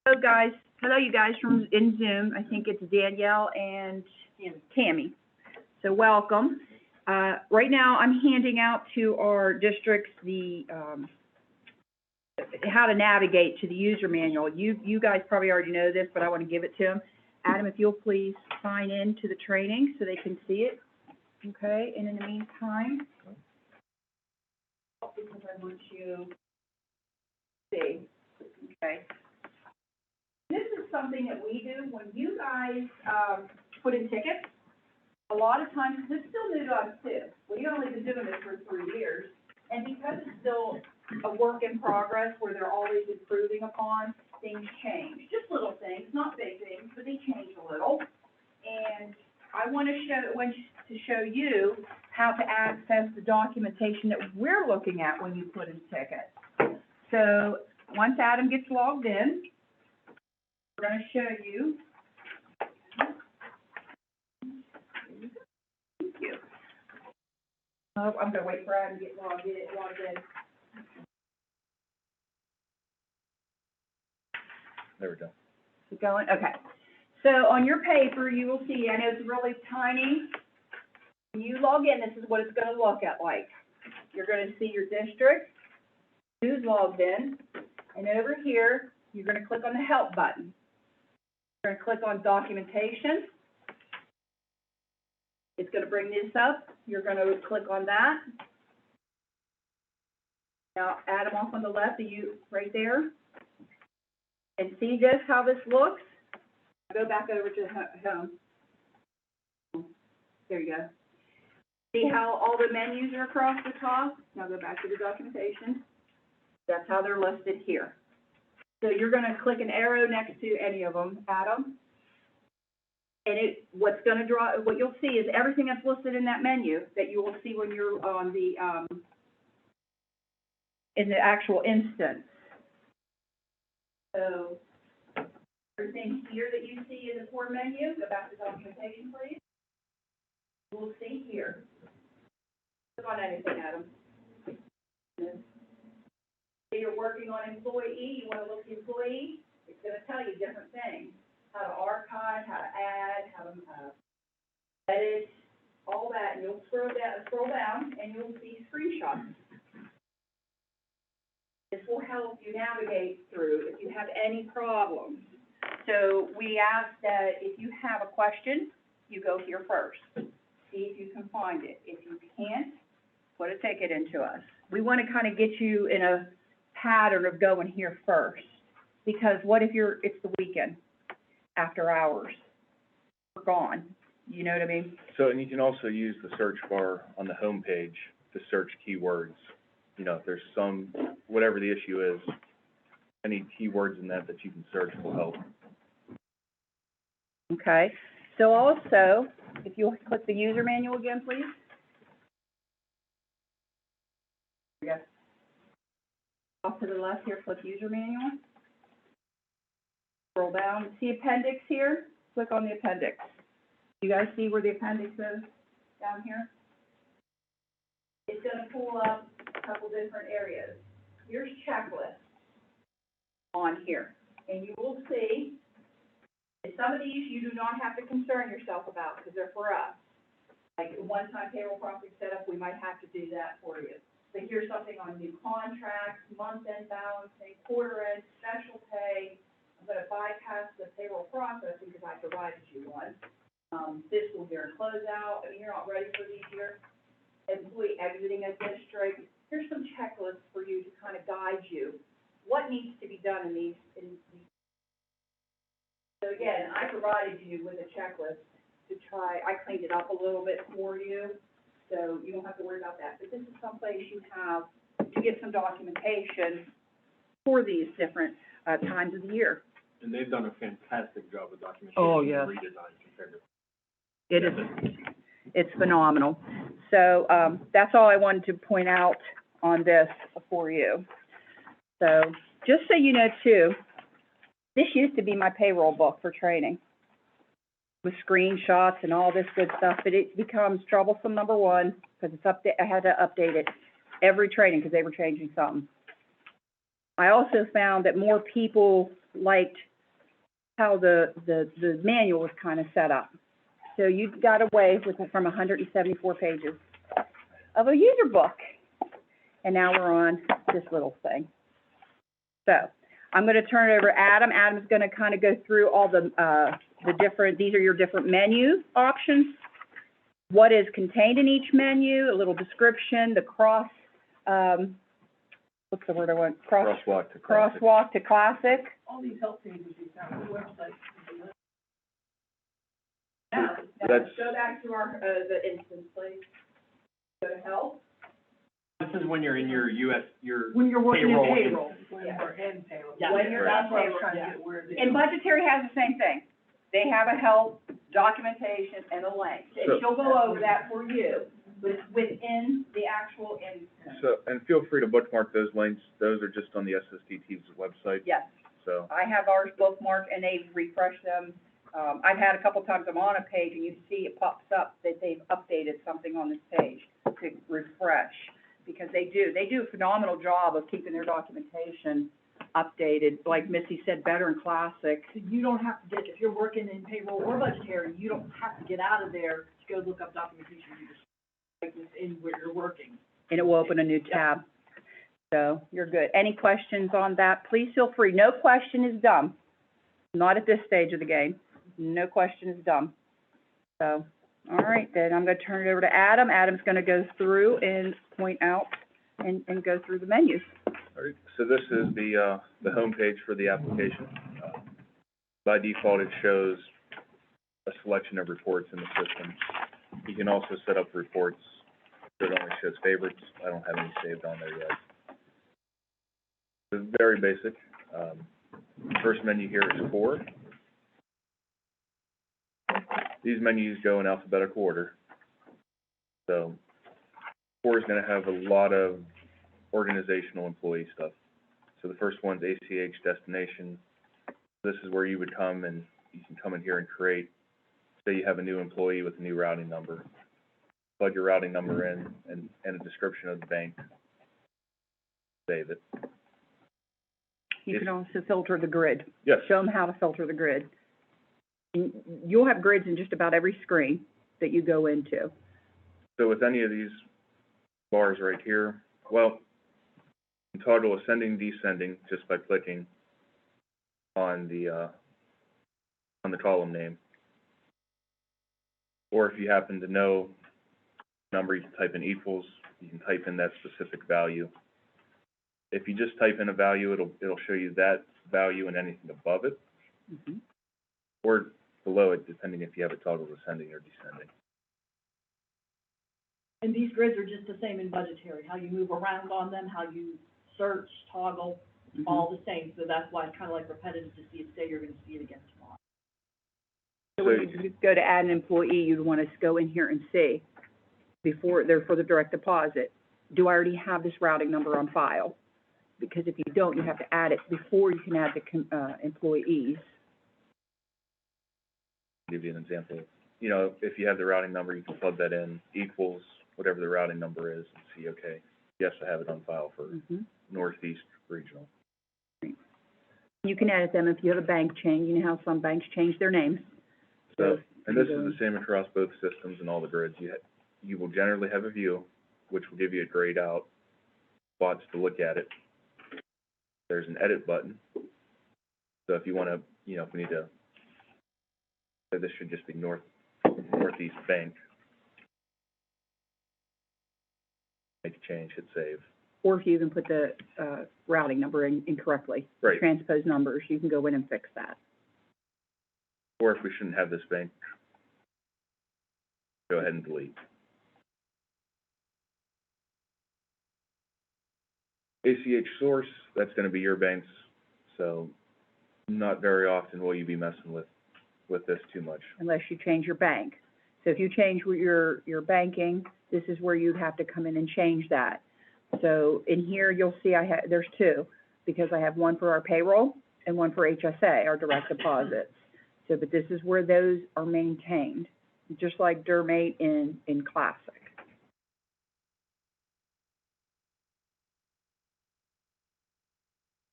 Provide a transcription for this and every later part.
Hello you guys from in Zoom. I think it's Danielle and Tammy. So welcome. Right now I'm handing out to our districts the, how to navigate to the user manual. You guys probably already know this, but I want to give it to them. Adam, if you'll please sign in to the training so they can see it. Okay, and in the meantime, because I want you to see. Okay. This is something that we do when you guys put in tickets. A lot of times, this is still new to us too. We've only been doing this for 3 years. And because it's still a work in progress where they're always improving upon, things change. Just little things, not big things, but they change a little. And I want to show you how to access the documentation that we're looking at when you put in tickets. So once Adam gets logged in, we're going to show you. Thank you. Oh, I'm going to wait for Adam to get logged in. There we go. Keep going? Okay. So on your paper, you will see, I know it's really tiny. When you log in, this is what it's going to look at like. You're going to see your district, who's logged in, and over here, you're going to click on the Help button. You're going to click on Documentation. It's going to bring this up. You're going to click on that. Now, Adam off on the left, right there. And see this, how this looks? Go back over to home. There you go. See how all the menus are across the top? Now go back to the documentation. That's how they're listed here. So you're going to click an arrow next to any of them, Adam. And what you'll see is everything that's listed in that menu that you will see when you're on the, in the actual instance. So everything here that you see in the core menu, go back to documentation, please. We'll see here. Click on anything, Adam. If you're working on employee, you want to look at employee, it's going to tell you different things. How to archive, how to add, how to edit, all that. And you'll scroll down, and you'll see screenshots. This will help you navigate through if you have any problems. So we ask that if you have a question, you go here first. See if you can find it. If you can't, put a ticket into us. We want to kind of get you in a pattern of going here first. Because what if it's the weekend, after hours? We're gone. You know what I mean? So, and you can also use the search bar on the home page to search keywords. You know, if there's whatever the issue is, any keywords in that you can search will help. Okay. So also, if you'll click the user manual again, please. There you go. Off to the left here, click user manual. Scroll down. See appendix here? Click on the appendix. You guys see where the appendix is down here? It's going to pull up a couple different areas. Here's checklist on here. And you will see that some of these you do not have to concern yourself about because they're for us. Like one-time payroll processing setup, we might have to do that for you. But here's something on new contracts, month-end balancing, quarter-end, special pay. I'm going to bypass the payroll processing because I provided you one. Fiscal year and closeout. I mean, you're not ready for these here. Employee exiting a district. Here's some checklists for you to kind of guide you. What needs to be done in these? So again, I provided you with a checklist to try. I cleaned it up a little bit for you, so you don't have to worry about that. But this is someplace you have to get some documentation for these different times of the year. And they've done a fantastic job with documentation. Oh, yeah. Redesign compared to. It is. It's phenomenal. So that's all I wanted to point out on this for you. So just so you know, too, this used to be my payroll book for training with screenshots and all this good stuff, but it becomes troublesome, number one, because I had to update it every training because they were changing something. I also found that more people liked how the manual was kind of set up. So you got away with it from 174 pages of a user book. And now we're on this little thing. So I'm going to turn it over to Adam. Adam's going to kind of go through all the different, these are your different menu options. What is contained in each menu, a little description, the cross, what's the word I want? Crosswalk to classic. Crosswalk to classic. All these help pages you found on the website. Now, That's- go back to our, the instance, please. Go to help. This is when you're in your When you're working in Payroll. payroll. Yeah. Or in payroll. Yeah. When you're That's in what I was payroll, trying to yeah. get, where it is. And budgetary has the same thing. They have a help, documentation, and a link. And So- she'll go over that for you, but within the actual instance. So, and feel free to bookmark those links, those are just on the SSDT's website, Yes, so. I have ours bookmarked and they refresh them. I've had a couple times I'm on a page and you see it pops up that they've updated something on this page to refresh. Because they do a phenomenal job of keeping their documentation updated. Like Missy said, better in classic. So you don't have to get, if you're working in payroll or budgetary, you don't have to get out of there to go look up documentation. You just, like, within where you're working. And it will open a new tab. So you're good. Any questions on that? Please feel free. No question is dumb. Not at this stage of the game. No question is dumb. So, all right, then I'm gonna turn it over to Adam. Adam's gonna go through and point out and go through the menus. All right, so this is the homepage for the application. By default, it shows a selection of reports in the system. You can also set up reports that only shows favorites. I don't have any saved on there yet. It's very basic. First menu here is core. These menus go in alphabetical order. So core is gonna have a lot of organizational employee stuff. So the first one's ACH destination. This is where you would come and you can come in here and create, say you have a new employee with a new routing number. Plug your routing number in and a description of the bank. Save it. You can also filter the grid. Yes, Show them how to filter the grid. And you'll have grids in just about every screen that you go into. so with any of these bars right here, well, you can toggle ascending, descending just by clicking on the column name. Or if you happen to know the number, you can type in equals, you can type in that specific value. If you just type in a value, it'll show you that value and anything above it, Mhm. or below it, depending if you have it toggled ascending or descending. And these grids are just the same in budgetary, how you move around on them, how you search, toggle, all the same. So that's why it's kind of like repetitive to see it today, you're gonna see it again tomorrow. So when you go to add an employee, you'd want to go in here and see, before, they're for the direct deposit, do I already have this routing number on file? Because if you don't, you have to add it before you can add the employees. Give you an example. You know, if you have the routing number, you can plug that in, equals whatever the routing number is, and see, okay, yes, I have it on file for Mhm. Northeast Regional. You can edit them if you have a bank change. You know how some banks change their names. So, and this is the same across both systems and all the grids. You will generally have a view, which will give you a grayed out spots to look at it. There's an edit button. So if you want to, you know, if we need to, say this should just be Northeast Bank. Make a change, hit save. Or if you even put the routing number in incorrectly. Right. Transpose numbers, you can go in and fix that. Or if we shouldn't have this bank, go ahead and delete. ACH source, that's gonna be your bank's, so not very often will you be messing with this too much. Unless you change your bank. So if you change your banking, this is where you'd have to come in and change that. So in here, you'll see there's two, because I have one for our payroll and one for HSA, our direct deposits. So, but this is where those are maintained, just like Dermate in Classic.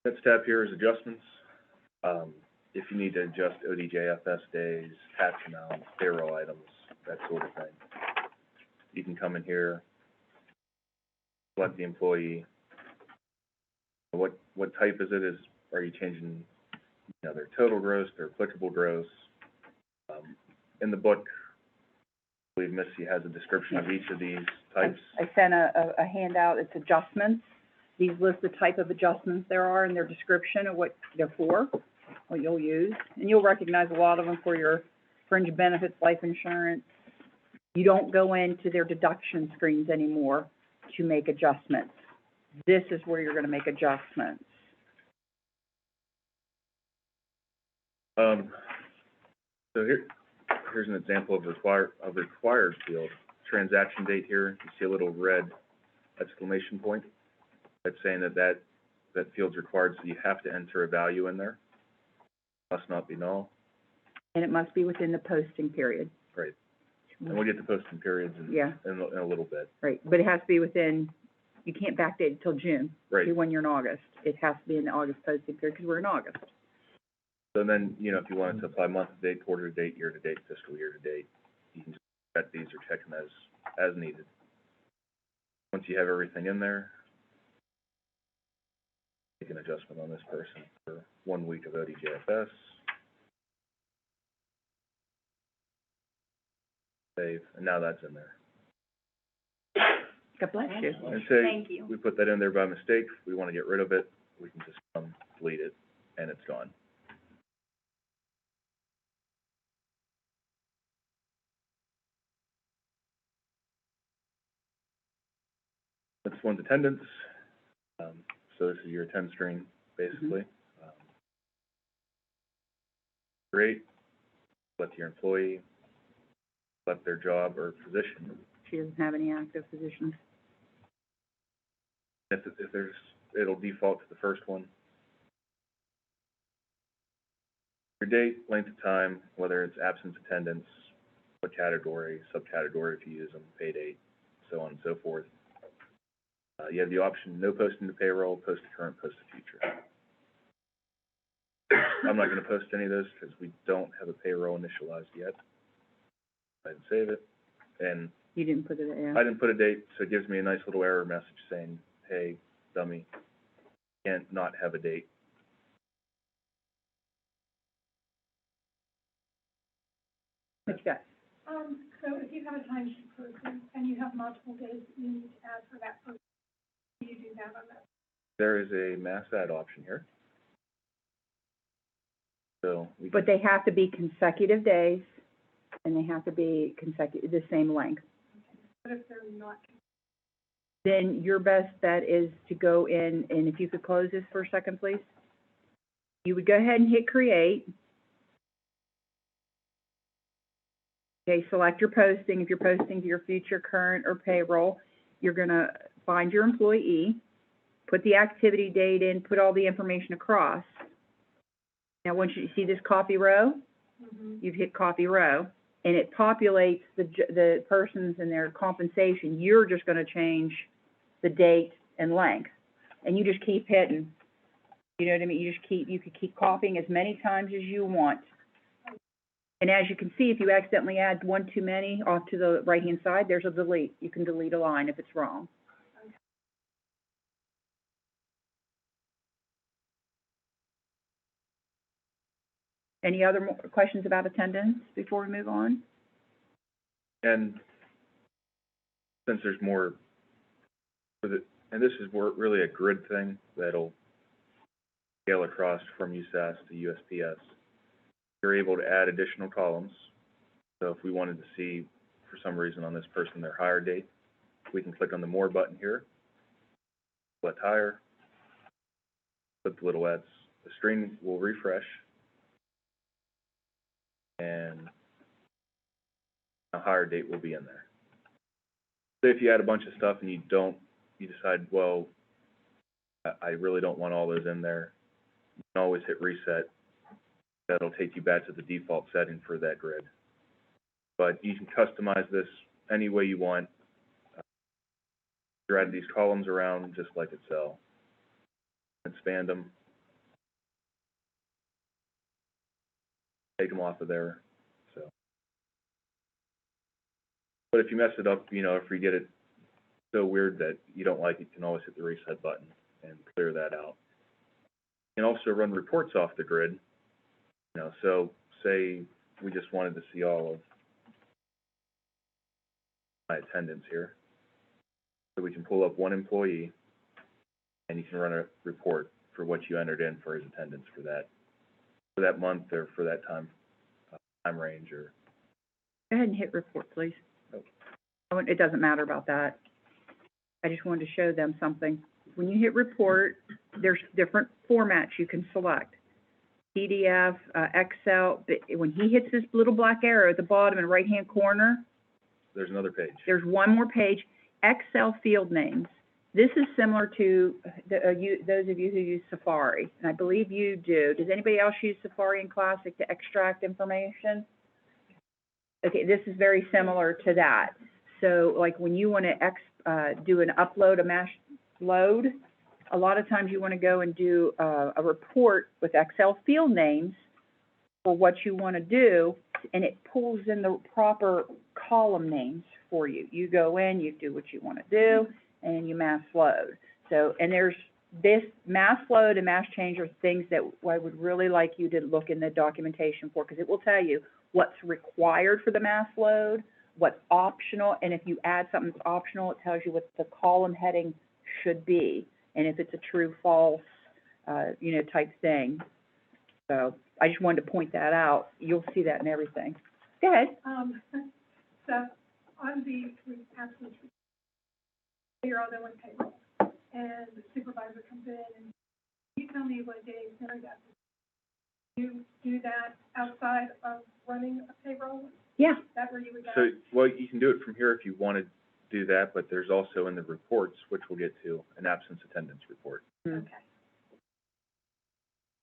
Next tab here is adjustments. if you need to adjust ODJFS days, tax amounts, payroll items, that sort of thing. You can come in here, select the employee. What type is it? Are you changing, their total gross, their applicable gross? In the book, I believe Missy has a description of each of these types. I sent a handout, it's adjustments. These list the type of adjustments there are in their description of what they're for, what you'll use. And you'll recognize a lot of them for your fringe benefits, life insurance. You don't go into their deduction screens anymore to make adjustments. This is where you're gonna make adjustments. So here's an example of required field. Transaction date here, you see a little red exclamation point. That's saying that field's required, so you have to enter a value in there. Must not be null. And it must be within the posting period. Right. And we'll get to posting periods in a little bit. Right, but it has to be within, you can't backdate it till June. Right. When you're in August. It has to be in the August posting period, because we're in August. So then, if you wanted to apply month to date, quarter to date, year to date, fiscal year to date, you can just check these or check them as needed. Once you have everything in there, make an adjustment on this person for 1 week of ODJFS. Save, and now that's in there. God bless you. And say, Thank you. we put that in there by mistake, we want to get rid of it, we can just delete it, and it's gone. This one's attendance, so this is your attend string, basically. Great, select your employee, select their job or position. She doesn't have any active positions. If there's, it'll default to the first one. Your date, length of time, whether it's absence, attendance, what category, subcategory if you use them, pay date, so on and so forth. You have the option, no posting to payroll, post to current, post to future. I'm not gonna post any of those because we don't have a payroll initialized yet. I didn't save it, and You didn't put it in. I didn't put a date, so it gives me a nice little error message saying, hey, dummy, can't not have a date. What you got? So if you have a timesheet person and you have multiple days that you need to add for that person, do you do that on that? There is a mass add option here. So we But they have to be consecutive days, and they have to be the same length. But if they're not, Then your best bet is to go in, and if you could close this for a second, please. You would go ahead and hit create. Okay, select your posting. If you're posting to your future, current, or payroll, you're gonna find your employee, put the activity date in, put all the information across. Now, once you see this copy row, you've hit copy row, and it populates the persons and their compensation. You're just gonna change the date and length, and you just keep hitting. You know what I mean? You could keep copying as many times as you want. And as you can see, if you accidentally add one too many off to the right-hand side, there's a delete. You can delete a line if it's wrong. Any other questions about attendance before we move on? And since there's more, and this is more really a grid thing that'll scale across from USAS to USPS, you're able to add additional columns. So if we wanted to see, for some reason on this person, their hire date, we can click on the More button here, select hire, click the little ads. The screen will refresh, and a hire date will be in there. So if you add a bunch of stuff and you decide, well, I really don't want all those in there, you can always hit reset. That'll take you back to the default setting for that grid. But you can customize this any way you want. Drag these columns around just like Excel. Expand them. them off of there, so. But if you mess it up, you know, if you get it so weird that you don't like it, you can always hit the reset button and clear that out. You can also run reports off the grid, you know, so say we just wanted to see all of my attendance here. So we can pull up one employee and you can run a report for what you entered in for his attendance for that month or for that time range or. Go ahead and hit report, please. Oh. It doesn't matter about that. I just wanted to show them something. When you hit report, there's different formats you can select. PDF, Excel, but when he hits this little black arrow at the bottom in the right-hand corner, There's another page. there's one more page, Excel field names. This is similar to those of you who use Safari, and I believe you do. Does anybody else use Safari and Classic to extract information? Okay, this is very similar to that. So like when you want to do an upload, a mass load, a lot of times you want to go and do a report with Excel field names for what you want to do, and it pulls in the proper column names for you. You go in, you do what you want to do, and you mass load. So, and there's this mass load and mass change are things that I would really like you to look in the documentation for, because it will tell you what's required for the mass load, what's optional, and if you add something that's optional, it tells you what the column heading should be, and if it's a true, false, you know, type thing. So I just wanted to point that out. You'll see that in everything. Go ahead. So on the absence, you're on the one payroll, and the supervisor comes in, and you tell me what days they're at. You do that outside of running a payroll? Yeah. Is that where you would go? So, well, you can do it from here if you want to do that, but there's also in the reports, which we'll get to, an absence attendance report. Mm. Okay.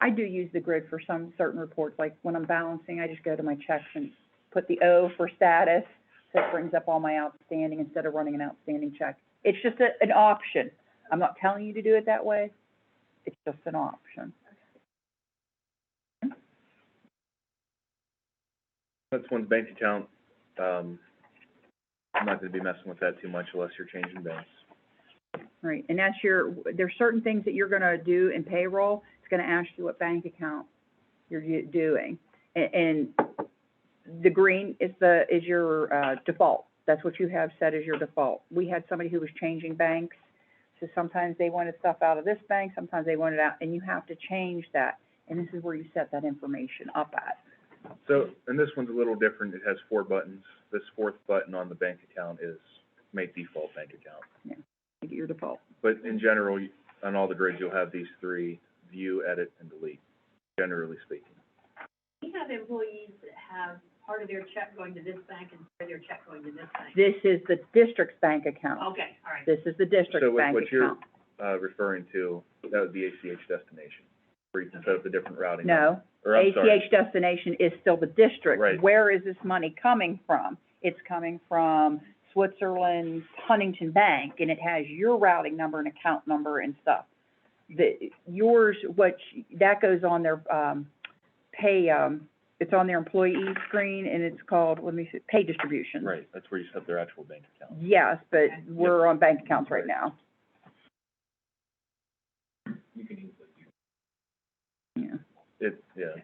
I do use the grid for some certain reports, like when I'm balancing, I just go to my checks and put the O for status, so it brings up all my outstanding instead of running an outstanding check. It's just an option. I'm not telling you to do it that way. It's just an option. That's one's bank account. I'm not going to be messing with that too much unless you're changing banks. Right, and that's there's certain things that you're gonna do in payroll, it's gonna ask you what bank account you're doing. And the green is your default. That's what you have set as your default. We had somebody who was changing banks, so sometimes they wanted stuff out of this bank, sometimes they wanted out, and you have to change that. And this is where you set that information up at. So, and this one's a little different. It has 4 buttons. This 4th button on the bank account is make default bank account. Yeah, make it your default. But in general, on all the grids, you'll have these 3, view, edit, and delete, generally speaking. We have employees that have part of their check going to this bank and part of their check going to this bank. This is the district's bank account. Okay, all right. This is the district's So bank what you're account. referring to, that would be ACH destination, where you can set up the different routing. No, Or, I'm sorry. ACH destination is still the district. Right. Where is this money coming from? It's coming from Switzerland Huntington Bank, and it has your routing number and account number and stuff. That goes on their, it's on their employee screen, and it's called, pay distribution. Right, that's where you set their actual bank account. Yes, but we're on bank accounts right now. You can easily Yeah. Yeah.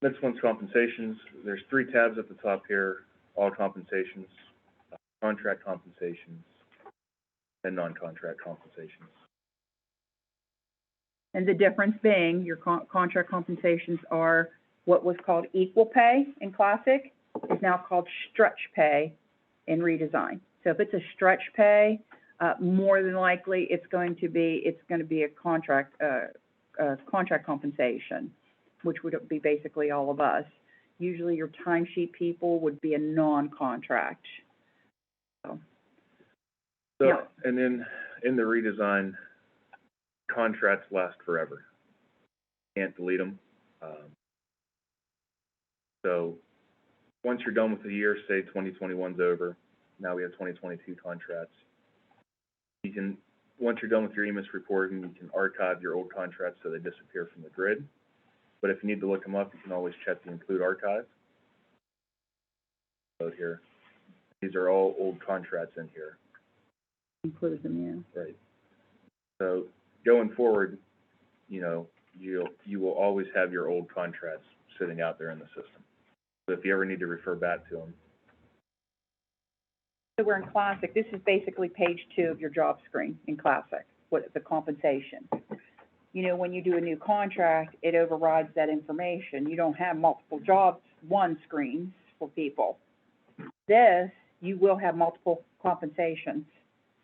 Next one's compensations. There's 3 tabs at the top here, all compensations, contract compensations, and non-contract compensations. And the difference being, your contract compensations are what was called equal pay in Classic is now called stretch pay in Redesign. So if it's a stretch pay, more than likely it's going to be a contract compensation, which would be basically all of us. Usually your timesheet people would be a non-contract. So, yeah. And then in the redesign, contracts last forever. Can't delete them. So once you're done with the year, say 2021's over, now we have 2022 contracts. You can, once you're done with your EMIS reporting, you can archive your old contracts so they disappear from the grid. but if you need to look them up, you can always check the Include Archive. Out here. These are all old contracts in here. Includes them, yeah. Right. So going forward, you know, you will always have your old contracts sitting out there in the system. So if you ever need to refer back to them, So we're in Classic, this is basically page 2 of your job screen in Classic, what, the compensation. You know, when you do a new contract, it overrides that information. You don't have multiple jobs, one screens for people. This, you will have multiple compensations.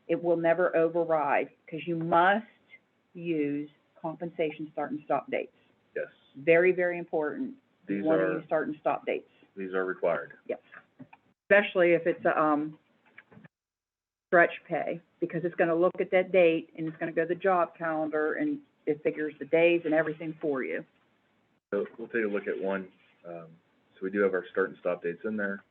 It will never override, because you must use compensation start and stop dates. yes, Very, very important. You these want to are, use start and stop dates. these are required. Yes. Especially if it's a, stretch pay, because it's gonna look at that date, and it's gonna go to the job calendar, and it figures the days and everything for you. So we'll take a look at one. So we do have our start and stop dates in there.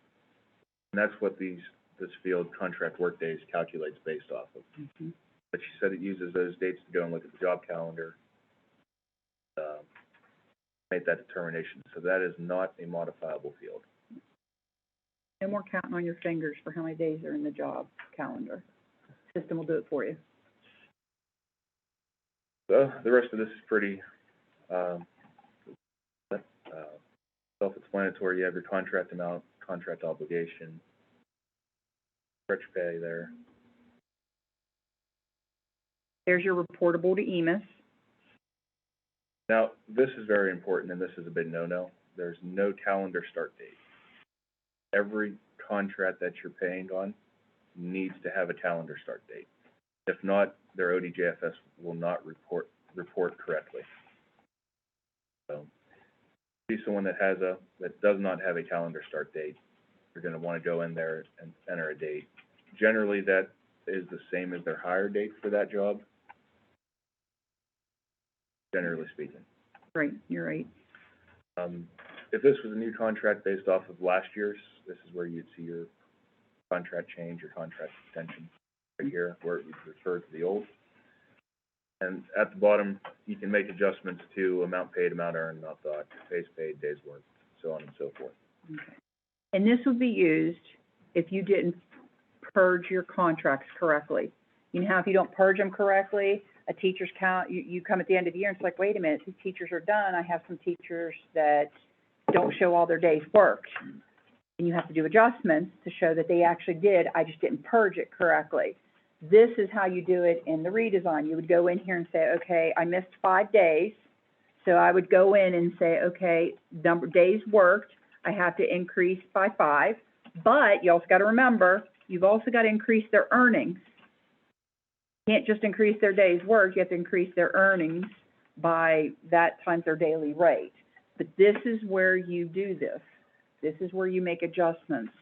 And that's what this field, contract work days, calculates based off of. Mm-hmm. But she said it uses those dates to go and look at the job calendar, make that determination. So that is not a modifiable field. No more counting on your fingers for how many days are in the job calendar. System will do it for you. So the rest of this is pretty, self-explanatory. You have your contract amount, contract obligation, stretch pay there. There's your reportable to EMIS. Now, this is very important, and this is a big no-no. There's no calendar start date. Every contract that you're paying on needs to have a calendar start date. If not, their ODJFS will not report correctly. So, if you see someone that does not have a calendar start date, you're gonna wanna go in there and enter a date. Generally, that is the same as their hire date for that job, generally speaking. Right, you're right. If this was a new contract based off of last year's, this is where you'd see your contract change, your contract extension, right here, where it would refer to the old. And at the bottom, you can make adjustments to amount paid, amount earned, amount thought, days paid, days worked, so on and so forth. Okay. And this would be used if you didn't purge your contracts correctly. You know how if you don't purge them correctly, a teacher's count, you come at the end of the year and it's like, wait a minute, these teachers are done. I have some teachers that don't show all their days worked. And you have to do adjustments to show that they actually did, I just didn't purge it correctly. This is how you do it in the redesign. You would go in here and say, okay, I missed 5 days. So I would go in and say, okay, number days worked, I have to increase by 5. But you also got to remember, you've also got to increase their earnings. You can't just increase their days worked, you have to increase their earnings by that times their daily rate. But this is where you do this. This is where you make adjustments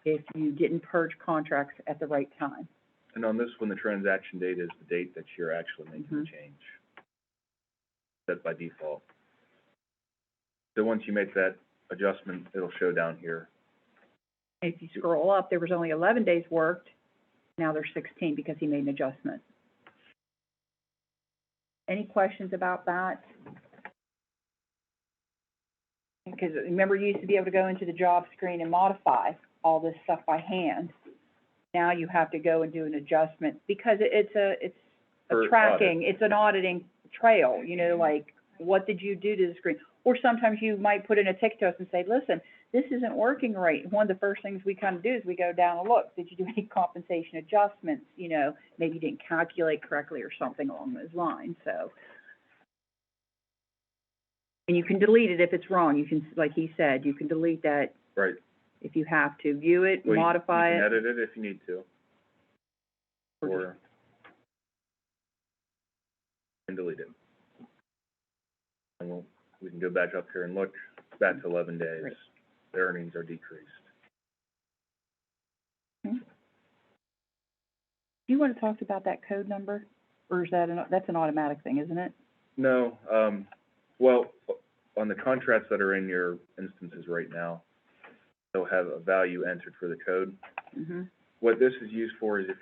if you didn't purge contracts at the right time. And on this one, the transaction date is the date that you're actually making the change, set by default. So once you make that adjustment, it'll show down here. If you scroll up, there was only 11 days worked, now there's 16 because he made an adjustment. Any questions about that? Because remember, you used to be able to go into the job screen and modify all this stuff by hand. Now you have to go and do an adjustment, because it's a For tracking, audit. it's an auditing trail, you know, like, what did you do to the screen? Or sometimes you might put in a ticket to us and say, listen, this isn't working right. One of the first things we kind of do is we go down and look, did you do any compensation adjustments? You know, maybe you didn't calculate correctly or something along those lines, so. And you can delete it if it's wrong. You can, like he said, you can delete that Right. if you have to. View it, Well, modify you it. can edit it if you need to. Or and delete it. And we can go back up here and look, back to 11 days. Right. The earnings are decreased. Do you want to talk about that code number? Or is that, that's an automatic thing, isn't it? No, well, on the contracts that are in your instances right now, they'll have a value entered for the code. Mm-hmm. What this is used for is if,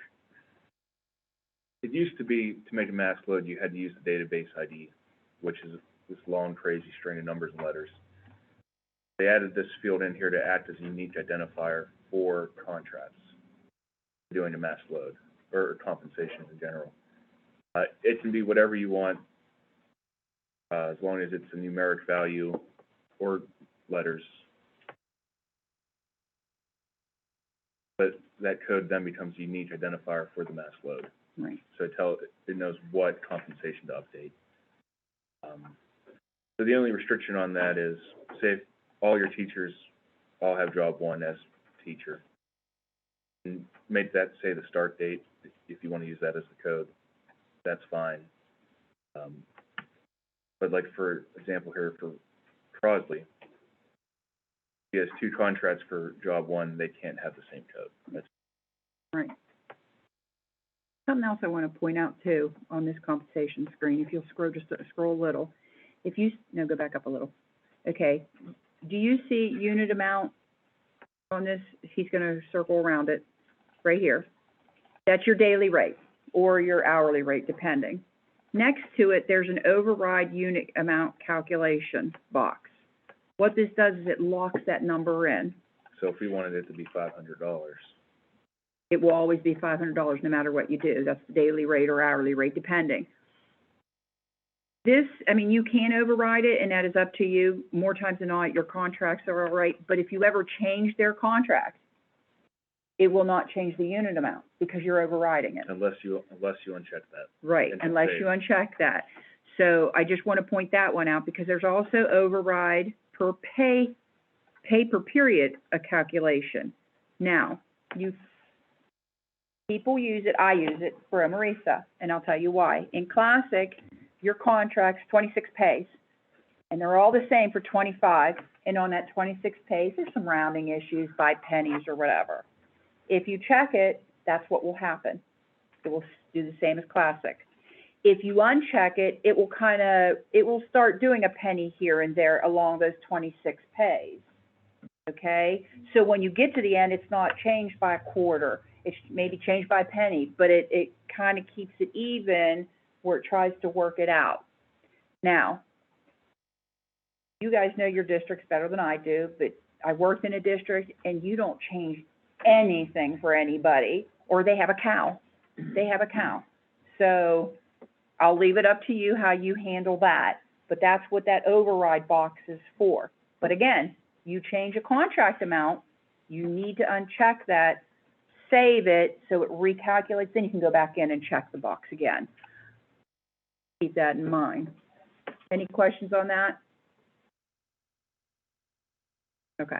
it used to be, to make a mass load, you had to use the database ID, which this long, crazy string of numbers and letters. They added this field in here to act as a unique identifier for contracts, doing a mass load, or compensation in general. It can be whatever you want, as long as it's a numeric value or letters. But that code then becomes a unique identifier for the mass load. Right. So it knows what compensation to update. So the only restriction on that is, say, if all your teachers all have job one as teacher, and make that, say, the start date, if you want to use that as the code, that's fine. But like, for example here, for Crosley, he has 2 contracts for job one, they can't have the same code. That's Right. Something else I want to point out too, on this compensation screen, if you'll scroll a little. If you, no, go back up a little. Okay. Do you see unit amount on this? He's gonna circle around it, right here. That's your daily rate, or your hourly rate, depending. Next to it, there's an override unit amount calculation box. What this does is it locks that number in. So if we wanted it to be $500, It will always be $500 no matter what you do. That's the daily rate or hourly rate, depending. This, I mean, you can override it, and that is up to you. More times than not, your contracts are all right, but if you ever change their contract, it will not change the unit amount because you're overriding it. unless you uncheck that. Right, And unless save. you uncheck that. So I just want to point that one out, because there's also override per pay per period, a calculation. Now, people use it, I use it for OME-RESA, and I'll tell you why. In Classic, your contract's 26 pays, and they're all the same for 25, and on that 26 pays, there's some rounding issues by pennies or whatever. If you check it, that's what will happen. It will do the same as Classic. If you uncheck it, it will start doing a penny here and there along those 26 pays, okay? So when you get to the end, it's not changed by a quarter. It's maybe changed by a penny, but it kind of keeps it even where it tries to work it out. Now, you guys know your districts better than I do, but I worked in a district, and you don't change anything for anybody, or they have a cow. They have a cow. So I'll leave it up to you how you handle that, but that's what that override box is for. But again, you change a contract amount, you need to uncheck that, save it, so it recalculates, then you can go back in and check the box again. Keep that in mind. Any questions on that? Okay.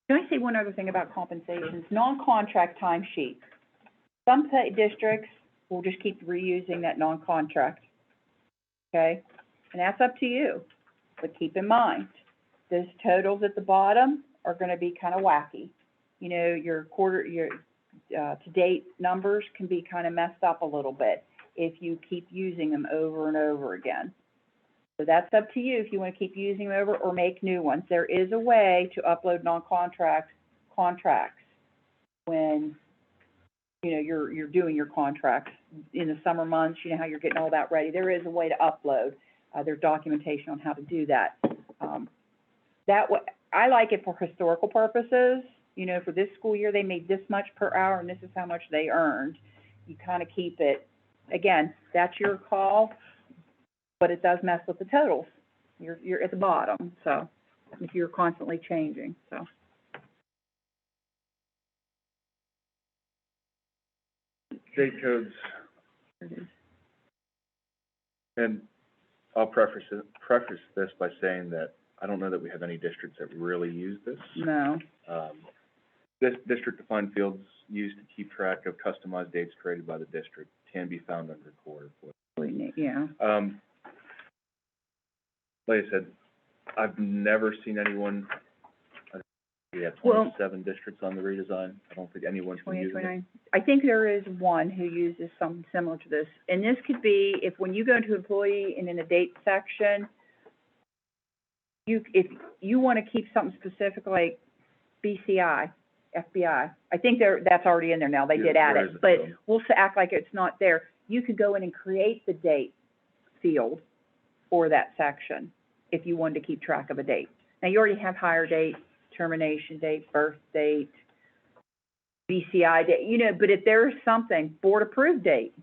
Can I say one other thing about compensations? Non-contract timesheet. Some districts will just keep reusing that non-contract, okay? And that's up to you. But keep in mind, those totals at the bottom are gonna be kind of wacky. You know, your to-date numbers can be kind of messed up a little bit if you keep using them over and over again. So that's up to you if you want to keep using them over or make new ones. There is a way to upload non-contract contracts when, you know, you're doing your contracts in the summer months. You know how you're getting all that ready. There is a way to upload. There's documentation on how to do that. That way, I like it for historical purposes. You know, for this school year, they made this much per hour, and this is how much they earned. You kind of keep it. Again, that's your call, but it does mess with the totals. You're at the bottom, so if you're constantly changing, so. State codes, and I'll preface this by saying that I don't know that we have any districts that really use this. No. This district-defined fields used to keep track of customized dates created by the district can be found under core. Yeah. Like I said, I've never seen anyone, we have Well- 27 districts on the redesign. I don't think anyone's been using it. 29. I think there is one who uses something similar to this. And this could be, if when you go into employee and in the date section, if you want to keep something specific like BCI, FBI, I think that's already in there now. They did Yeah, add there it. is, But so. we'll act like it's not there. you could go in and create the date field for that section if you wanted to keep track of a date. Now, you already have hire date, termination date, birth date, BCI date, you know, but if there's something, board approved date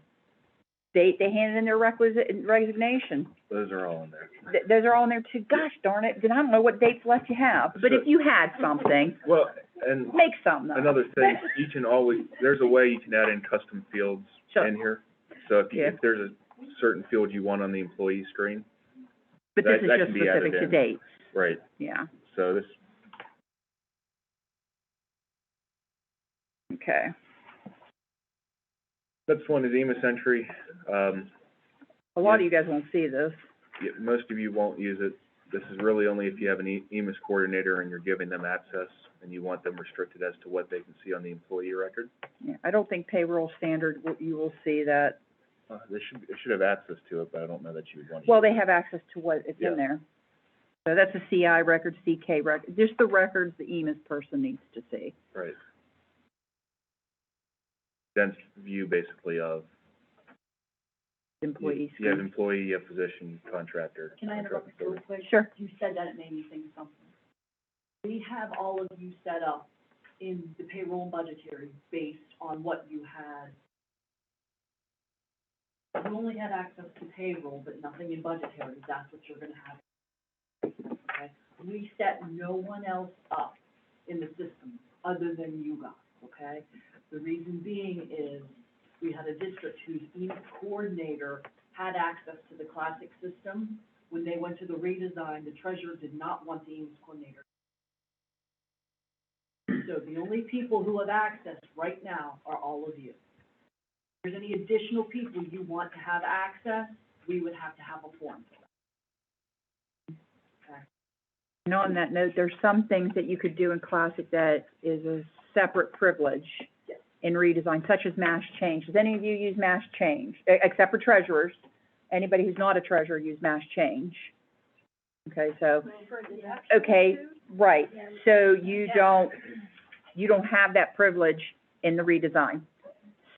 they handed in their resignation, Those are all in there. those are all in there too. Gosh darn it, then I don't know what dates left you have, but if you had something, Well, and make something up. another thing, you can always, there's a way you can add in custom fields Sure. in here. So if, Yeah. if there's a certain field you want on the employee screen, But this that- is that just can be added specific to in. dates, right, yeah, so this, okay. next one is EMIS entry. A lot of you guys won't see this. Most of you won't use it. This is really only if you have an EMIS coordinator and you're giving them access and you want them restricted as to what they can see on the employee record. Yeah, I don't think payroll standard, you will see that. They should have access to it, but I don't know that you would want to. Well, use they have access to what is Yeah. in there. So that's a CI record, CK record, just the records the EMIS person needs to see. it. Right. Dense view basically of, Employees. you have employee, you have physician, contractor. Can I interrupt contractor. real quick? Sure. You said that, it made me think of something. We have all of you set up in the payroll and budgetary based on what you had. You only had access to payroll, but nothing in budgetary, that's what you're gonna have. Okay? We set no one else up in the system other than you guys, okay? The reason being is, we had a district whose EMS coordinator had access to the classic system. When they went to the redesign, the treasurer did not want the EMS coordinator. So the only people who have access right now are all of you. If there's any additional people you want to have access, we would have to have a form for that. Okay? And on that note, there's some things that you could do in Classic that is a separate privilege Yes. in redesign, such as mass change. Does any of you use mass change, except for treasurers? Anybody who's not a treasurer use mass change? Okay, so, okay, right, so you don't have that privilege in the redesign.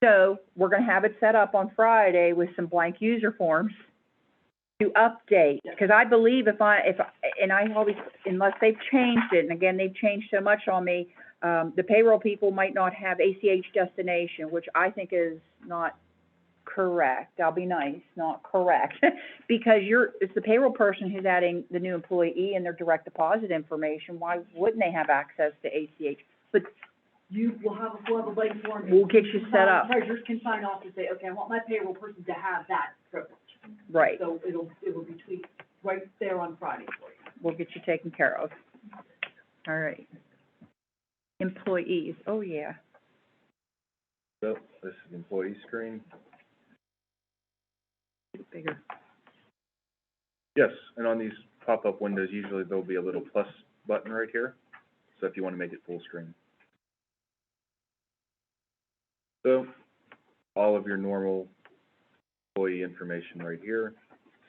So, we're gonna have it set up on Friday with some blank user forms to update, because I believe and I always, unless they've changed it, and again, they've changed so much on me, the payroll people might not have ACH destination, which I think is not correct. I'll be nice, not correct. Because it's the payroll person who's adding the new employee and their direct deposit information. Why wouldn't they have access to ACH? But We'll have a blank form. we'll get you set up, Treasurers can sign off and say, okay, I want my payroll person to have that privilege. right. So it will be tweaked right there on Friday for you. We'll get you taken care of. All right. Employees, oh, yeah. So, this is the employee screen. Bigger. Yes, and on these pop-up windows, usually there'll be a little plus button right here, so if you want to make it full screen. So, all of your normal employee information right here,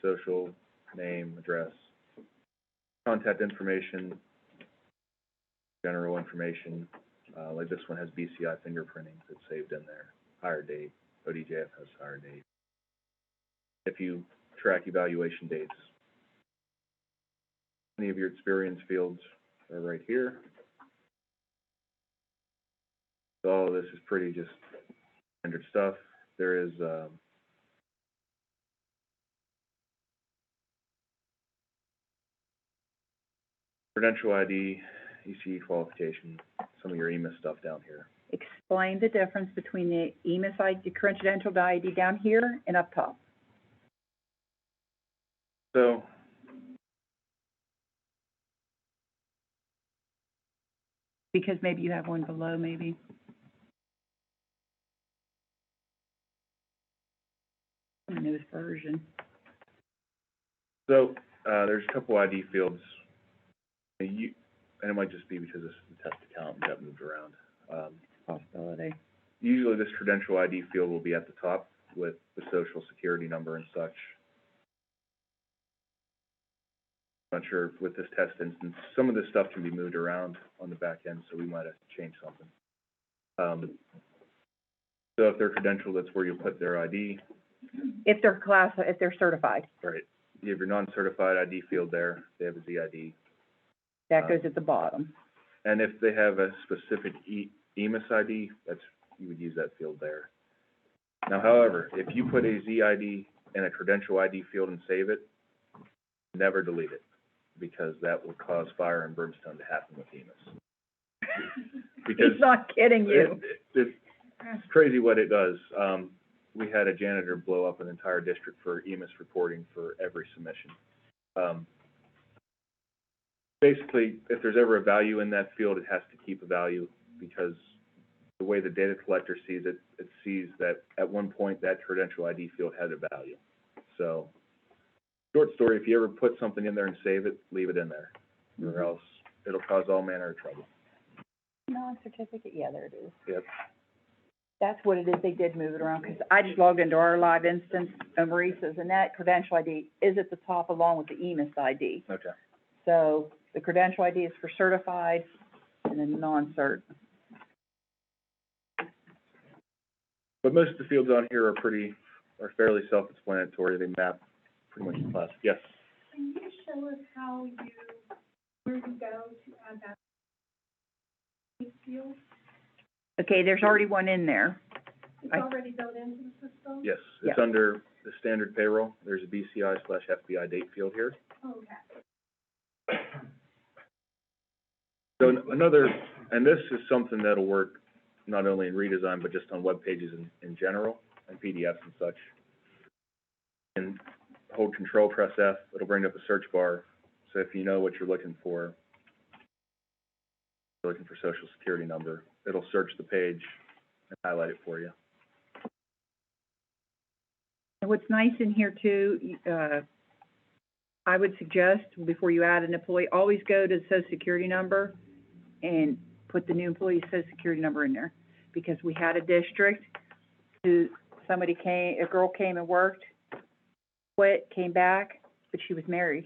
social, name, address, contact information, general information, like this one has BCI fingerprinting that's saved in there, hire date, ODJF has hire date. If you track evaluation dates, any of your experience fields are right here. So all of this is pretty just standard stuff. There is, credential ID, ECE qualification, some of your EMIS stuff down here. Explain the difference between the EMIS ID, credentialed ID down here and up top. So, Because maybe you have one below, maybe. Newest version. so, there's a couple ID fields. And it might just be because this is the test account and got moved around. Possibility. Usually this credential ID field will be at the top with the social security number and such. Not sure with this test instance, some of this stuff can be moved around on the back end, so we might have to change something. So if they're credentialed, that's where you'll put their ID. if they're certified. Right. You have your non-certified ID field there, they have a ZID. That goes at the bottom. And if they have a specific EMIS ID, you would use that field there. Now, however, if you put a ZID in a credential ID field and save it, never delete it, because that will cause fire and brimstone to happen with EMIS. Because He's not kidding you. it's crazy what it does. We had a janitor blow up an entire district for EMIS reporting for every submission. Basically, if there's ever a value in that field, it has to keep a value, because the way the data collector sees it, it sees that at one point that credential ID field had a value. So, short story, if you ever put something in there and save it, leave it in there, or else it'll cause all manner of trouble. Non-certificate, yeah, there it is. Yep. That's what it is, they did move it around, because I just logged into our live instance, OME-RESA's, and that credential ID is at the top along with the EMIS ID. Okay. So, the credential ID is for certified, and then non-cert. But most of the fields on here are fairly self-explanatory. They map pretty much the class. Yes? Can you show us where you go to add that field? Okay, there's already one in there. It's I- already built into the system? Yes. It's under the standard payroll. There's a BCI/FBI date field here. Okay. So and this is something that'll work not only in Redesign, but just on web pages in general, and PDFs and such. And hold Control, press F, it'll bring up a search bar. So if you know what you're looking for Social Security number, it'll search the page and highlight it for you. And what's nice in here too, I would suggest, before you add an employee, always go to the Social Security number and put the new employee's Social Security number in there. Because we had a district a girl came and worked, quit, came back, but she was married.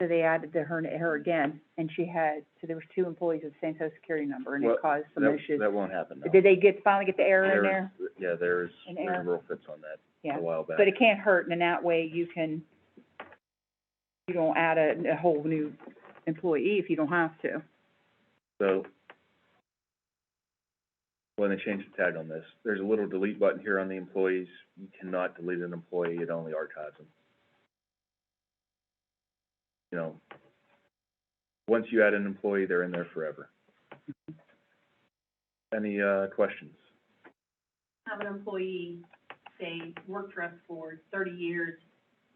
So they added her again, and so there was 2 employees with the same Social Security number, and it caused some issues. That won't happen now. Did they finally get the error in there? Yeah, there's An a error? rule fix on that Yeah. a while back. But it can't hurt, and in that way, you don't add a whole new employee if you don't have to. So, when they change the tag on this, there's a little delete button here on the employees. You cannot delete an employee, it only archives them. You know, once you add an employee, they're in there forever. Any, questions? Have an employee, say, worked for us for 30 years,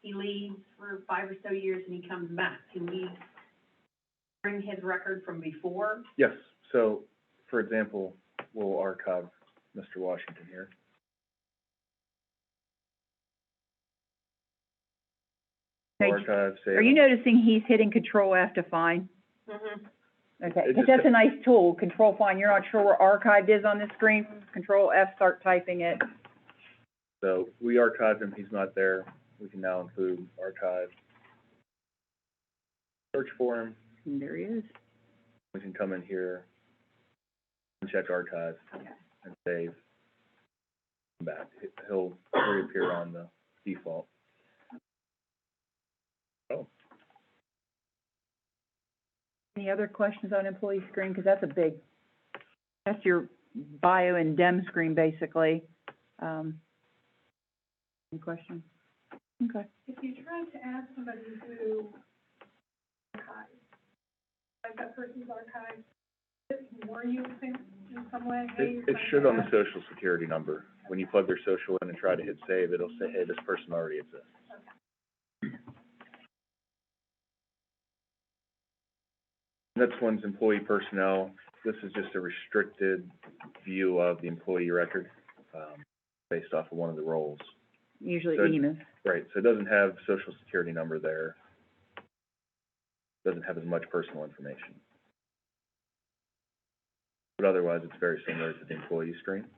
he leaves for 5 or so years and he comes back. Can we bring his record from before? Yes, so, for example, we'll archive Mr. Washington here. We'll archive, save. Are you noticing he's hitting Control F to find? Mm-hmm. Okay, It because just- that's a nice tool, Control Find. You're not sure where archived is on the screen? Control F, start typing it. So, we archived him, he's not there. We can now include archive. Search for him. And there he is. We can come in here and check archive and save. Come back. He'll reappear on the default. Oh, Any other questions on employee screen? Because that's your bio and dem screen, basically. Any questions? Okay. If you try to add somebody who archives, like that person's archived, were you in some way, hey, you're it trying should to on the add- Social Security number. When you plug their social in and try to hit save, it'll say, hey, this person already exists. Next one's employee personnel. This is just a restricted view of the employee record, based off of one of the roles. Usually So- EMIS. Right, so it doesn't have Social Security number there. Doesn't have as much personal information. But otherwise, it's very similar to the employee screen.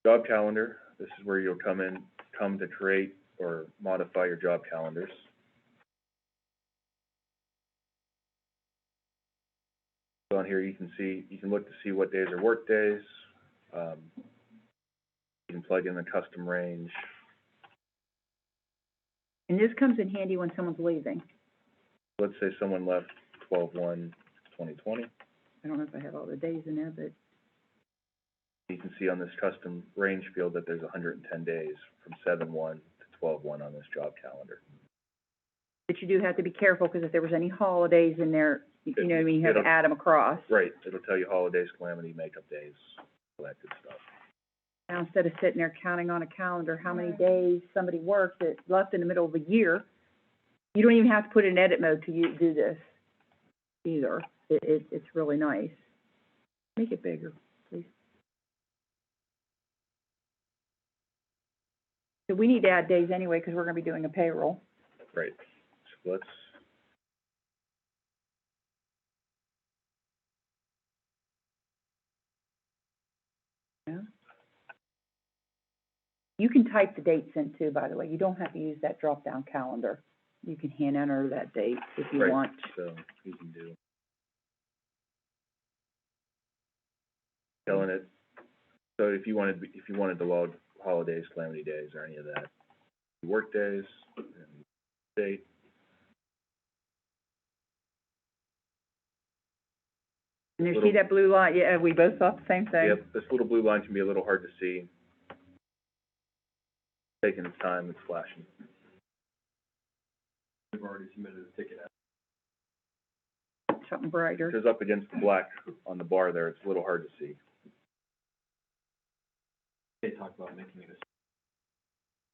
Job calendar, this is where you'll come to create or modify your job calendars. So on here, you can look to see what days are work days. You can plug in the custom range. And this comes in handy when someone's leaving. Let's say someone left 12/1/2020. I don't know if I have all the days in there, but You can see on this custom range field that there's 110 days from 7/1 to 12/1 on this job calendar. but you do have to be careful, because if there was any holidays in there, you know what I mean, you have to It'll- add them across. Right, it'll tell you holidays, calamity, makeup days, all that good stuff. Now, instead of sitting there counting on a calendar how many days somebody worked that left in the middle of the year, you don't even have to put it in edit mode to do this either. It's really nice. Make it bigger, please. So we need to add days anyway, because we're gonna be doing a payroll. Right, so let's, Yeah. You can type the dates in too, by the way. You don't have to use that drop-down calendar. You can hand enter that date if you right, want. so you can do. Telling it, so if you wanted to log holidays, calamity days, or any of that, work days, and date. And you see Little- that blue line? Yeah, we both thought the same thing. Yep, this little blue line can be a little hard to see. Taking its time, it's flashing. We've already submitted a ticket out. Something brighter. Because up against the black on the bar there, it's a little hard to see. They talked about making it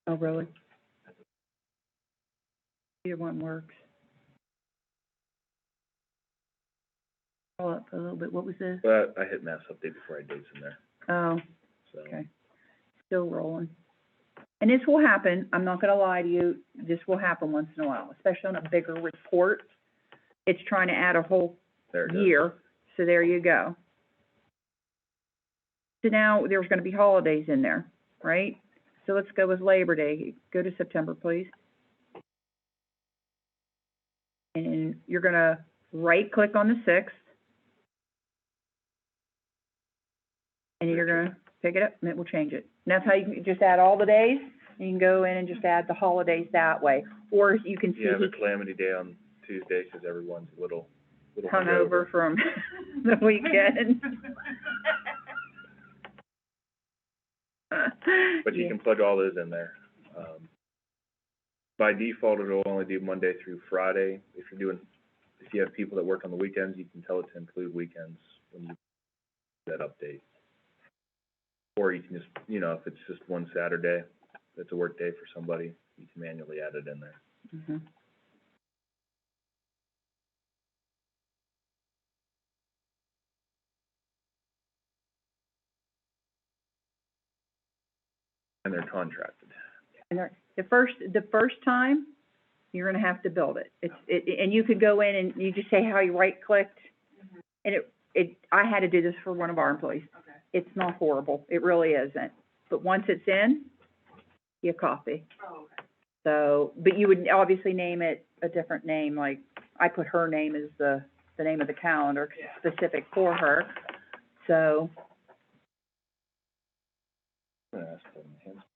Oh, really? Either one works. Scroll up a little bit. What was this? But I hit mass update before I dates in there, Oh, so. okay. Still rolling. And this will happen, I'm not gonna lie to you, this will happen once in a while, especially on a bigger report. It's trying to add a whole There it is. year, so there you go. So now, there's gonna be holidays in there, right? So let's go with Labor Day. Go to September, please. And you're gonna right-click on the 6th. And you're gonna pick it up, and it will change it. And that's how you can just add all the days, and you can go in and just add the holidays that way. Or you can see You have a calamity day on Tuesday, because everyone's a little hungover from the weekend. But you can plug all those in there. By default, it'll only do Monday through Friday. If you have people that work on the weekends, you can tell it to include weekends when you do that update. Or you can just, if it's just one Saturday, that's a work day for somebody, you can manually add it in there. Mhm. And they're contracted. And the first time, you're gonna have to build it. And you could go in and you just say how you right-clicked. And I had to do this for one of our employees. Okay. It's not horrible, it really isn't. But once it's in, you copy. Oh, okay. So, but you would obviously name it a different name, like, I put her name as the name of the calendar, 'cause it's specific for her. So, I'm gonna ask for an enhancement.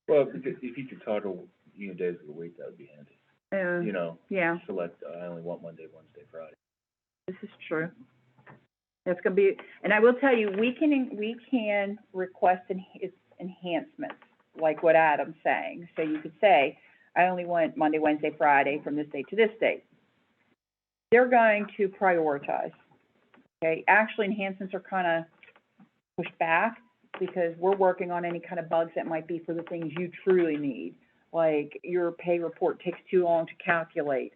Well, if you could toggle days of the week, that would be handy. yeah, Select, I only want Monday, Wednesday, Friday. this is true. That's gonna be, and I will tell you, we can request enhancements, like what Adam's saying. So you could say, I only want Monday, Wednesday, Friday from this date to this date. They're going to prioritize, okay? Actually, enhancements are kinda pushed back, because we're working on any kind of bugs that might be for the things you truly need. Like, your pay report takes too long to calculate,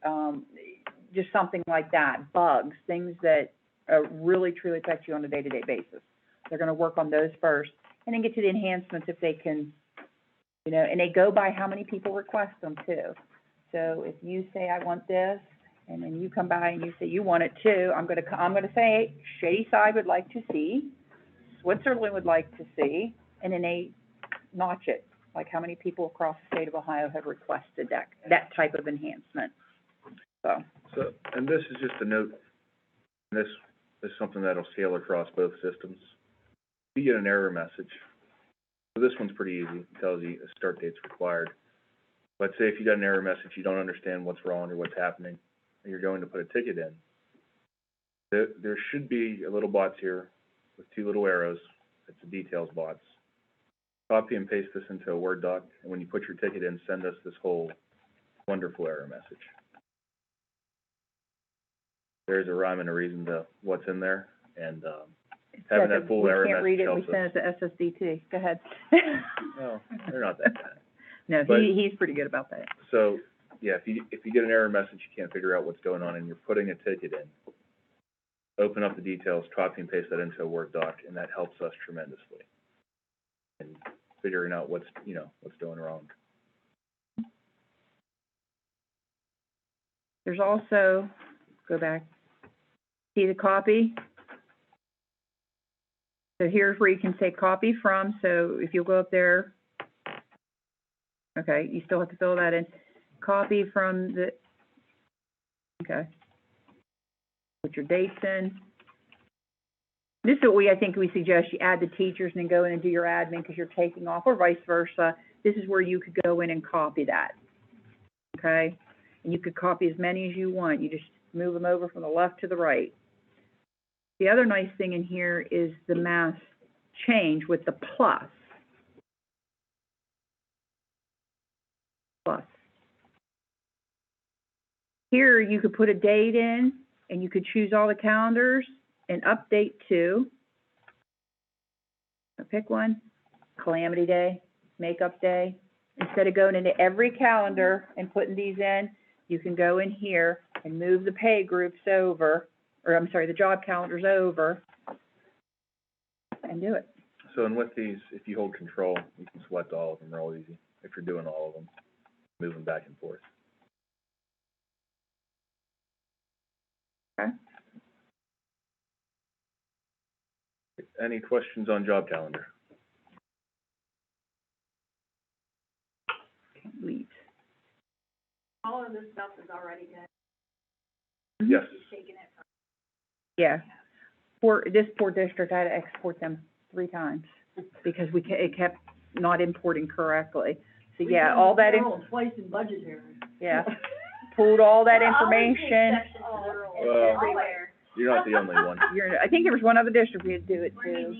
just something like that, bugs, things that really truly affect you on a day-to-day basis. They're gonna work on those first, and then get to the enhancements if they can, and they go by how many people request them too. So if you say, I want this, and then you come by and you say you want it too, I'm gonna say, Shady Side would like to see, Switzerland would like to see, and then they notch it, like how many people across the state of Ohio have requested that type of enhancement, so. So, and this is just a note, this is something that'll scale across both systems. If you get an error message So this one's pretty easy. It tells you a start date's required. Let's say if you got an error message, you don't understand what's wrong or what's happening, and you're going to put a ticket in. There should be a little box here with two little arrows. It's the details box. Copy and paste this into a Word doc, and when you put your ticket in, send us this whole wonderful error message. There's a rhyme and a reason to what's in there, and, having that full error message helps us. We can't read it, we send it to SSDT. Go ahead. No, they're not that bad. No, But- he's pretty good about that. So, yeah, if you get an error message, you can't figure out what's going on, and you're putting a ticket in, open up the details, copy and paste that into a Word doc, and that helps us tremendously in figuring out what's going wrong. There's also, go back, see the copy? So here's where you can say copy from, so if you'll go up there, okay, you still have to fill that in. Copy from the, okay. Put your dates in. This is what I think we suggest, you add the teachers and then go in and do your admin because you're taking off, or vice versa. This is where you could go in and copy that, okay? And you could copy as many as you want. You just move them over from the left to the right. The other nice thing in here is the mass change with the plus. Plus. Here, you could put a date in, and you could choose all the calendars and update to, pick one, Calamity Day, Makeup Day. Instead of going into every calendar and putting these in, you can go in here and move the pay groups over, or I'm sorry, the job calendars over, and do it. So, and with these, if you hold control, you can select all of them real easy. If you're doing all of them, move them back and forth. Okay. Any questions on job calendar? Leave. All of this stuff is already done. Yes. He's taking it from. Yeah. For this poor district, I had to export them 3 times because it kept not importing correctly. So, yeah, all that, Twice in budget hearings. yeah, pulled all that Well, information. Well, Everywhere. you're not the only one. I think there was one other district we had to do it to.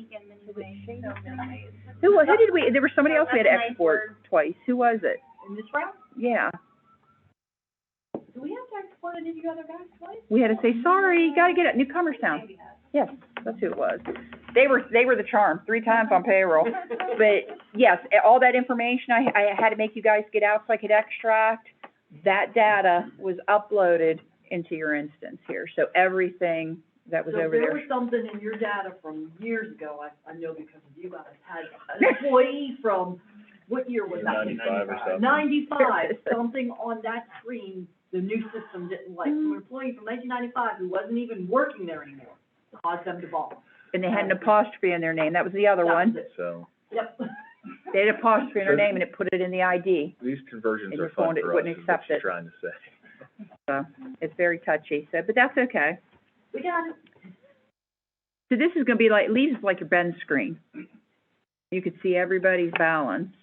Who did we, there was somebody else we had to export twice. Who was it? In this round, Yeah. do we have to export any of you other guys twice? We had to say, sorry, you gotta get it, Newcomers Town. Yes, that's who it was. They were the charm, 3 times on payroll. But, yes, all that information, I had to make you guys get out so I could extract. That data was uploaded into your instance here, so everything that was over So if there there. was something in your data from years ago, I know because of you guys, had an employee from, what year was that? 95 or something. 95, something on that screen, the new system didn't like, an employee from 1995 who wasn't even working there anymore, caused them to ball. And they had an apostrophe in their name, that was the other That one. was it. So, Yep. They had an apostrophe in their name and it put it in the ID, these conversions And are your fun phone for us, wouldn't is what accept she's it. trying to say. so it's very touchy, so, but that's okay. We got it. So this is gonna be like, leaves like your Ben screen. You could see everybody's balance.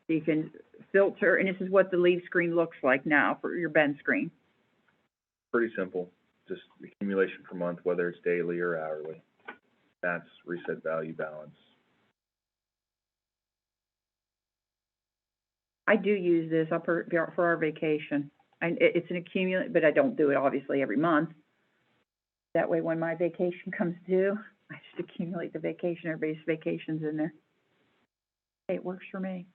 You can filter, and this is what the leave screen looks like now for your Ben screen. Pretty simple, just accumulation per month, whether it's daily or hourly. That's reset value balance. I do use this for our vacation. It's an accumulate, but I don't do it obviously every month. That way, when my vacation comes due, I just accumulate the vacation, everybody's vacation's in there. Hey, it works for me.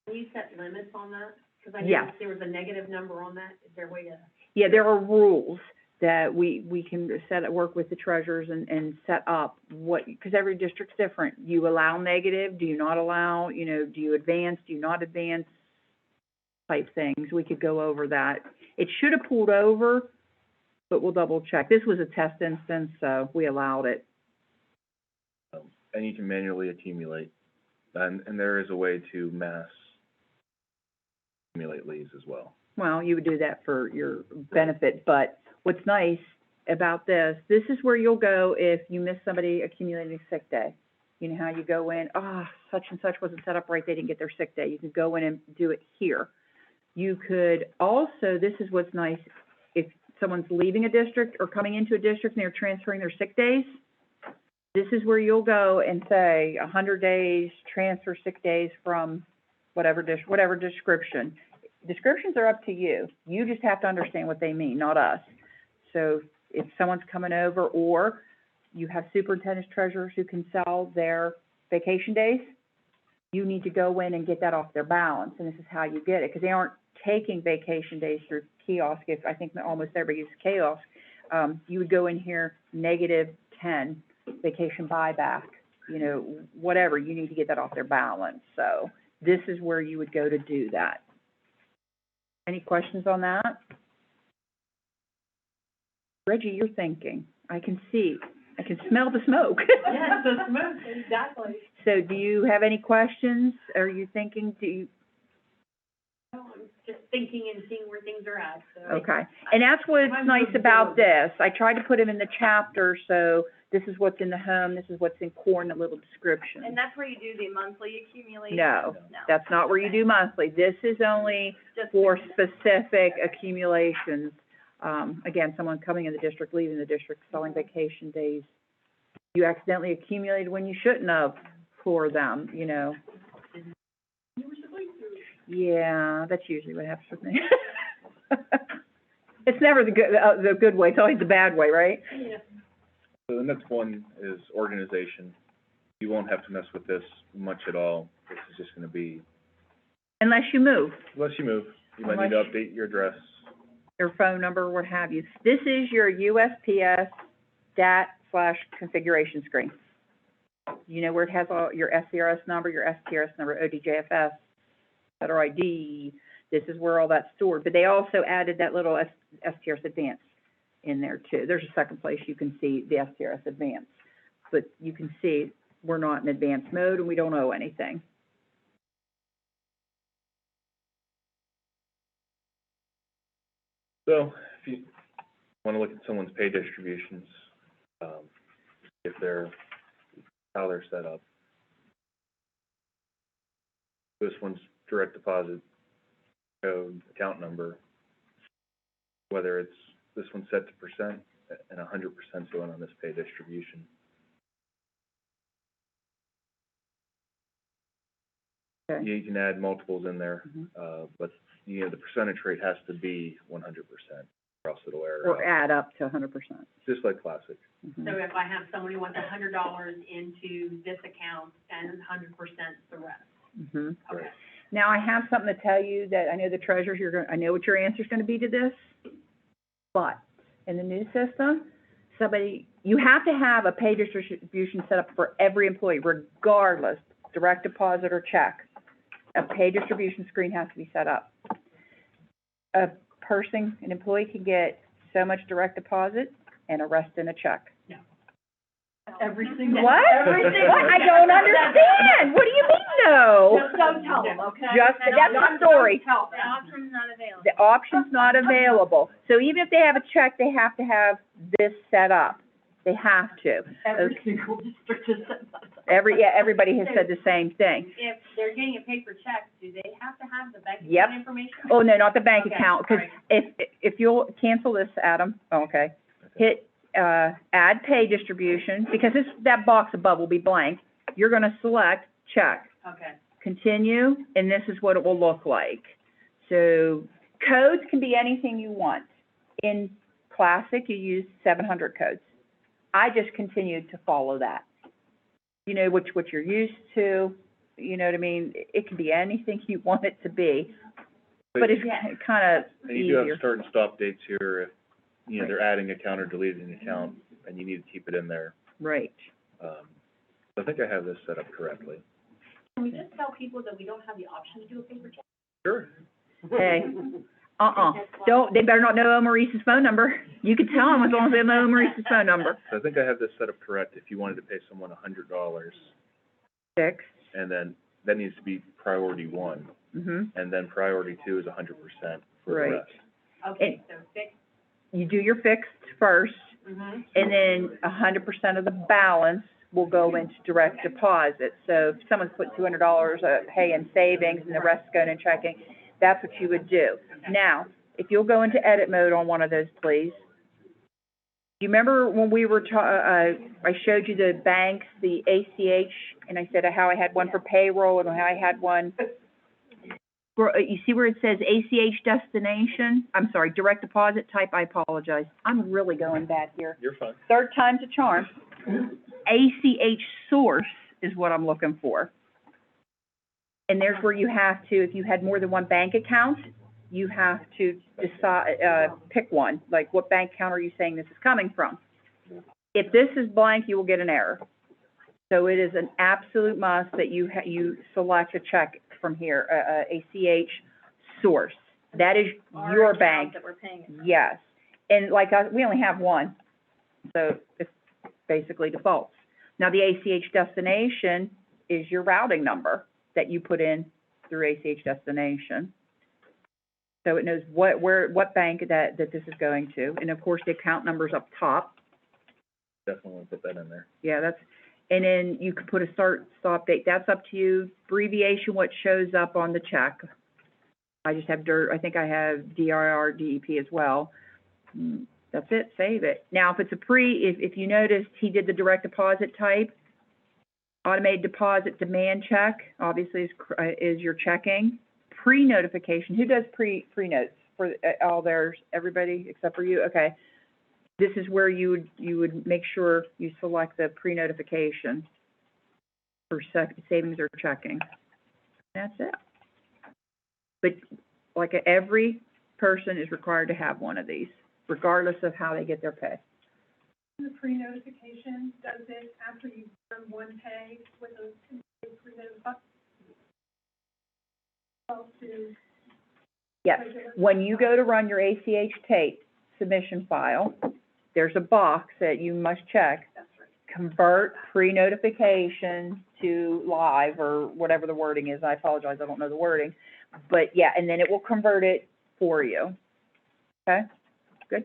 Can you set limits on that? Because I Yes. noticed there was a negative number on that. Is there a way to? Yeah, there are rules that we can work with the treasurers and set up what, because every district's different. You allow negative, do you not allow, do you advance, do you not advance, type things. We could go over that. It should have pulled over, but we'll double check. This was a test instance, so we allowed it. And you can manually accumulate, and there is a way to mass accumulate leaves as well. Well, you would do that for your benefit, but what's nice about this is where you'll go if you miss somebody accumulating a sick day. You know how you go in, such and such wasn't set up right, they didn't get their sick day. You can go in and do it here. You could also, this is what's nice, if someone's leaving a district or coming into a district and they're transferring their sick days, this is where you'll go and say 100 days, transfer sick days from whatever description. Descriptions are up to you. You just have to understand what they mean, not us. So if someone's coming over, or you have superintendents, treasurers who can sell their vacation days, you need to go in and get that off their balance, and this is how you get it, because they aren't taking vacation days through kiosk. If I think almost everybody uses kiosk, you would go in here -10 vacation buyback, you know, whatever. You need to get that off their balance. So this is where you would go to do that. Any questions on that? Reggie, you're thinking. I can see. I can smell the smoke. Yes, the smoke, exactly. So do you have any questions? Are you thinking, I'm just thinking and seeing where things are at, so. okay. And that's what's nice about this. I tried to put them in the chapter, so this is what's in the home, this is what's in core in the little description. And that's where you do the monthly accumulation? No, that's not where you do monthly. This is only for specific accumulations. Again, someone coming in the district, leaving the district, selling vacation days. You accidentally accumulated when you shouldn't have for them, you know. Yeah, that's usually what happens with me. It's never the good way, it's always the bad way, right? Yeah. So the next one is organization. You won't have to mess with this much at all. This is just gonna be, Unless you move, unless you move, you might need to update your address. your phone number, what have you. This is your USPS DAT/configuration screen. You know where it has all your SCRS number, your STRS number, ODJFS, Federal ID. This is where all that's stored. But they also added that little STRS Advance in there too. There's a second place you can see the STRS Advance. But you can see we're not in advanced mode and we don't owe anything. So if you wanna look at someone's pay distributions, if they're, how they're set up. This one's direct deposit code, account number, whether it's, this one's set to percent and 100% going on this pay distribution. Okay. You can add multiples in there, Mhm. but, you know, the percentage rate has to be 100%, or else it'll error Or out, add up to 100%. just like Classic. Mhm. So if I have someone who wants $100 into this account and 100% the rest, Mhm. okay. Right. Now, I have something to tell you that I know the treasurers, I know what your answer's gonna be to this, but in the new system, you have to have a pay distribution set up for every employee, regardless, direct deposit or check. A pay distribution screen has to be set up. An employee can get so much direct deposit and a rest in a check. Every single. What? Every single. What? I don't understand. What do you mean, no? Just don't tell them, okay? Just, that's the story. Tell The them. option's not available. The option's not available. So even if they have a check, they have to have this set up. They have to. Every single district is set up. Everybody has said the same thing. If they're getting a paper check, do they have to have the bank Yep. account information? Oh, no, not the bank Okay, account, because all right. if you'll cancel this, Adam, okay, hit, add pay distribution, because that box above will be blank. You're gonna select check, Okay, continue, and this is what it will look like. So codes can be anything you want. In Classic, you use 700 codes. I just continued to follow that. You know, what you're used to, you know what I mean? It can be anything you want it to be, but it's kind of And you do have easier. start and stop dates here if, you know, they're adding an account or deleting an account, and you need to keep it in there. Right. I think I have this set up correctly. can we just tell people that we don't have the option to do a paper check? Sure. Hey, they better not know OME-RESA's phone number. You can tell them as long as they know OME-RESA's phone number. So I think I have this set up correct. If you wanted to pay someone $100, 6, and then that needs to be priority 1, and then priority 2 is 100% for the Right. rest. Okay, so fix, You do your fixed first, and then 100% of the balance will go into direct deposit. So if someone's put $200, hey, in savings, and the rest going in checking, that's what you would do. Now, if you'll go into edit mode on one of those, please. You remember when we were I showed you the banks, the ACH, and I said how I had one for payroll and how I had one. You see where it says ACH destination? I'm sorry, direct deposit type, I apologize. I'm really going bad here. You're fine. Third time's a charm. ACH source is what I'm looking for. And there's where you have to, if you had more than one bank account, you have to decide, pick one. Like, what bank account are you saying this is coming from? If this is blank, you will get an error. So it is an absolute must that you select a check from here, ACH source. That is your bank. That we're paying it. Yes. And like, we only have one, so it's basically defaults. Now, the ACH destination is your routing number that you put in through ACH destination. So it knows what bank that this is going to. And of course, the account number's up top. Definitely want to put that in there. Yeah, and then you could put a stop date. That's up to you. Abbreviation, what shows up on the check. I just have I think I have DIR, DEP as well. That's it, save it. Now, if it's if you noticed, he did the direct deposit type. Automated deposit demand check, obviously, is your checking. Pre-notification, who does pre-notes for all theirs? Everybody except for you? Okay. This is where you would make sure you select the pre-notification for savings or checking. That's it. But like every person is required to have one of these, regardless of how they get their pay. The pre-notification, does it after you've done one pay with a pre-notification? Yes. When you go to run your ACH tape submission file, there's a box that you must check. That's right. Convert pre-notification to live, or whatever the wording is. I apologize, I don't know the wording. But yeah, and then it will convert it for you. Okay? Good.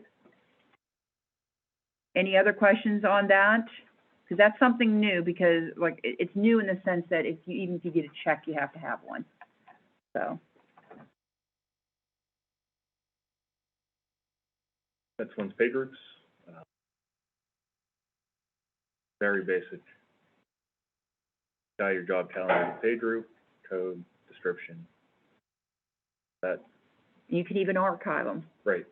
Any other questions on that? Because that's something new, because like it's new in the sense that even if you get a check, you have to have one. So. Next one's pay groups. Very basic. Got your job calendar, pay group, code, description. That. You can even archive them. Right.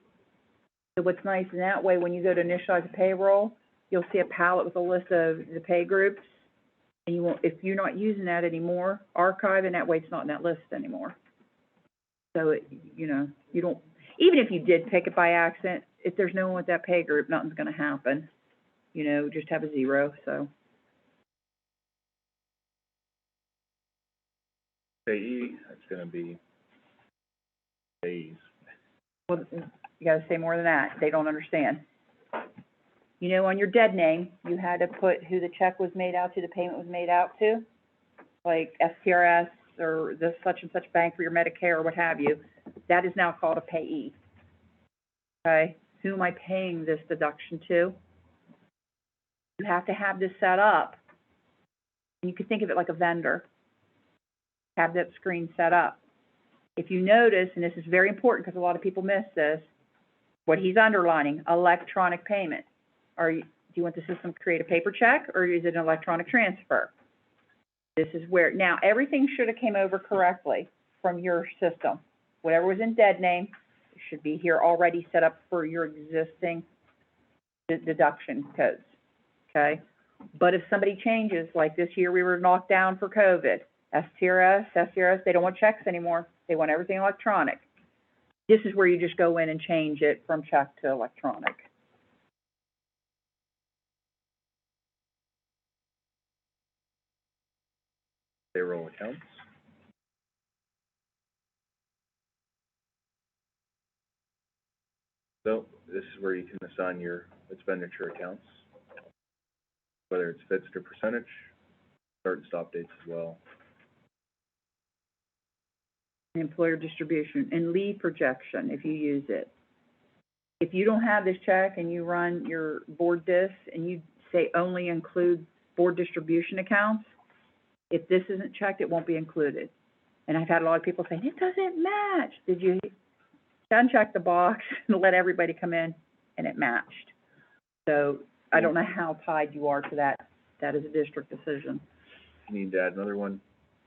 So what's nice in that way, when you go to initialize a payroll, you'll see a palette with a list of the pay groups. And you won't, if you're not using that anymore, archive, and that way it's not in that list anymore. So you don't, even if you did pick it by accident, if there's no one with that pay group, nothing's gonna happen. Just have a zero, so. Payee, that's gonna be payees. Well, you gotta say more than that, they don't understand. On your dead name, you had to put who the check was made out to, the payment was made out to, like STRS or this such and such bank for your Medicare or what have you. That is now called a payee. Okay, who am I paying this deduction to? You have to have this set up. You can think of it like a vendor. Have that screen set up. If you notice, and this is very important because a lot of people miss this, what he's underlining, electronic payment. Do you want the system to create a paper check, or is it an electronic transfer? This is where, now everything should have came over correctly from your system. Whatever was in dead name should be here already set up for your existing deduction codes, okay? But if somebody changes, like this year we were locked down for COVID, STRS, they don't want checks anymore. They want everything electronic. This is where you just go in and change it from check to electronic. Payroll accounts. So this is where you can assign your expenditure accounts, whether it's fixed or percentage, start and stop dates as well. Employer distribution and leave projection if you use it. If you don't have this check and you run your board dis and you say only include board distribution accounts, if this isn't checked, it won't be included. And I've had a lot of people saying, it doesn't match. Did you uncheck the box and let everybody come in, and it matched? So I don't know how tied you are to that. That is a district decision. If you need to add another one,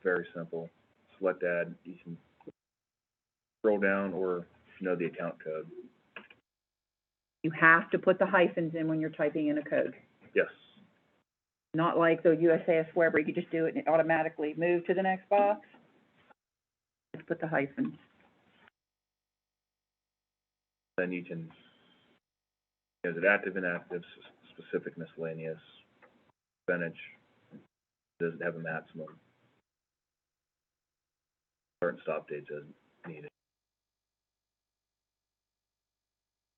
very simple. Select add, you can scroll down, or if you know the account code. You have to put the hyphens in when you're typing in a code. Yes. Not like the USAS web where you could just do it and it automatically move to the next box. Just put the hyphens. Then you can, is it active, inactive, specific, miscellaneous, percentage, does it have a maximum? Start and stop dates as needed.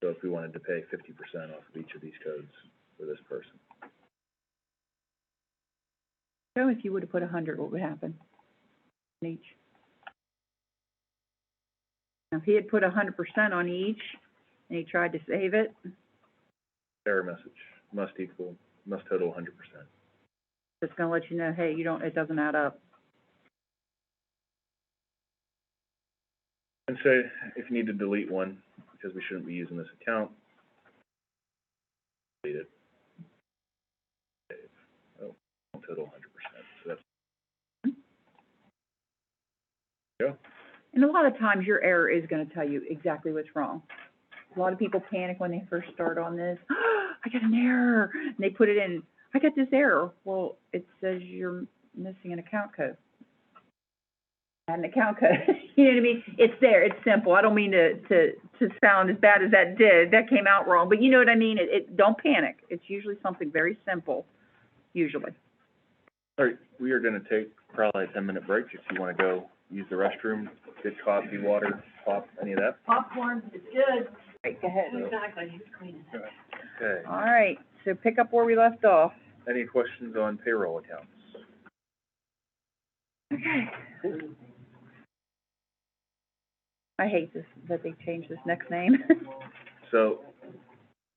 So if we wanted to pay 50% off of each of these codes for this person. So if you would have put 100, what would happen on each? Now, if he had put 100% on each, and he tried to save it, Error message, must total 100%. it's gonna let you know, hey, it doesn't add up. And say, if you need to delete one, because we shouldn't be using this account, delete it. Save. Oh, total 100%, so that's, yeah. And a lot of times, your error is gonna tell you exactly what's wrong. A lot of people panic when they first start on this. I got an error, and they put it in, I got this error. Well, it says you're missing an account code. Add an account code, you know what I mean? It's there, it's simple. I don't mean to sound as bad as that did. That came out wrong, but you know what I mean? Don't panic. It's usually something very simple, usually. All right, we are gonna take probably a 10-minute break if you wanna go use the restroom, get coffee, water, pop, any of that. Popcorn, it's good. Right, go ahead. Exactly, he's cleaning it. Okay. All right, so pick up where we left off. Any questions on payroll accounts? Okay. I hate this, that they changed this next name. So,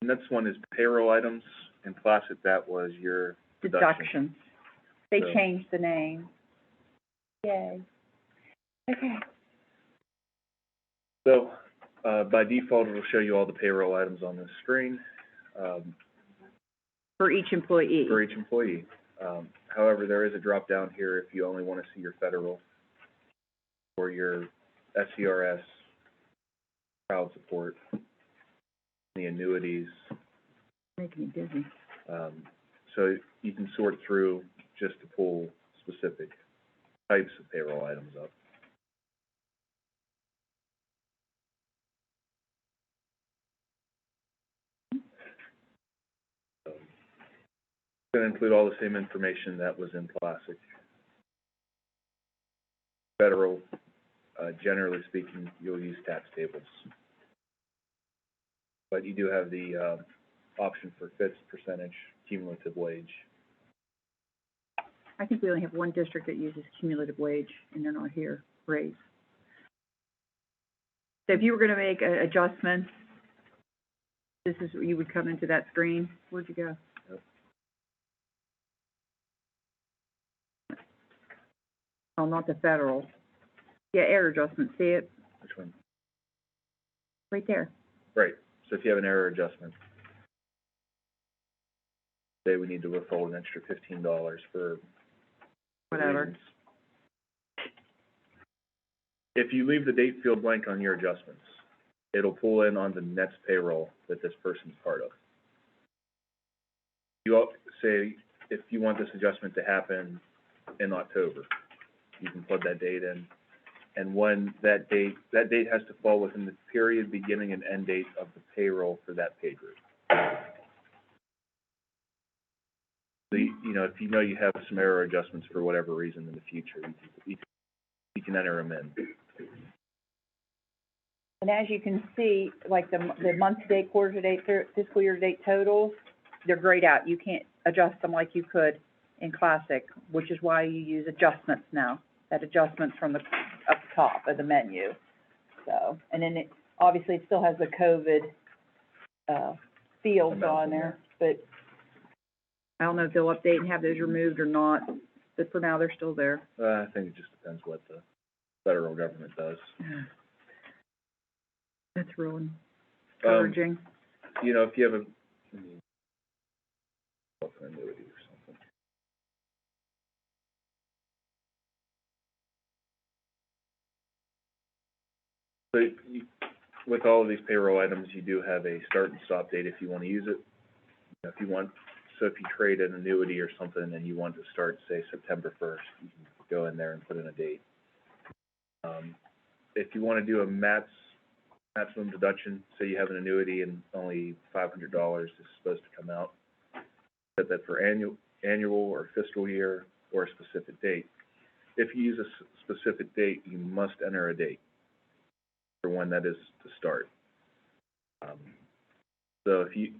the next one is payroll items, and classic, that was your deduction. Deductions. They So- changed the name. Yay. Okay. So, by default, it'll show you all the payroll items on this screen, For each employee. for each employee. However, there is a drop down here if you only wanna see your federal, or your SCRS, child support, the annuities. Making me dizzy. So you can sort through just to pull specific types of payroll items up. It's gonna include all the same information that was in Classic. Federal, generally speaking, you'll use tax tables. But you do have the, option for fixed percentage, cumulative wage. I think we only have one district that uses cumulative wage, and they're not here, raise. So if you were gonna make adjustments, this is, you would come into that screen. Where'd you go? Yep. Oh, not the federal. Yeah, error adjustment, see it? Which one? Right there. Right, so if you have an error adjustment, say we need to withhold an extra $15 for Whatever. reasons. If you leave the date field blank on your adjustments, it'll pull in on the next payroll that this person's part of. You say, if you want this adjustment to happen in October, you can plug that date in. And when that date has to fall within the period, beginning and end date of the payroll for that pay group. So, you know, if you know you have some error adjustments for whatever reason in the future, you can enter them in. And as you can see, like the month-to-date, quarter-to-date, fiscal year-to-date totals, they're grayed out. You can't adjust them like you could in Classic, which is why you use adjustments now. That adjustment's from up the top of the menu. So, and then obviously it still has the COVID, fields Amount on in there, but I don't know if they'll update and have those removed or not, but for now, they're still there. I think it just depends what the federal government does. That's real encouraging. You know, if you have an annuity or something. So you, with all of these payroll items, you do have a start and stop date if you want to use it. If you want, so if you trade an annuity or something and you want to start, say, September 1st, you can go in there and put in a date. If you want to do a maximum deduction, say you have an annuity and only $500 is supposed to come out, set that for annual or fiscal year or a specific date. If you use a specific date, you must enter a date for when that is to start. So if you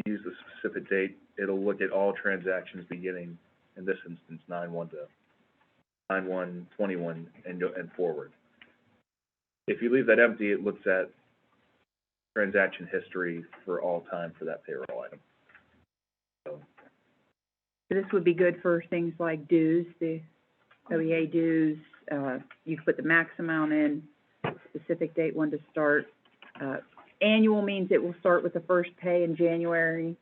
use the specific date, it'll look at all transactions beginning, in this instance, 9/1 to 9/1/21 and forward. If you leave that empty, it looks at transaction history for all time for that payroll item. So This would be good for things like dues, the OEA dues, you could put the max amount in, specific date when to start. Annual means it will start with the first pay in January.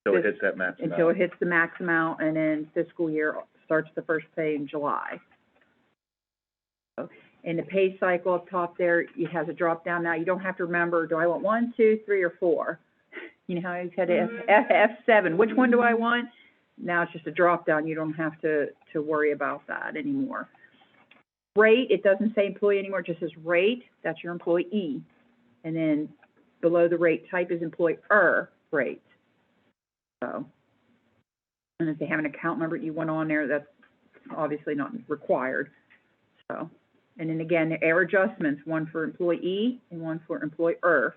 until it hits that max amount. Until it hits the max amount, and then fiscal year starts the first pay in July. In the pay cycle up top there, it has a drop down now. You don't have to remember, do I want 1, 2, 3, or 4? You know how you had F7, which one do I want? Now it's just a drop down. You don't have to worry about that anymore. Rate, it doesn't say employee anymore, it just says rate, that's your employee. And then below the rate type is employer rate. So, and if they have an account number you want on there, that's obviously not required. So, and then again, the error adjustments, one for employee and one for employer.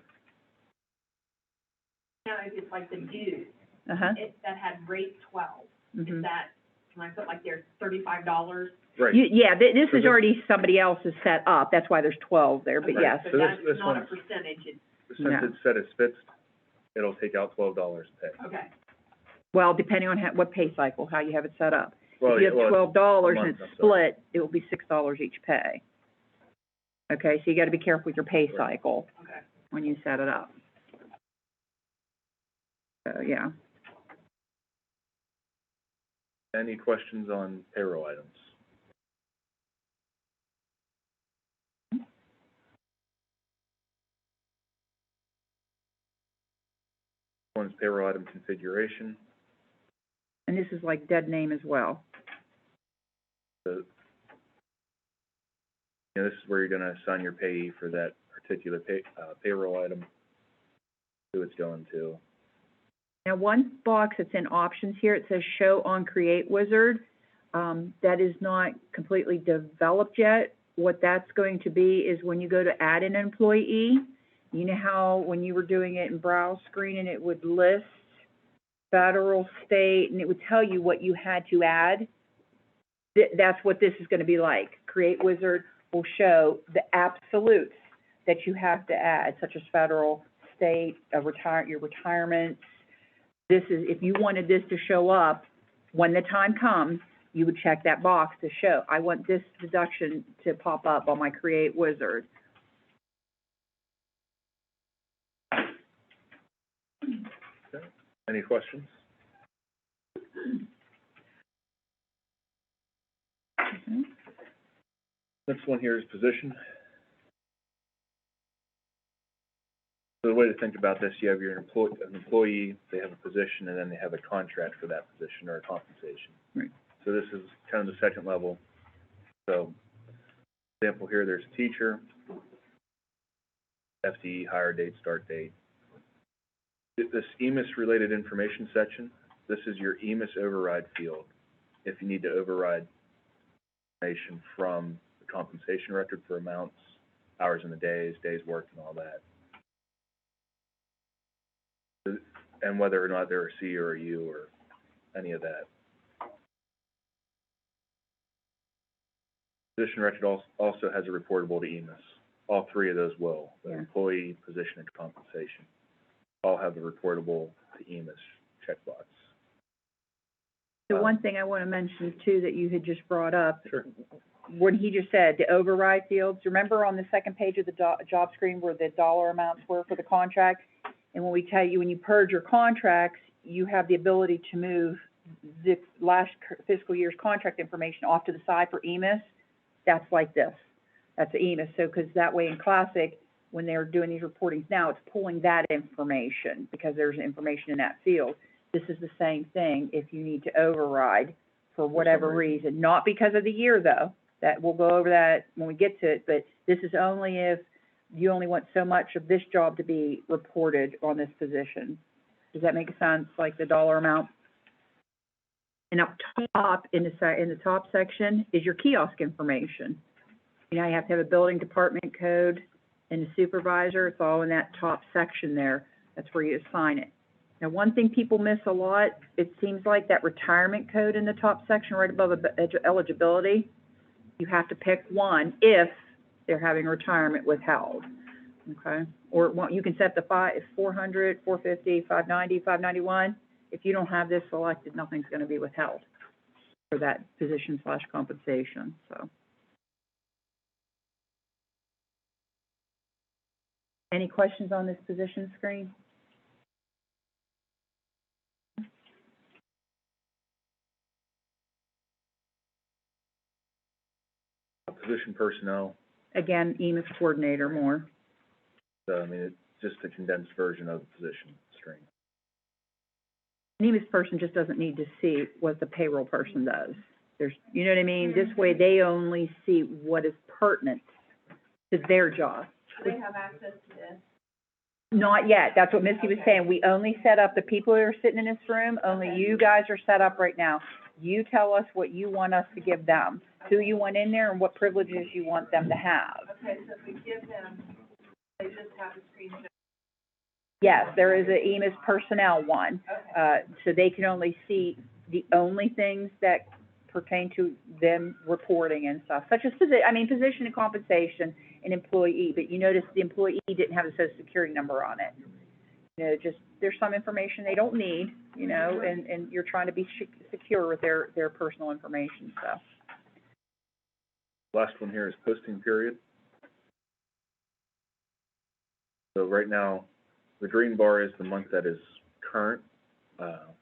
Now, if it's like the dues, Uh-huh. that had rate 12, Mhm. is that, can I put like there's $35? Right. Yeah, this So is this- already somebody else's set up, that's why there's 12 there, but Right. yes. So So that's this not a one's- percentage, it's, Since No. it's set as fixed, it'll take out $12 pay. okay. Well, depending on what pay cycle, how you have it set up. Well, If you have well, $12 and month, it's I'm sorry. split, it will be $6 each pay. Okay, so you gotta be careful with your pay Right. cycle Okay. when you set it up. So, yeah. Any questions on payroll items? One's payroll item configuration. And this is like dead name as well. So, you know, this is where you're gonna assign your payee for that particular payroll item, who it's going to. Now, one box that's in options here, it says show on Create Wizard. That is not completely developed yet. What that's going to be is when you go to add an employee, you know how when you were doing it in browse screen and it would list federal, state, and it would tell you what you had to add? That's what this is gonna be like. Create Wizard will show the absolutes that you have to add, such as federal, state, your retirements. This is, if you wanted this to show up, when the time comes, you would check that box to show, I want this deduction to pop up on my Create Wizard. Okay. Any questions? Mhm. Next one here is position. So the way to think about this, you have your an employee, they have a position, and then they have a contract for that position or a compensation. Right. So this is kind of the second level. So, example here, there's teacher, FTE, hire date, start date. This EMIS-related information section, this is your EMIS override field. If you need to override information from the compensation record for amounts, hours in the days worked, and all that. And whether or not they're a C or a U or any of that. Position record also has a reportable to EMIS. All three of those will, the Yeah. employee, position, and compensation, all have a reportable to EMIS checkbox. The one thing I wanna mention too that you had just brought up, Sure. when he just said the override fields, remember on the second page of the job screen where the dollar amounts were for the contract? And when we tell you, when you purge your contracts, you have the ability to move the last fiscal year's contract information off to the side for EMIS. That's like this. That's EMIS. So, 'cause that way in Classic, when they're doing these reportings now, it's pulling that information because there's information in that field. This is the same thing if you need to override for whatever reason. Not because of the year though. That, we'll go over that when we get to it, but this is only if you only want so much of this job to be reported on this position. Does that make sense, like the dollar amount? And up top, in the top section, is your kiosk information. You know, you have to have a building department code and a supervisor, it's all in that top section there. That's where you assign it. Now, one thing people miss a lot, it seems like that retirement code in the top section, right above eligibility, you have to pick one if they're having retirement withheld, okay? Or you can set the 400, 450, 590, 591. If you don't have this selected, nothing's gonna be withheld for that position/compensation, so. Any questions on this position screen? Position personnel, Again, EMIS coordinator more. so, I mean, it's just a condensed version of the position string. An EMIS person just doesn't need to see what the payroll person does. There's, you know what I mean? This way, they only see what is pertinent to their job. Do they have access to this? Not yet, that's what Misty was saying, we only set up, the people that are sitting in this room, only you guys are set up right now. You tell us what you want us to give them, who you want in there, and what privileges you want them to have. Okay, so if we give them, they just have a screenshot. Yes, there is a EMIS personnel one, Okay. so they can only see the only things that pertain to them reporting and stuff, such as position and compensation and employee, but you notice the employee didn't have a social security number on it. You know, just, there's some information they don't need, you know, and you're trying to be secure with their personal information, so. Last one here is posting period. So right now, the green bar is the month that is current. So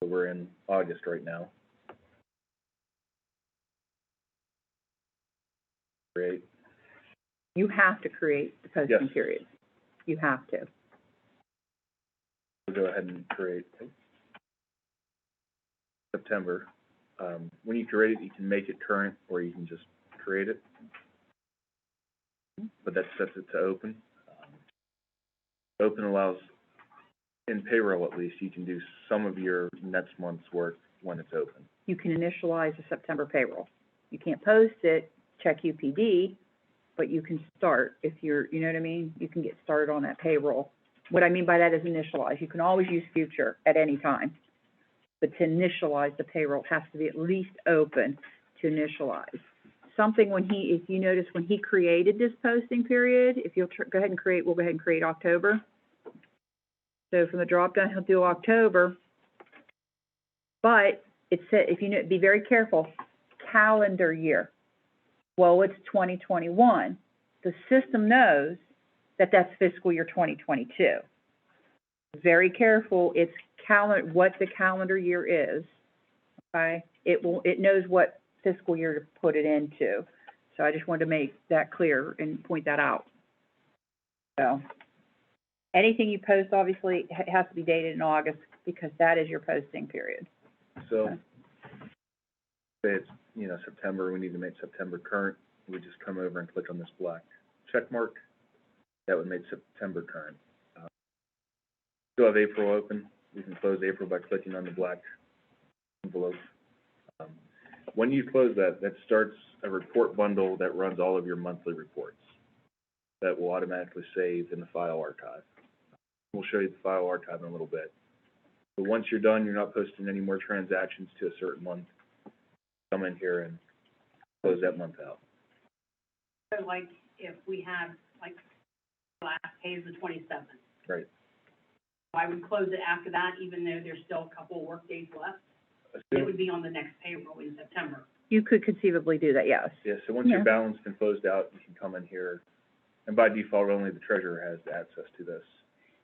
we're in August right now. Create. You have to create the posting Yes. period. You have to. We'll go ahead and create September. When you create it, you can make it current, or you can just create it. But that sets it to open. Open allows, in payroll at least, you can do some of your next month's work when it's open. You can initialize a September payroll. You can't post it, check UPD, but you can start if you're, you know what I mean? You can get started on that payroll. What I mean by that is initialize. You can always use future at any time. But to initialize the payroll, it has to be at least open to initialize. Something if you notice when he created this posting period, if you'll go ahead and create, we'll go ahead and create October. So from the drop down, he'll do October. But it said, if you know, be very careful, calendar year. Well, it's 2021. The system knows that that's fiscal year 2022. Very careful, it's what the calendar year is, okay? It knows what fiscal year to put it into. So I just wanted to make that clear and point that out. So, anything you post, obviously, has to be dated in August, because that is your posting period. So, Okay. say it's, you know, September, we need to make September current, we just come over and click on this black check mark. That would make September current. Still have April open, we can close April by clicking on the black envelope. When you close that, that starts a report bundle that runs all of your monthly reports. That will automatically save in the file archive. We'll show you the file archive in a little bit. But once you're done, you're not posting any more transactions to a certain month. Come in here and close that month out. So like, if we have, like, last pay is the 27th. Right. I would close it after that, even though there's still a couple of work days left. it would be on the next payroll in September. You could conceivably do that, yes. Yeah, so once Yeah. you're balanced and closed out, you can come in here, and by default, only the treasurer has access to this,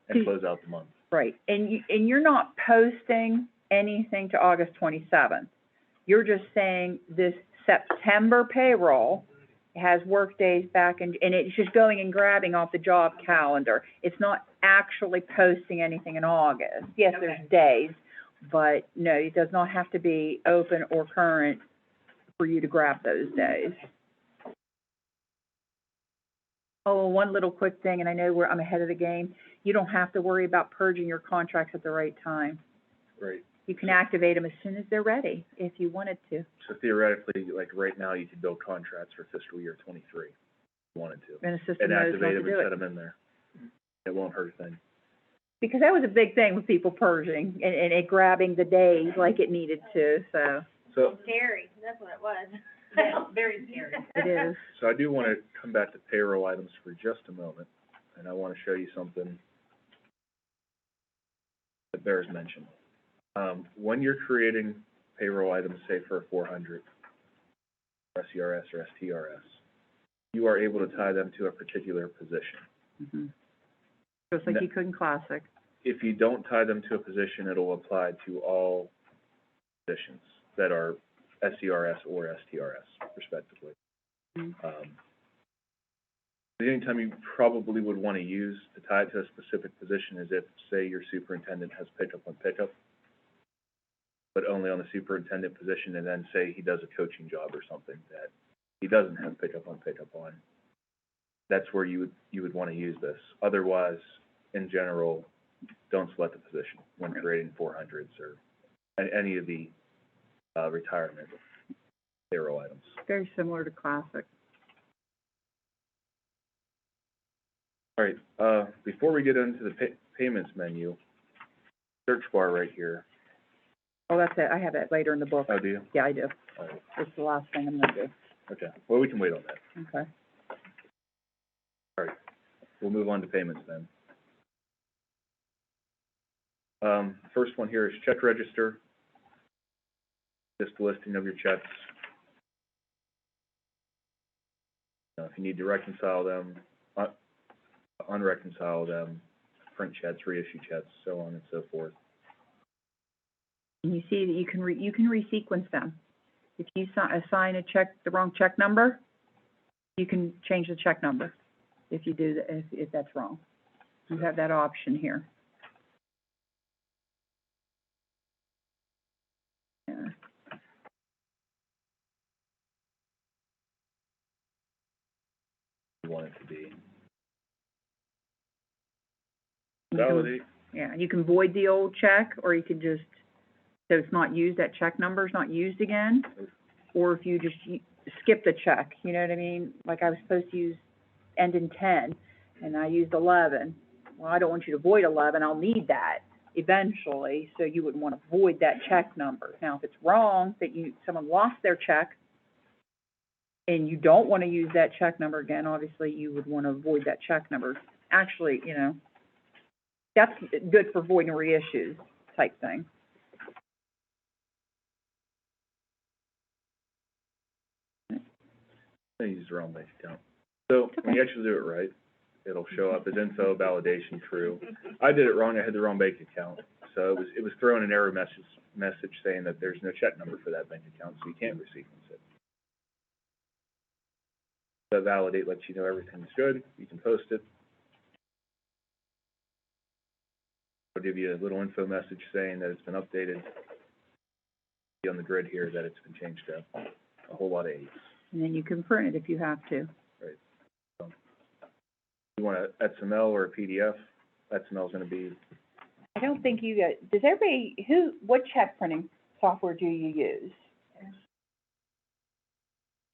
and Do- close out the month. Right, and you're not posting anything to August 27th. You're just saying this September payroll has work days back, and it's just going and grabbing off the job calendar. It's not actually posting anything in August. Yes, there's Okay. days, but no, it does not have to be open or current for you to grab those days. Oh, one little quick thing, and I know I'm ahead of the game. You don't have to worry about purging your contracts at the right time. Right. You can activate them as soon as they're ready, if you wanted to. So theoretically, like right now, you could build contracts for fiscal year 23, if you wanted to. And the system And knows not activate to them do and set it. them in there. It won't hurt a thing. Because that was a big thing with people purging and it grabbing the days like it needed to, so So, Scary, that's what it was. Yeah, very scary. it is. so I do want to come back to payroll items for just a moment, and I want to show you something that bears mention. When you're creating payroll items, say for a 400, SERS or STRS, you are able to tie them to a particular position. Mhm. Just like you could in Classic. If you don't tie them to a position, it'll apply to all positions that are SERS or STRS, respectively. Mhm. The only time you probably would want to use to tie it to a specific position is if, say, your superintendent has pickup on pickup, but only on the superintendent position, and then say he does a coaching job or something that he doesn't have pickup on pickup on. That's where you would want to use this. Otherwise, in general, don't select a position when creating 400s or any of the retirement payroll items. Very similar to Classic. All right, before we get into the payments menu, search bar right here. Oh, that's it, I have it later in the book. Oh, do you? Yeah, I do. All right, It's the last thing I'm gonna do. okay. Well, we can wait on that. Okay. All right, we'll move on to payments then. First one here is check register. Just a listing of your checks. If you need to reconcile them, unreconcile them, print checks, reissue checks, so on and so forth. And you see that you can resequence them. If you assign a check, the wrong check number, you can change the check number if you do, if that's wrong. You have that option here. Yeah. You want it to be. You can- Validate. Yeah, you can void the old check, or you can just, so it's not used, that check number's not used again. Or if you just skip the check, you know what I mean? Like I was supposed to use end in 10, and I used 11. Well, I don't want you to void 11, I'll need that eventually, so you would want to void that check number. Now, if it's wrong, that someone lost their check, and you don't want to use that check number again, obviously, you would want to void that check number. Actually, you know, that's good for voiding reissues type thing. I use the wrong bank account. So when you actually do it right, it'll show up as info validation true. I did it wrong, I had the wrong bank account. So it was throwing an error message saying that there's no check number for that bank account, so you can't resequence it. The validate lets you know everything's good, you can post it. It'll give you a little info message saying that it's been updated. See on the grid here that it's been changed to a whole lot of 8s. And then you can print it if you have to. Right. So, you want a XML or a PDF? XML's gonna be, I don't think you got, does everybody, what check printing software do you use?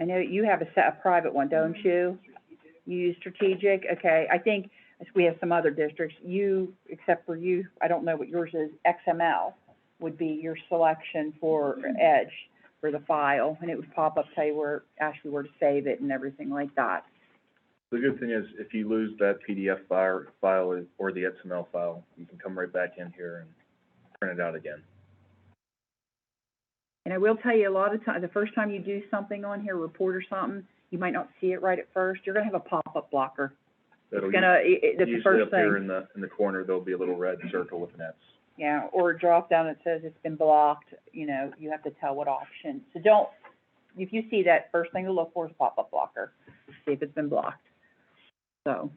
I know you have a private one, don't you? You use Strategic, okay, I think we have some other districts, except for you, I don't know what yours is, XML would be your selection for Edge, for the file, and it would pop up, tell you ask you where to save it and everything like that. the good thing is, if you lose that PDF file or the XML file, you can come right back in here and print it out again. And I will tell you, a lot of times, the first time you do something on here, report or something, you might not see it right at first, you're gonna have a pop-up blocker. That'll It's gonna, that's the usually first appear thing. in the corner, there'll be a little red circle with an X. Yeah, or a drop down that says it's been blocked, you know, you have to tell what option. So don't, if you see that, first thing to look for is pop-up blocker, see if it's been blocked. So,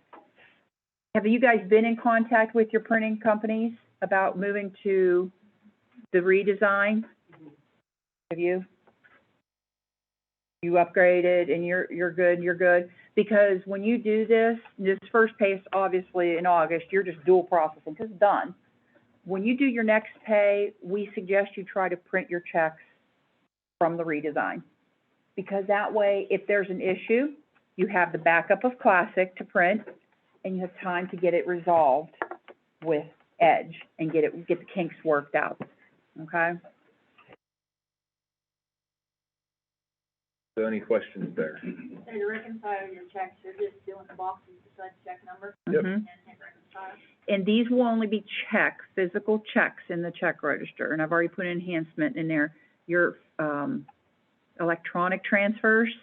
have you guys been in contact with your printing companies about moving to the redesign? Have you? You upgraded and you're good? Because when you do this first pay, obviously in August, you're just dual processing, 'cause it's done. When you do your next pay, we suggest you try to print your checks from the redesign. Because that way, if there's an issue, you have the backup of Classic to print, and you have time to get it resolved with Edge and get the kinks worked out, okay? So any questions there? So to reconcile your checks, you're just doing the boxes beside the check number Yep. Mhm. and hit reconcile? And these will only be physical checks in the check register, and I've already put an enhancement in there. Your, electronic transfers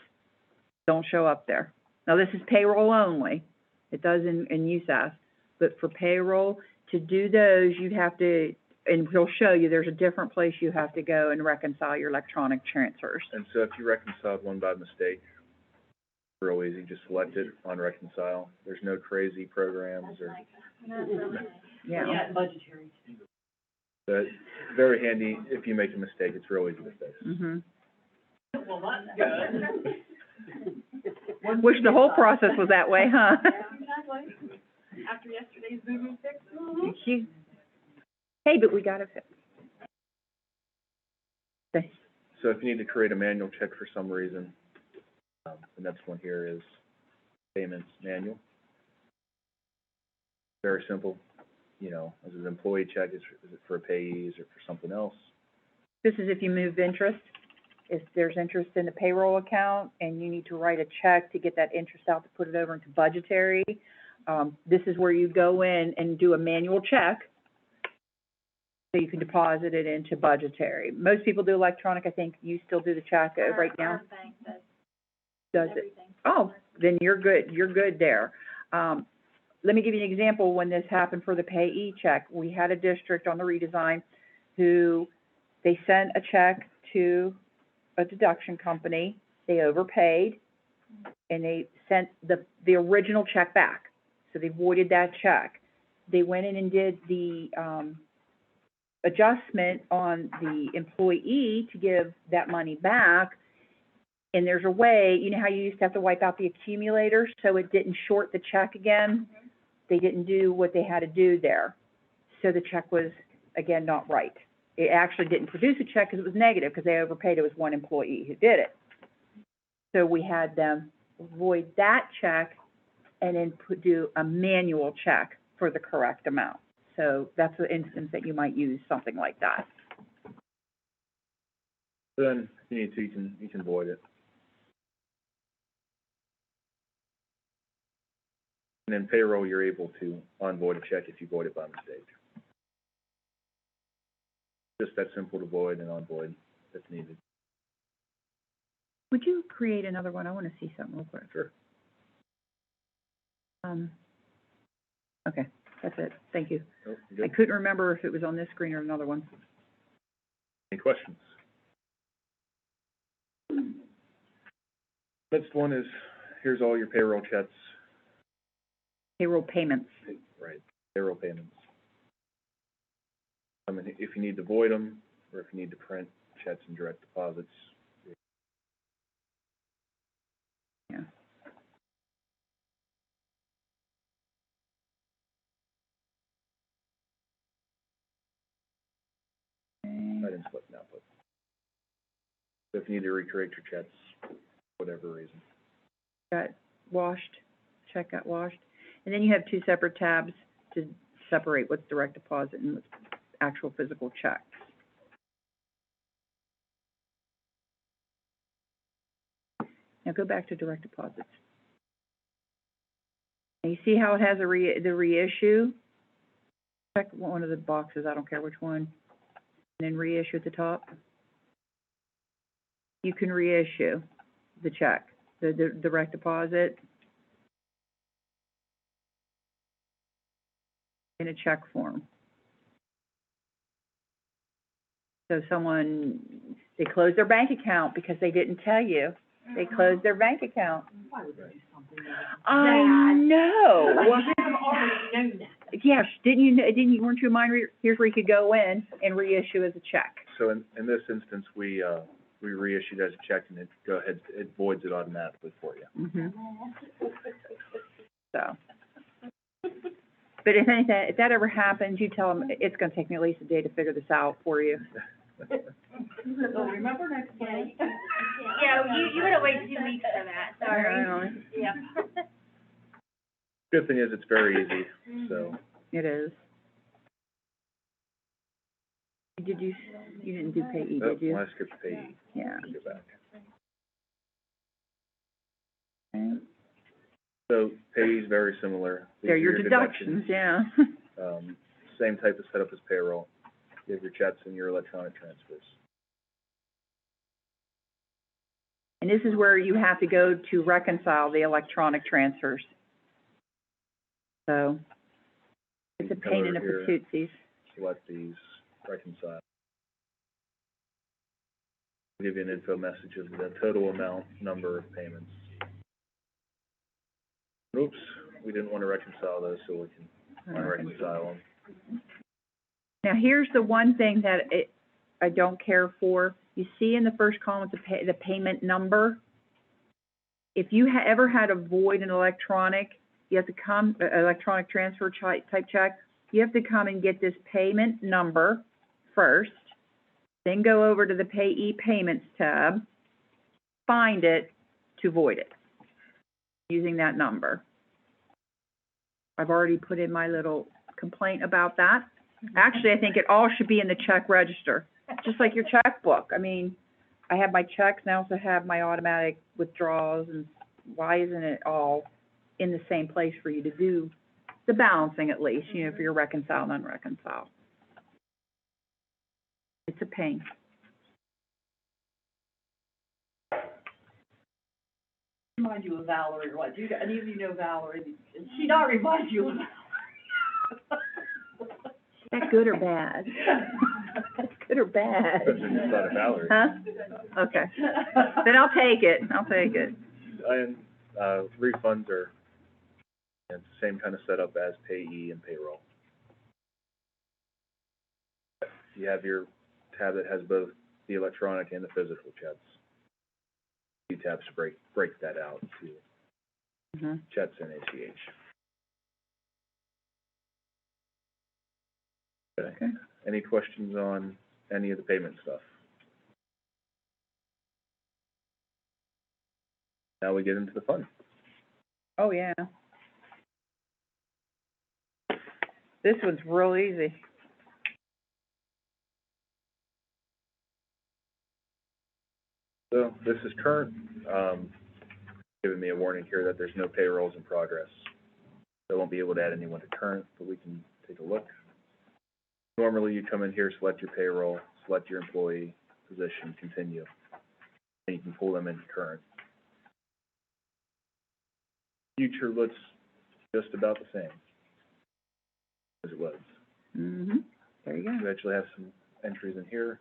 don't show up there. Now, this is payroll only. It does in USAS, but for payroll, to do those, you'd have to, and he'll show you, there's a different place you have to go and reconcile your electronic transfers. And so if you reconciled one by mistake, real easy, just select it on reconcile. There's no crazy programs or, Yeah. Budgetary. but very handy. If you make a mistake, it's real easy to fix. Mhm. Well, that's good. Wish the whole process was that way, huh? Exactly. After yesterday's boo-boo fix. Hey, but we got it fixed. Okay. So if you need to create a manual check for some reason, the next one here is payments manual. Very simple, you know, is it an employee check, is it for a payee, is it for something else? This is if you move interest. If there's interest in the payroll account and you need to write a check to get that interest out to put it over into budgetary, this is where you go in and do a manual check so you can deposit it into budgetary. Most people do electronic. I think you still do the check right now. Our bank Does it? Oh, then you're good there. Let me give you an example when this happened for the payee check. We had a district on the redesign who, they sent a check to a deduction company, they overpaid, and they sent the original check back. So they voided that check. They went in and did the, adjustment on the employee to give that money back. And there's a way, you know how you used to have to wipe out the accumulator so it didn't short the check again? They didn't do what they had to do there. So the check was, again, not right. It actually didn't produce a check because it was negative, because they overpaid. It was one employee who did it. So we had them void that check and then do a manual check for the correct amount. So that's the instance that you might use something like that. Then, if you need to, you can void it. And in payroll, you're able to unvoid a check if you void it by mistake. Just that simple to void and unvoid if needed. Would you create another one? I want to see something real quick. Sure. Okay, that's it. Thank you. Oh, you I good? couldn't remember if it was on this screen or another one. Any questions? Next one is, here's all your payroll checks, Payroll payments. right, payroll payments. I mean, if you need to void them, or if you need to print checks and direct deposits. Yeah. I didn't split it out, but. So if you need to recreate your checks, whatever reason. Got washed, check got washed. And then you have two separate tabs to separate what's direct deposit and what's actual physical checks. Now go back to direct deposits. And you see how it has the reissue? Check one of the boxes, I don't care which one. And then reissue at the top. you can reissue the check, the direct deposit in a check form. So they closed their bank account because they didn't tell you. They closed their bank account. Why would they do something like I know. Well, you have already known that. Yes, weren't you mind, here's where you could go in and reissue as a check. So in this instance, we reissued as a check, and it voids it automatically for you. Mhm. So. But if that ever happens, you tell them, it's gonna take me at least a day to figure this out for you. So remember next time? Yeah, you gotta wait 2 weeks for that, sorry. Yeah. Good thing is, it's very easy, so. It is. You didn't do payee, Oh, did you? I skipped payee. Yeah. Go back. Okay. So payee is very similar. These They're are your deductions, yeah. Same type of setup as payroll. You have your checks and your electronic transfers. And this is where you have to go to reconcile the electronic transfers. So, it's a Come pain in the over here. patootsies. Select these, reconcile. Give you an info message of the total amount, number of payments. Oops, we didn't want to reconcile those, so we can unreconcile them. Now, here's the one thing that I don't care for. You see in the first column, the payment number. If you ever had to void an electronic, you have to come, electronic transfer type check, you have to come and get this payment number first, then go over to the Payee Payments tab, find it to void it, using that number. I've already put in my little complaint about that. Actually, I think it all should be in the check register, just like your checkbook. I mean, I have my checks, and I also have my automatic withdrawals, and why isn't it all in the same place for you to do the balancing at least, you know, for your reconcile and unreconcile? It's a pain. Remind you of Valerie, or what? Do any of you know Valerie? She not remind you of Valerie. Is that good or bad? Good or bad? Depends on your thought of Valerie. Huh? Okay. Then I'll take it. And, refunds are, it's the same kind of setup as payee and payroll. You have your tab that has both the electronic and the physical checks. Two tabs to break that out to Mhm. checks and ACH. Okay. Any questions on any of the payment stuff? Now we get into the fun. Oh, yeah. This one's real easy. So this is current, giving me a warning here that there's no payrolls in progress. I won't be able to add anyone to current, but we can take a look. Normally you come in here, select your payroll, select your employee, position, continue, and you can pull them into current. Future looks just about the same as it was. Mhm. There you go. You actually have some entries in here.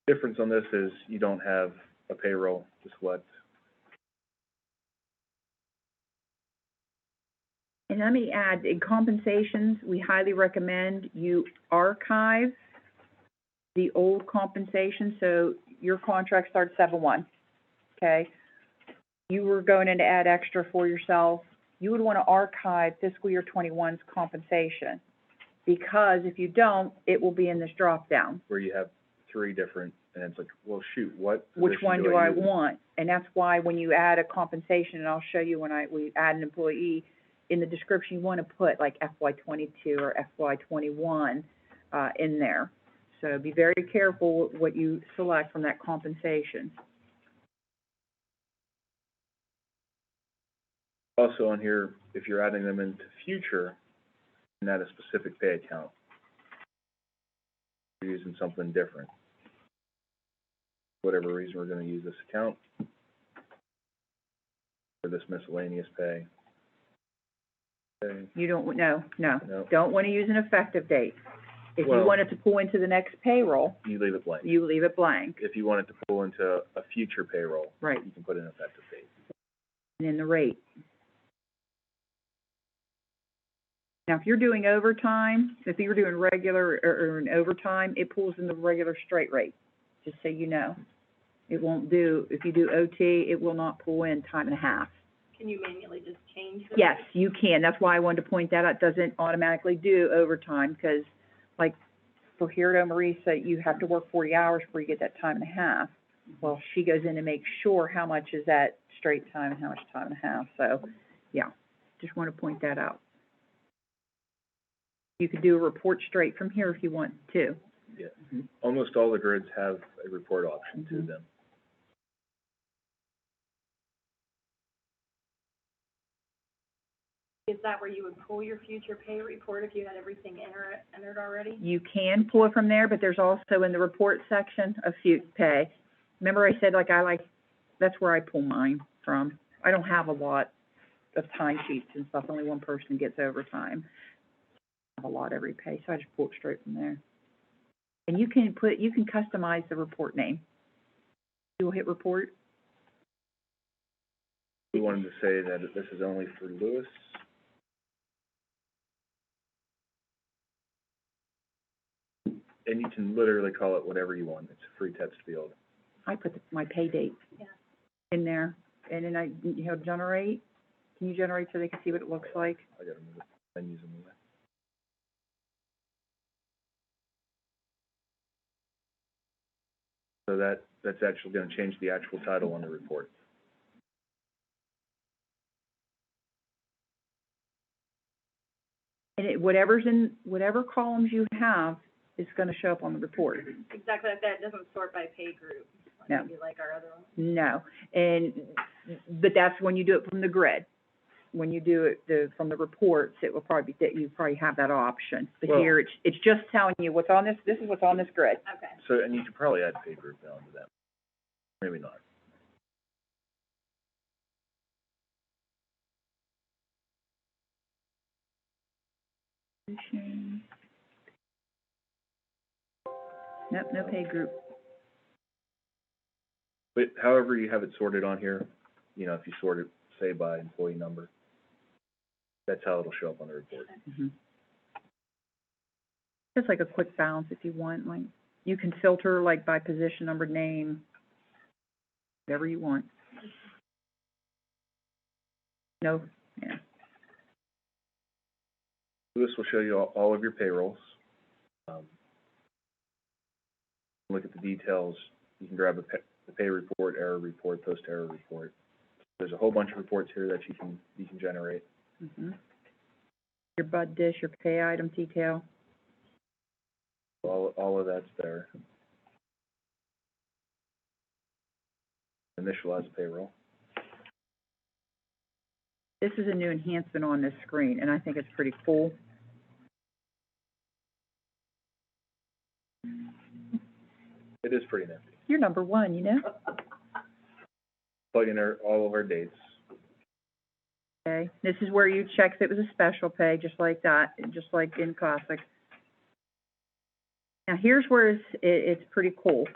Difference on this is you don't have a payroll to select. And let me add, in compensations, we highly recommend you archive the old compensation. So your contract starts 7/1, okay? You were going in to add extra for yourself. You would want to archive fiscal year 21's compensation, because if you don't, it will be in this drop down. Where you have three different, and it's like, well, shoot, what Which position one do I use? want? And that's why when you add a compensation, and I'll show you when we add an employee, in the description, you want to put like FY 22 or FY 21 in there. So be very careful what you select from that compensation. Also on here, if you're adding them into future, and add a specific pay account, you're using something different. whatever reason we're gonna use this account for this miscellaneous pay. Okay, You don't, no, no, don't wanna use an effective date. If you Well- want it to pull into the next payroll, you leave it blank. you leave it blank, If you want it to pull into a future payroll, right, you can put an effective date. and then the rate. Now, if you're doing overtime, if you're doing regular or an overtime, it pulls in the regular straight rate, just so you know. It won't do, if you do OT, it will not pull in time and a half. Can you manually just change the? Yes, you can, that's why I wanted to point that out, it doesn't automatically do overtime, because like, for here at OME-RESA, you have to work 40 hours before you get that time and a half. Well, she goes in to make sure how much is that straight time and how much time and a half, so, yeah, just want to point that out. You could do a report straight from here if you want to. Yeah. Almost all the grids have a report option to Mhm. them. Is that where you would pull your future pay report if you had everything entered already? You can pull it from there, but there's also in the report section a few pay. Remember I said that's where I pull mine from. I don't have a lot of timesheets and stuff, only one person gets overtime. I have a lot every pay, so I just pull it straight from there. And you can customize the report name. You'll hit report. We wanted to say that this is only for Lewis. And you can literally call it whatever you want, it's a free text field. I put my pay date in there, and then generate. Can you generate so they can see what it looks like? I gotta move the menus in the way. So that's actually gonna change the actual title on the report. And whatever columns you have is gonna show up on the report. Exactly like that, it doesn't sort by pay group, No. maybe like our other one. No, but that's when you do it from the grid. When you do it from the reports, it will probably be, you probably have that option. But Well- here, it's just telling you what's on this is what's on this grid. Okay. So, and you could probably add pay group onto that. Maybe not. Nope, no pay group. But however you have it sorted on here, you know, if you sort it, say, by employee number, that's how it'll show up on the report. Mhm. Just like a quick balance if you want, like, you can filter like by position, number, name, whatever you want. No, yeah. This will show you all of your payrolls. Look at the details. You can grab the pay report, error report, post-error report. There's a whole bunch of reports here that you can generate. Mhm. Your bud dish, your pay item detail. All of that's there. Initialize payroll. This is a new enhancement on this screen, and I think it's pretty cool. It is pretty nifty. You're number one, you know? Plug in all of our dates. Okay, this is where you check if it was a special pay, just like that, just like in Classic. Now, here's where it's pretty cool.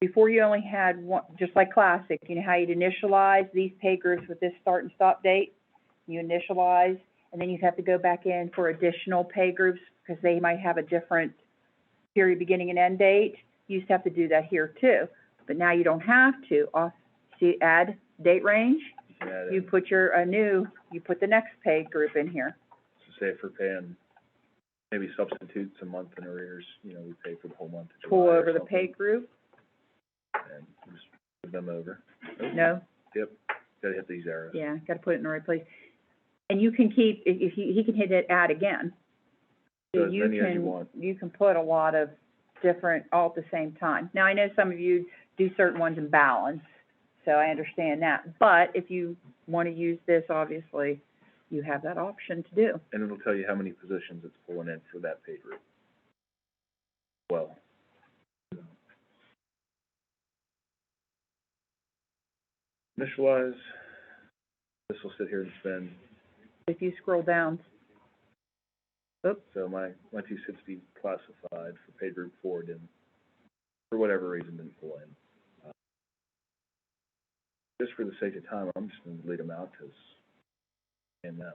Before you only had one, just like Classic, you know how you'd initialize these pay groups with this start and stop date? You initialize, and then you'd have to go back in for additional pay groups, because they might have a different period beginning and end date. You used to have to do that here too, but now you don't have to. See, add date range, You can add you in, put you put the next pay group in here. so say if we're paying, maybe substitute some month in arrears, you know, we pay for the whole month of July Pull or over the something, pay group, and just move them over. no, Yep, gotta hit these arrows. yeah, gotta put it in the right place. And you can keep, if he can hit it, add again. So as many as you want. You can put a lot of different, all at the same time. Now, I know some of you do certain ones in balance, so I understand that. But if you wanna use this, obviously, you have that option to do. And it'll tell you how many positions it's pulling in for that pay group. Well, Initialize, this will sit here and spin, If you scroll down, oops, so my 260 classified for pay group 4 didn't, for whatever reason, didn't pull in. Just for the sake of time, I'm just gonna delete them out, cause, and them.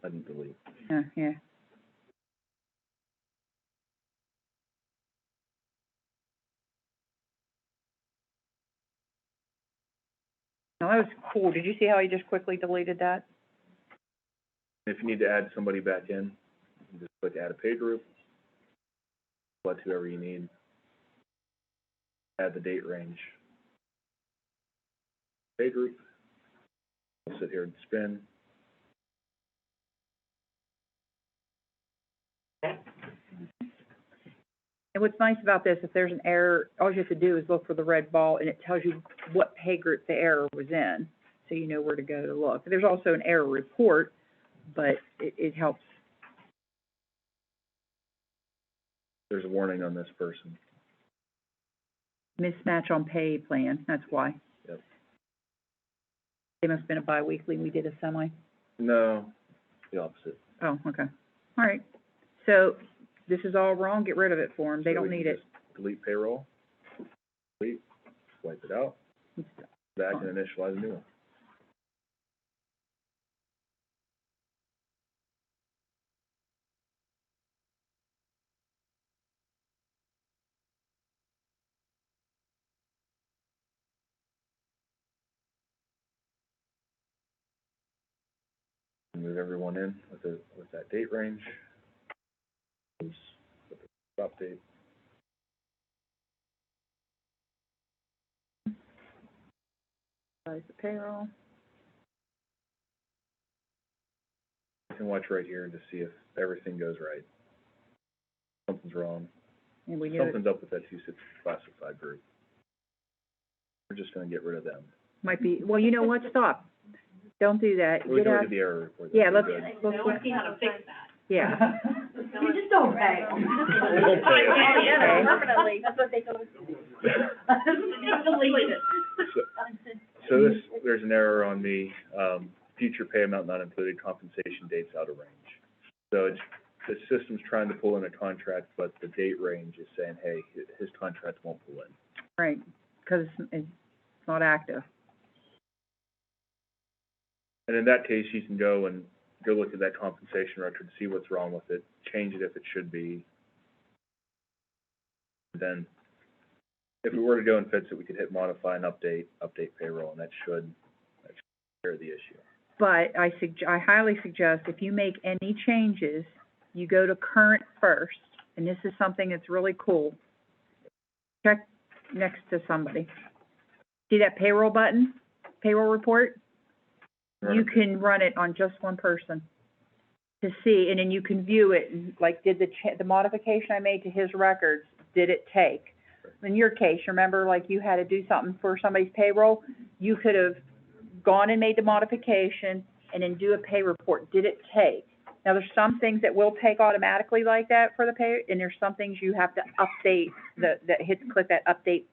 I didn't delete. yeah. No, that was cool. Did you see how he just quickly deleted that? If you need to add somebody back in, you can just click add a pay group, select whoever you need, add the date range. Pay group, we'll sit here and spin. And what's nice about this, if there's an error, all you have to do is look for the red ball, and it tells you what pay group the error was in, so you know where to go to look. There's also an error report, but it helps. There's a warning on this person. Mismatch on pay plan, that's why. Yep. They must have been a bi-weekly, we did a semi. No, the opposite. Oh, okay. All right. So, this is all wrong, get rid of it for them, they So don't we need can it. just delete payroll, delete, wipe it out, back and initialize a new one. Move everyone in with that date range. With the stop date. Size the payroll. You can watch right here to see if everything goes right. Something's wrong. And we knew it Something's up with that 260 classified group. We're just gonna get rid of them. might be, well, you know what, stop. Don't do that. We Get can look out, at the error report. yeah, That's let's, good. I wanna see how to fix that. yeah. You just don't pay them. We won't pay them. Okay. Permanently, that's what they told us to do. Just delete it. So this, there's an error on the, future pay amount not included, compensation dates out of range. So it's, the system's trying to pull in a contract, but the date range is saying, hey, his contract won't pull in. Right, because it's not active. And in that case, you can go look at that compensation record, see what's wrong with it, change it if it should be. Then, if we were to go and fix it, we could hit modify and update payroll, and that should take care of the issue. But I highly suggest if you make any changes, you go to current first, and this is something that's really cool. Check next to somebody. See that payroll button, payroll report? You can run it on just one person to see, and then you can view it, like, did the modification I made to his records, did it take? In your case, remember, like, you had to do something for somebody's payroll, you could have gone and made the modification and then do a pay report, did it take? Now, there's some things that will take automatically like that for the pay, and there's some things you have to update, click that update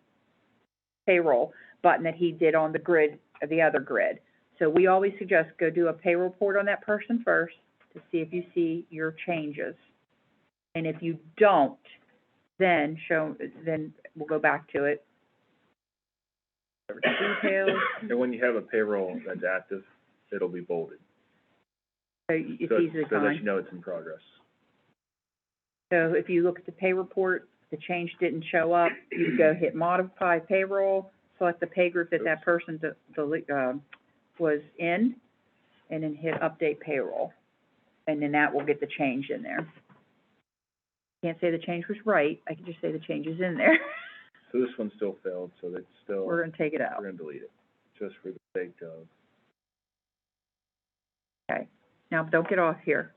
payroll button that he did on the grid, the other grid. So we always suggest go do a pay report on that person first to see if you see your changes. And if you don't, then we'll go back to it. Details, And when you have a payroll that's active, it'll be bolded. so it's So easy to so that find. you know it's in progress. So if you look at the pay report, the change didn't show up, you go hit modify payroll, select the pay group that that person was in, and then hit update payroll. And then that will get the change in there. Can't say the change was right, I can just say the change is in there. So this one still failed, so that's still, We're gonna take it out. we're gonna delete it, just for the sake of. Okay, now don't get off here.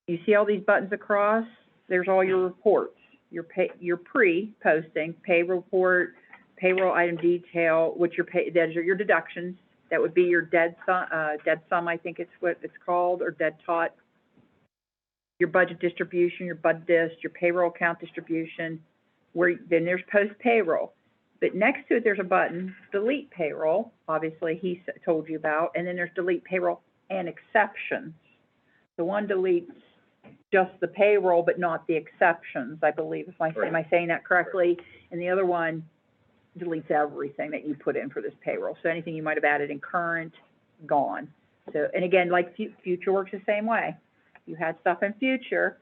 You see all these buttons across? There's all your reports, your pre-posting, pay report, payroll item detail, what your those are your deductions. That would be your dead sum, I think it's what it's called, or dead tot. Your budget distribution, your bud dist, your payroll account distribution, then there's post payroll. But next to it, there's a button, delete payroll, obviously he told you about, and then there's delete payroll and exceptions. The one deletes just the payroll, but not the exceptions, I believe, am I saying that correctly? And the other one deletes everything that you put in for this payroll. So anything you might have added in current, gone. So, and again, like future works the same way. You had stuff in future,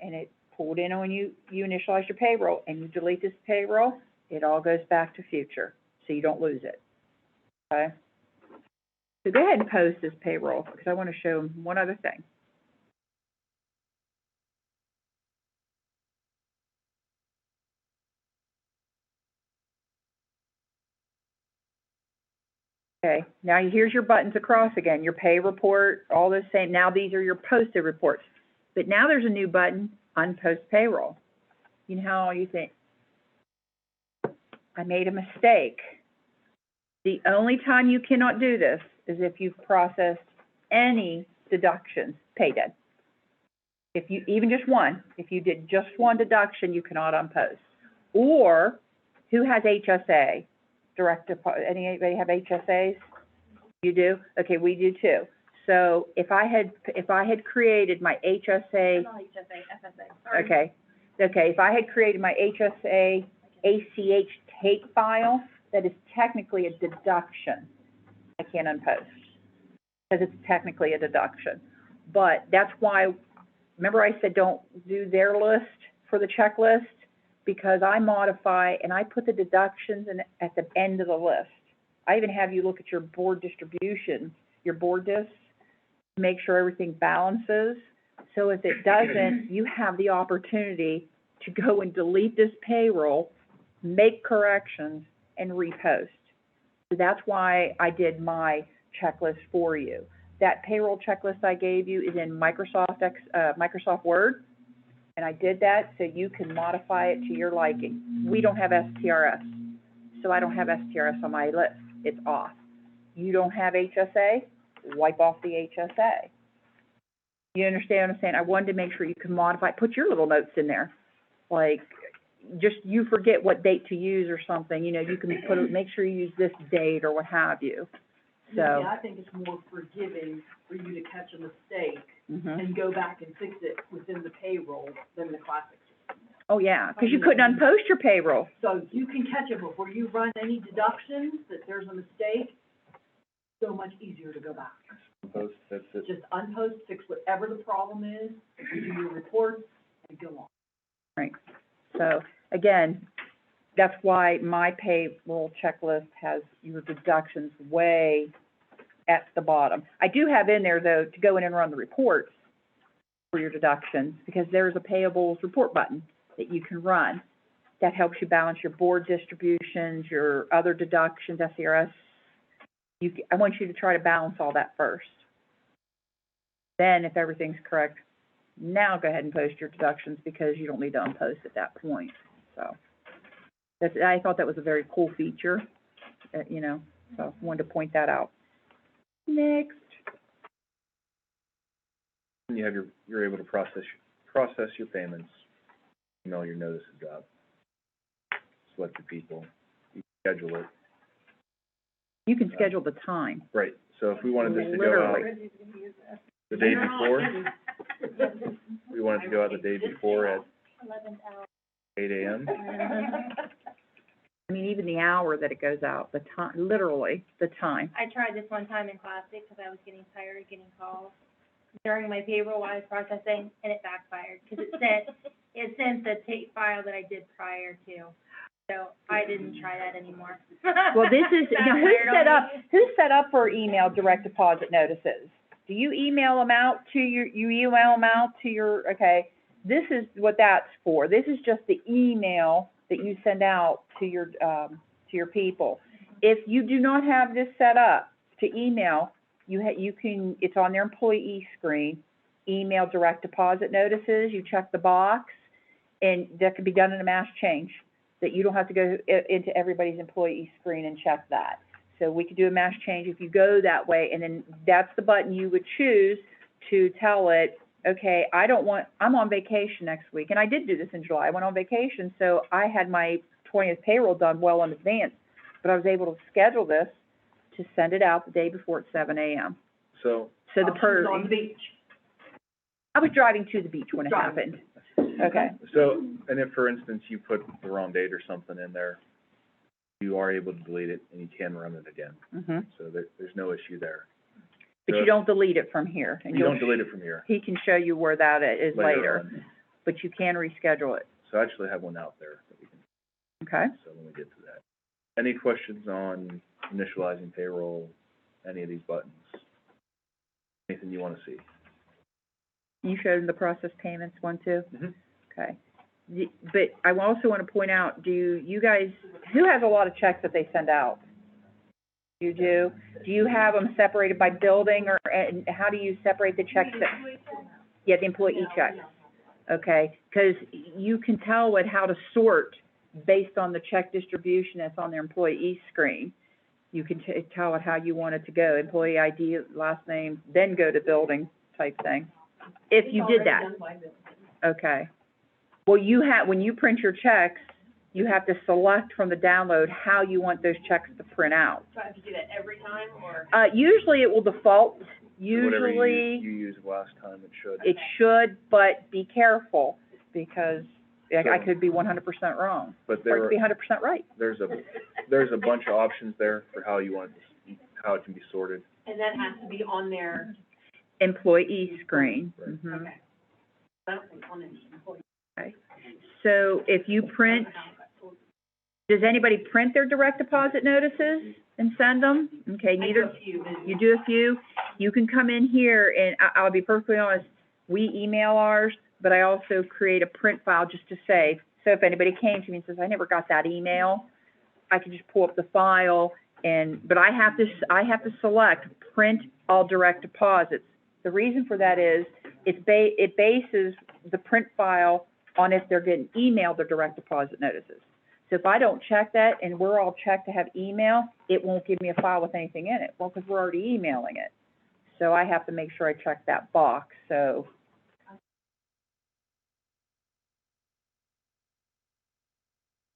and it pulled in when you initialize your payroll, and you delete this payroll, it all goes back to future, so you don't lose it, okay? So go ahead and post this payroll, because I want to show them one other thing. Okay, now here's your buttons across again, your pay report, all the same. Now these are your posted reports. But now there's a new button, unpost payroll. You know how you think, I made a mistake. The only time you cannot do this is if you've processed any deductions, pay dead. If you, even just one, if you did just one deduction, you cannot unpost. Or, who has HSA? Direct deposit, anybody have HSAs? You do? Okay, we do too. So if I had created my HSA. Not HSA, FSA, sorry. Okay, if I had created my HSA ACH take file, that is technically a deduction. I can't unpost, because it's technically a deduction. But that's why, remember I said don't do their list for the checklist? Because I modify and I put the deductions in at the end of the list. I even have you look at your board distribution, your board discs, to make sure everything balances. So if it doesn't, you have the opportunity to go and delete this payroll, make corrections, and repost. So that's why I did my checklist for you. That payroll checklist I gave you is in Microsoft Word. And I did that so you can modify it to your liking. We don't have STRS, so I don't have STRS on my list. It's off. You don't have HSA, wipe off the HSA. You understand what I'm saying? I wanted to make sure you can modify, put your little notes in there. Like, just you forget what date to use or something, you know, you can put, make sure you use this date or what have you. So. Yeah, I think it's more forgiving for you to catch a mistake Mhm. and go back and fix it within the payroll than the classic system. Oh, yeah, because you couldn't unpost your payroll. So you can catch it before you run any deductions, that there's a mistake, so much easier to go back. Post, that's it. Just unpost, fix whatever the problem is, do your reports, and go on. Right. So, again, that's why my payroll checklist has your deductions way at the bottom. I do have in there, though, to go in and run the reports for your deductions, because there's a payables report button that you can run. That helps you balance your board distributions, your other deductions, SCRS. I want you to try to balance all that first. Then, if everything's correct, now go ahead and post your deductions, because you don't need to unpost at that point. So, I thought that was a very cool feature, you know, so I wanted to point that out. Next. You have you're able to process your payments, email your notice of job, select your people, you can schedule it. You can schedule the time. Right, so if we wanted this to go out Literally. the day before, we wanted to go out the day before at 8 a.m. I mean, even the hour that it goes out, the time, literally, the time. I tried this one time in Classic because I was getting tired of getting calls during my payroll while I was processing, and it backfired, because it sent the tape file that I did prior to. So I didn't try that anymore. Well, this is, now, Backfired on me. who's set up for email direct deposit notices? Do you email them out to your, okay, this is what that's for. This is just the email that you send out to your people. If you do not have this set up to email, you can, it's on their employee screen, email direct deposit notices, you check the box, and that can be done in a mass change, that you don't have to go into everybody's employee screen and check that. So we could do a mass change if you go that way, and then that's the button you would choose to tell it, okay, I'm on vacation next week, and I did do this in July. I went on vacation, so I had my 20th payroll done well in advance, but I was able to schedule this to send it out the day before at 7 a.m. So, So the She was on per, the beach. I was driving to the beach when it happened. Okay. so, and if, for instance, you put the wrong date or something in there, you are able to delete it and you can run it again. Mhm. So there's no issue there. But So you don't delete it from here, and You don't delete it from here. he can show you where that is later, on. but you can reschedule it, So I actually have one out there that we can, okay? so when we get to that. Any questions on initializing payroll, any of these buttons? Anything you wanna see? You showed him the process payments one too? Mm-hmm. Okay. But I also want to point out, do you guys, who has a lot of checks that they send out? You do? Do you have them separated by building, or, and how do you separate the checks that? Yeah, the employee checks. Okay, because you can tell what, how to sort based on the check distribution that's on their employee screen. You can tell it how you want it to go, employee ID, last name, then go to building type thing, if you did that. Okay. Well, when you print your checks, you have to select from the download how you want those checks to print out. So I have to do that every time, or? Usually it will default, Whatever usually you used last time, it should. it should, but be careful, because I So- could be 100% wrong, But or I there, could be 100% right. there's a bunch of options there for how you want it, how it can be sorted. And that has to be on their, Employee screen, Right. mhm. okay. I don't think on an employee. Okay. So if you print, does anybody print their direct deposit notices and send them? Okay, I do neither, a few, but- you do a few, you can come in here, and I'll be perfectly honest, we email ours, but I also create a print file just to save. So if anybody came to me and says, I never got that email, I can just pull up the file but I have to select print all direct deposits. The reason for that is, it bases the print file on if they're getting emailed their direct deposit notices. So if I don't check that, and we're all checked to have email, it won't give me a file with anything in it. Well, because we're already emailing it. So I have to make sure I check that box, so.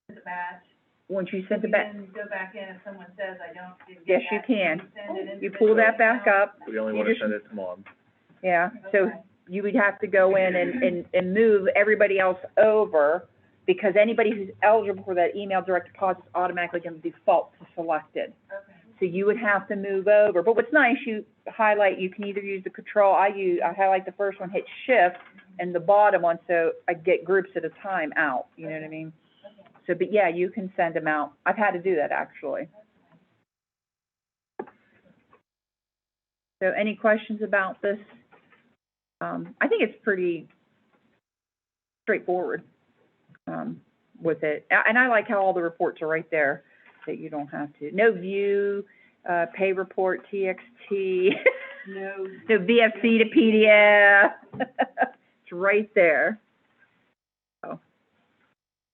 The batch. Once you send the back, You can go back in if someone says, I don't, didn't yes, get you that, can. send it You pull that individually back now. up, We only You wanna just- send it to mom. yeah, so Okay. you would have to go in and move everybody else over, because anybody who's eligible for that email direct deposit is automatically gonna default to selected. Okay. So you would have to move over. But what's nice, you highlight, you can either use the control, I highlight the first one, hit shift, and the bottom one, so I get groups at a time out, you know what I mean? So, but yeah, you can send them out. I've had to do that, actually. So any questions about this? I think it's pretty straightforward, with it. And I like how all the reports are right there, that you don't have to. No view, pay report, TXT, No. no VFC to PDF. It's right there. So,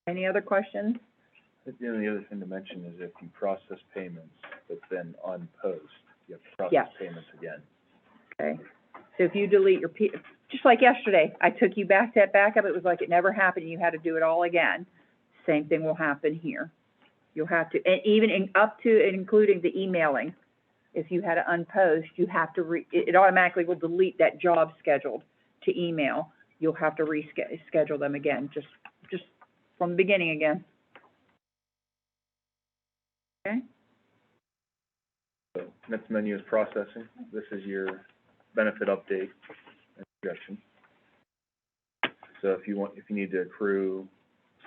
any other questions? I think the only other thing to mention is if you process payments, but then on post, you have to process Yes. payments again. Okay, so if you delete your just like yesterday, I took you back to that backup, it was like it never happened, and you had to do it all again. Same thing will happen here. You'll have to, and even up to and including the emailing, if you had to unpost, you have to it automatically will delete that job scheduled to email. You'll have to reschedule them again, just from the beginning again. Okay? So, next menu is processing. This is your benefit update and projection. So if you need to accrue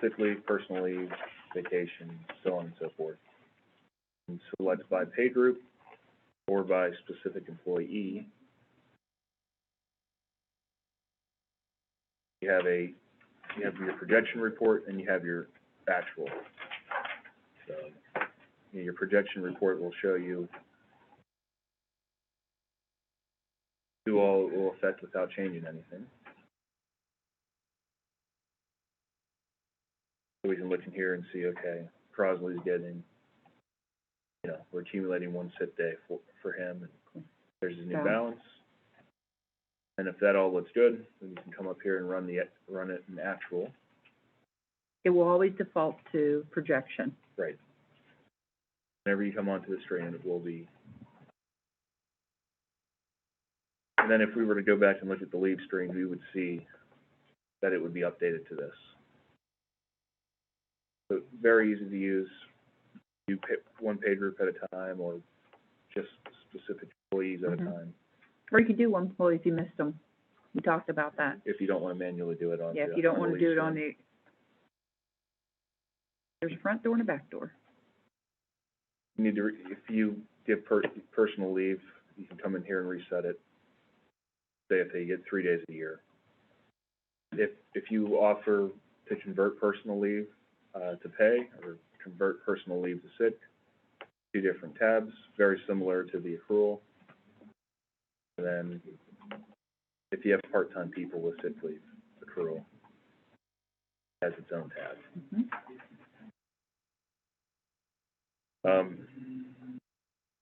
sick leave, personal leave, vacation, so on and so forth. And select by pay group or by specific employee. You have your projection report and you have your actual. So, your projection report will show you who all will affect without changing anything. So we can look in here and see, okay, Crosley's getting, we're accumulating one sick day for him, and there's his new Yeah. balance. And if that all looks good, then you can come up here and run it in actual. It will always default to projection. Right. Whenever you come onto the screen, it will be. And then if we were to go back and look at the leave stream, we would see that it would be updated to this. So very easy to use. You pick one pay group at a time, or just specific employees at a time, Or you could do one employee if you missed them. We talked about that. if you don't want to manually do it on the. Yeah, if you don't on the want to do leave it on stream. there's a front door and a back door. You need to, if you give personal leave, you can come in here and reset it. Say if they get 3 days a year. If you offer to convert personal leave, to pay, or convert personal leave to sick, 2 different tabs, very similar to the accrual. And then, if you have part-time people with sick leave, accrual has its own tab.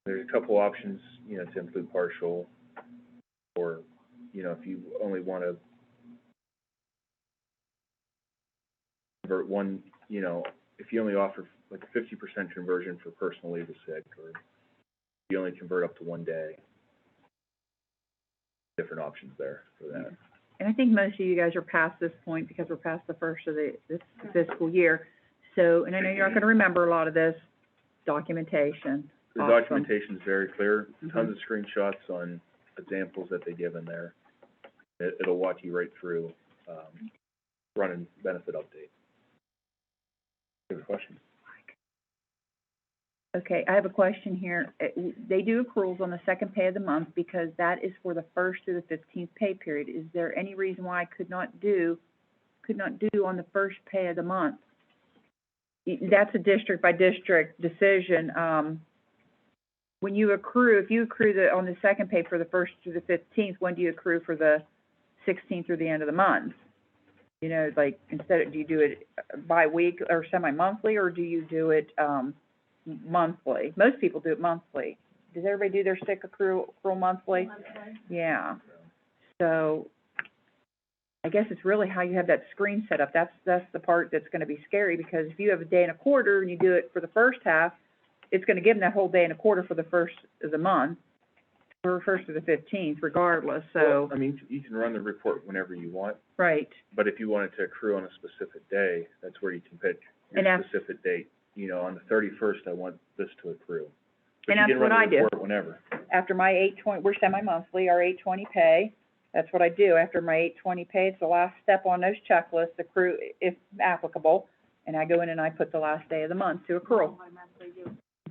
There's a couple options, you know, to include partial, or, you know, if you only want to convert one, you know, if you only offer like a 50% conversion for personal leave to sick, or you only convert up to 1 day, different options there for that. And I think most of you guys are past this point because we're past the first of this fiscal year. So, and I know you're not gonna remember a lot of this, documentation. The Awesome. documentation is very clear, Mhm. tons of screenshots on examples that they give in there. It'll walk you right through, running benefit update. You have a question? Okay, I have a question here. They do accruals on the second pay of the month because that is for the first through the 15th pay period. Is there any reason why I could not do on the first pay of the month? That's a district by district decision. When you accrue, if you accrue on the second pay for the first through the 15th, when do you accrue for the 16th through the end of the month? You know, like, do you do it bi-week or semi-monthly, or do you do it, monthly? Most people do it monthly. Does everybody do their sick accrual monthly? Yeah. So, I guess it's really how you have that screen set up. That's the part that's gonna be scary, because if you have a day and a quarter and you do it for the first half, it's gonna give them that whole day and a quarter for the first of the month, or first to the 15th, regardless, so, Well, I mean, you can run the report whenever you want, right. but if you want it to accrue on a specific day, that's where you can pick And your that's- specific date. You know, on the 31st, I want this to accrue. But And you that's can run what the I do. report whenever. After my 8/20, we're semi-monthly, our 8/20 pay, that's what I do. After my 8/20 pay, it's the last step on those checklists, accrue if applicable, and I go in and I put the last day of the month to accrue.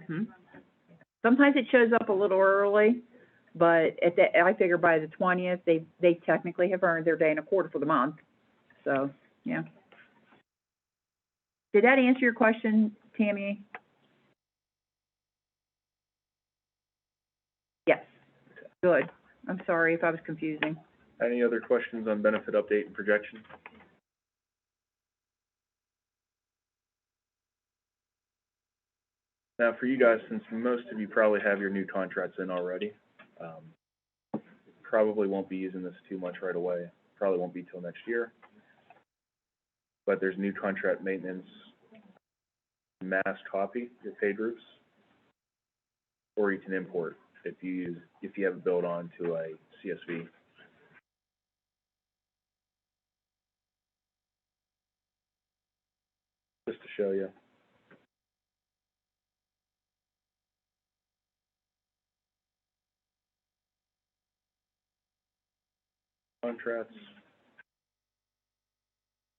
Mhm. Sometimes it shows up a little early, but I figure by the 20th, they technically have earned their day and a quarter for the month, so, yeah. Did that answer your question, Tammy? Yes, good. I'm sorry if I was confusing. Any other questions on benefit update and projection? Now, for you guys, since most of you probably have your new contracts in already, probably won't be using this too much right away. Probably won't be till next year. But there's new contract maintenance, mass copy your pay groups, or you can import if you have it built onto a CSV. Just to show you. Contracts.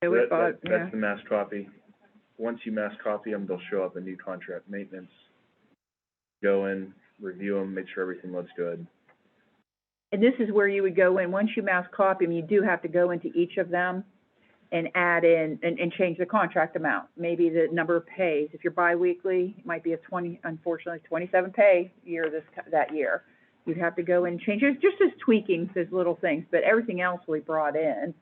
So we thought, That's the mass copy. Once you mass copy them, they'll show up in new contract maintenance. Go in, review them, make sure everything looks good. And this is where you would go in, once you mass copy them, you do have to go into each of them and add in, and change the contract amount. Maybe the number of pays. If you're biweekly, it might be unfortunately, 27 pay year that year. You'd have to go in and change it, just as tweaking, those little things, but everything else will be brought in.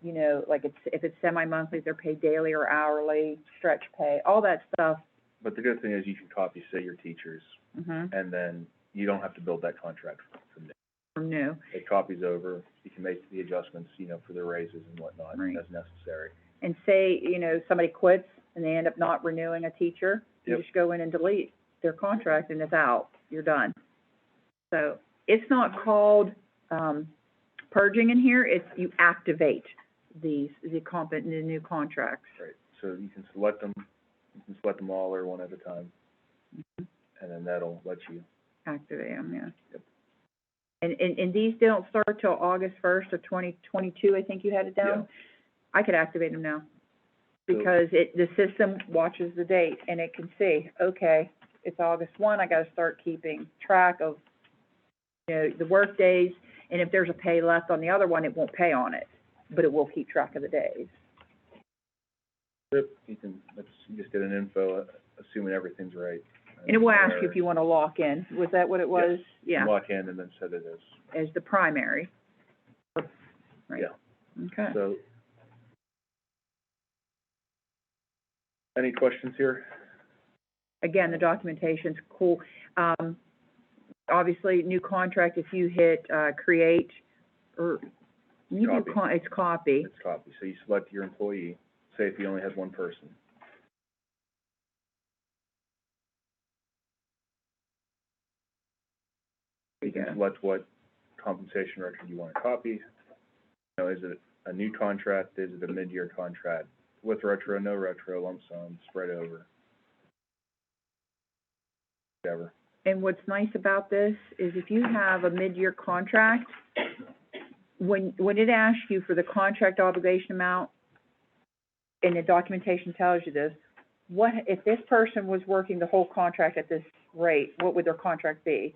You know, like if it's semi-monthly, they're paid daily or hourly, stretch pay, all that stuff. But the good thing is you can copy, say, your teachers, and then you don't have to build that contract from new. From new. It copies over, you can make the adjustments, you know, for the raises and whatnot Right. as necessary. and say, you know, somebody quits and they end up not renewing a teacher, you Yep. just go in and delete their contract and it's out, you're done. So, it's not called, purging in here, it's you activate the new contracts. Right, so you can select them all or one at a time, and then that'll let you, Activate them, yeah. Yep. And these don't start till August 1st of 2022, I think you had it down? Yeah. I could activate them now, So- because the system watches the date, and it can see, okay, it's August 1, I gotta start keeping track of, you know, the work days, and if there's a pay left on the other one, it won't pay on it, but it will keep track of the days. Yep, you just did an info, assuming everything's right. And it will ask you if you wanna lock in, was that what it was? Yeah, Lock in and then set it as the primary. Right. Yeah. Okay. So, any questions here? Again, the documentation's cool. Obviously, new contract, if you hit, create, or, you do, Copy. it's copy. It's copy, so you select your employee, say if he only has one person. You can Yeah. select what compensation record you want to copy. You know, is it a new contract, is it a mid-year contract, with retro, no retro, lump sum, spread over, whatever. And what's nice about this is if you have a mid-year contract, when it asks you for the contract obligation amount, and the documentation tells you this, what, if this person was working the whole contract at this rate, what would their contract be?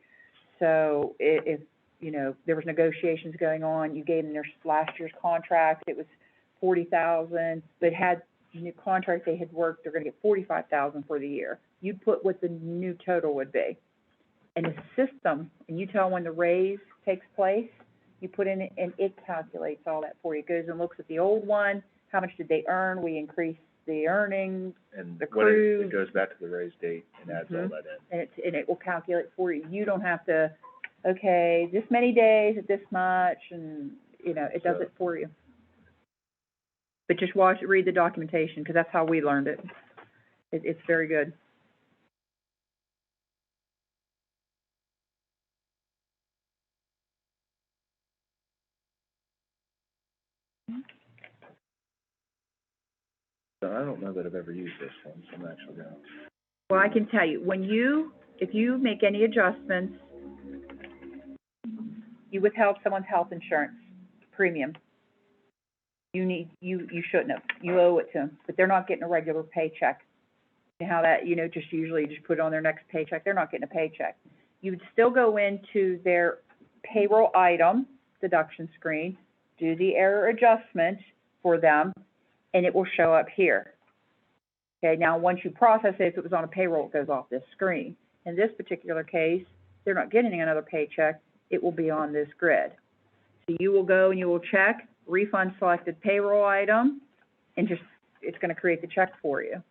So if, you know, there was negotiations going on, you gave them their last year's contract, it was 40,000, but had the new contract they had worked, they're gonna get 45,000 for the year. You'd put what the new total would be. And the system, and you tell when the raise takes place, you put in it, and it calculates all that for you. It goes and looks at the old one, how much did they earn, we increased the earnings, And The when it crew. goes back to the raise date and adds all Mhm. that in. and it will calculate for you. You don't have to, okay, this many days at this much, and, you know, it does So- it for you. But just read the documentation, because that's how we learned it. It's very good. So I don't know that I've ever used this one, so I'm actually gonna, Well, I can tell you, if you make any adjustments, you withheld someone's health insurance premium, you shouldn't have, you owe it to them, but they're not getting a regular paycheck. And how that, you know, just usually just put it on their next paycheck, they're not getting a paycheck. You would still go into their payroll item deduction screen, do the error adjustment for them, and it will show up here. Okay, now, once you process it, if it was on a payroll, it goes off this screen. In this particular case, they're not getting another paycheck, it will be on this grid. So you will go and you will check, refund selected payroll item, and it's gonna create the check for you.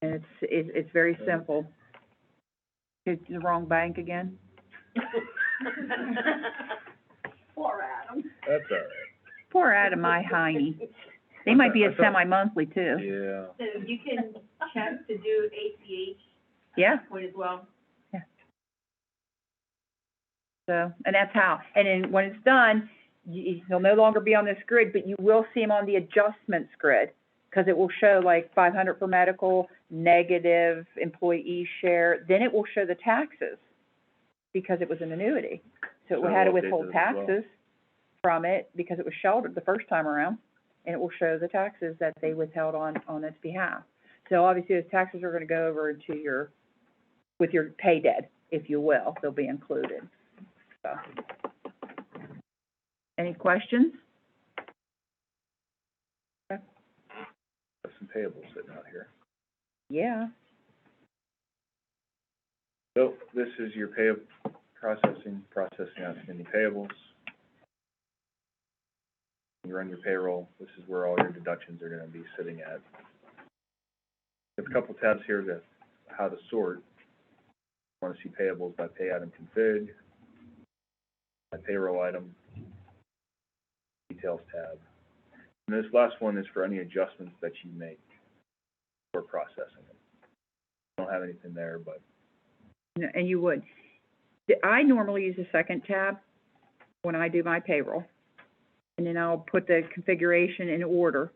And it's very simple. It's the wrong bank again? Poor Adam. that's all right. Poor Adam, my hiney. They might be I a thought- semi-monthly too. Yeah, So you can check to do ACH Yeah, point as well. so, and that's how, and then when it's done, he'll no longer be on this grid, but you will see him on the adjustments grid, because it will show like 500 for medical, negative employee share, then it will show the taxes, because it was an annuity. So it had to So update withhold those as well. taxes from it, because it was sheltered the first time around, and it will show the taxes that they withheld on its behalf. So obviously, those taxes are gonna go over into with your pay debt, if you will, they'll be included, so. Any questions? Got some payables sitting out here. Yeah. So this is your processing outstanding payables. You run your payroll, this is where all your deductions are gonna be sitting at. There's a couple tabs here to how to sort. Want to see payables by pay item config, by payroll item, details tab. And this last one is for any adjustments that you make for processing it. Don't have anything there, but And you would. I normally use a second tab when I do my payroll, and then I'll put the configuration in order.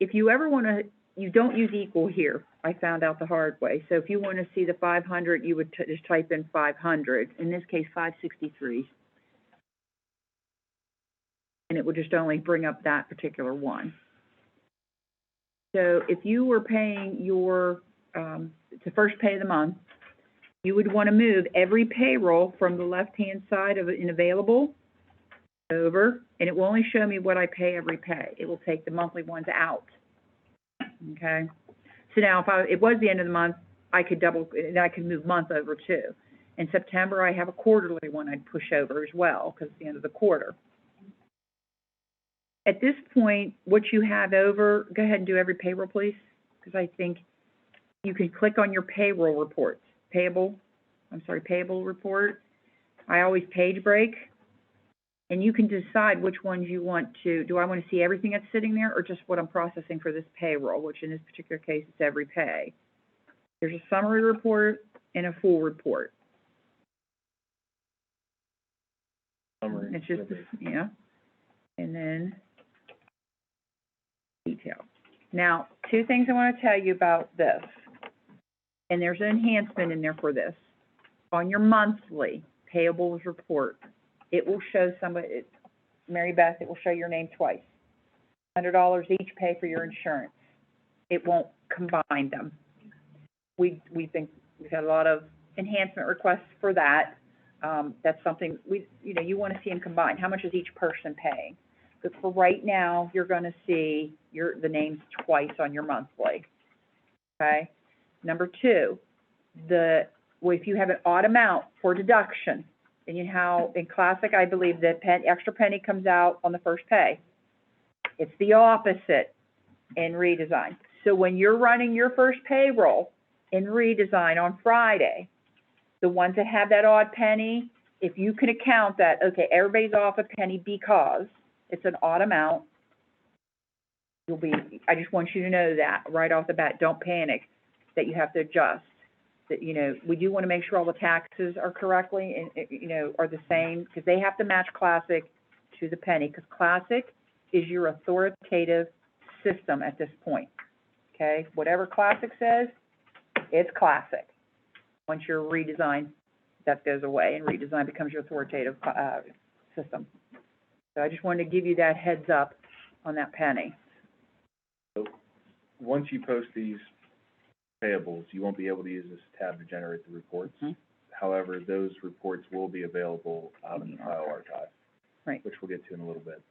If you ever want to, you don't use equal here. I found out the hard way. So if you want to see the 500, you would just type in 500. In this case, 563. And it would just only bring up that particular one. So if you were paying your, the first pay of the month, you would want to move every payroll from the left-hand side of it in available over, and it will only show me what I pay every pay. It will take the monthly ones out. Okay? So now if it was the end of the month, I could move month over too. In September, I have a quarterly one I'd push over as well, because it's the end of the quarter. At this point, what you have over, go ahead and do every payroll, please, because I think you can click on your payroll reports. Payable report. I always page break, and you can decide which ones you want to, do I want to see everything that's sitting there, or just what I'm processing for this payroll, which in this particular case is every pay. There's a summary report and a full report. summary. It's just, yeah, and then detail. Now, two things I want to tell you about this, and there's an enhancement in there for this. On your monthly payables report, it will show somebody, Mary Beth, it will show your name twice. $100 each pay for your insurance. It won't combine them. We've had a lot of enhancement requests for that. That's something you want to see them combined. How much is each person paying? But for right now, you're going to see the names twice on your monthly. Okay. Number two, if you have an odd amount for deduction, and in Classic, I believe the extra penny comes out on the first pay. It's the opposite in Redesign. So when you're running your first payroll in Redesign on Friday, the ones that have that odd penny, if you can account that, okay, everybody's off a penny because it's an odd amount, I just want you to know that right off the bat. Don't panic that you have to adjust. That, we do want to make sure all the taxes are correctly and, are the same, because they have to match Classic to the penny, because Classic is your authoritative system at this point, okay? Whatever Classic says, it's Classic. Once you're Redesign, that goes away, and Redesign becomes your authoritative system. So I just wanted to give you that heads up on that penny. So once you post these payables, you won't be able to use this tab to generate the reports. Mm-hmm. However, those reports will be available out in the file archive, right, which we'll get to in a little bit.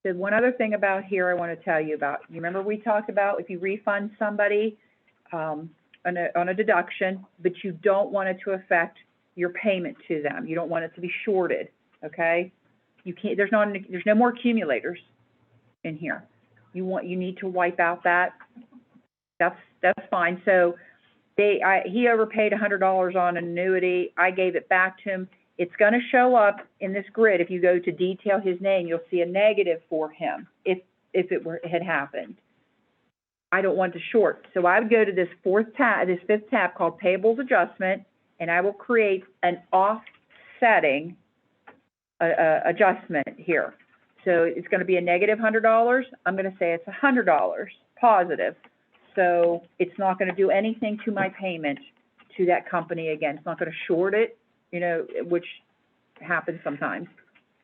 There's one other thing about here I want to tell you about. You remember we talked about if you refund somebody on a deduction, but you don't want it to affect your payment to them. You don't want it to be shorted, okay? You can't. There's no more accumulators in here. You need to wipe out that. That's fine. So he overpaid $100 on an annuity. I gave it back to him. It's going to show up in this grid. If you go to detail his name, you'll see a negative for him if it had happened. I don't want to short. So I would go to this fifth tab called Payables Adjustment, and I will create an offsetting adjustment here. So it's going to be a negative $100. I'm going to say it's $100 positive. So it's not going to do anything to my payment to that company again. It's not going to short it, which happens sometimes.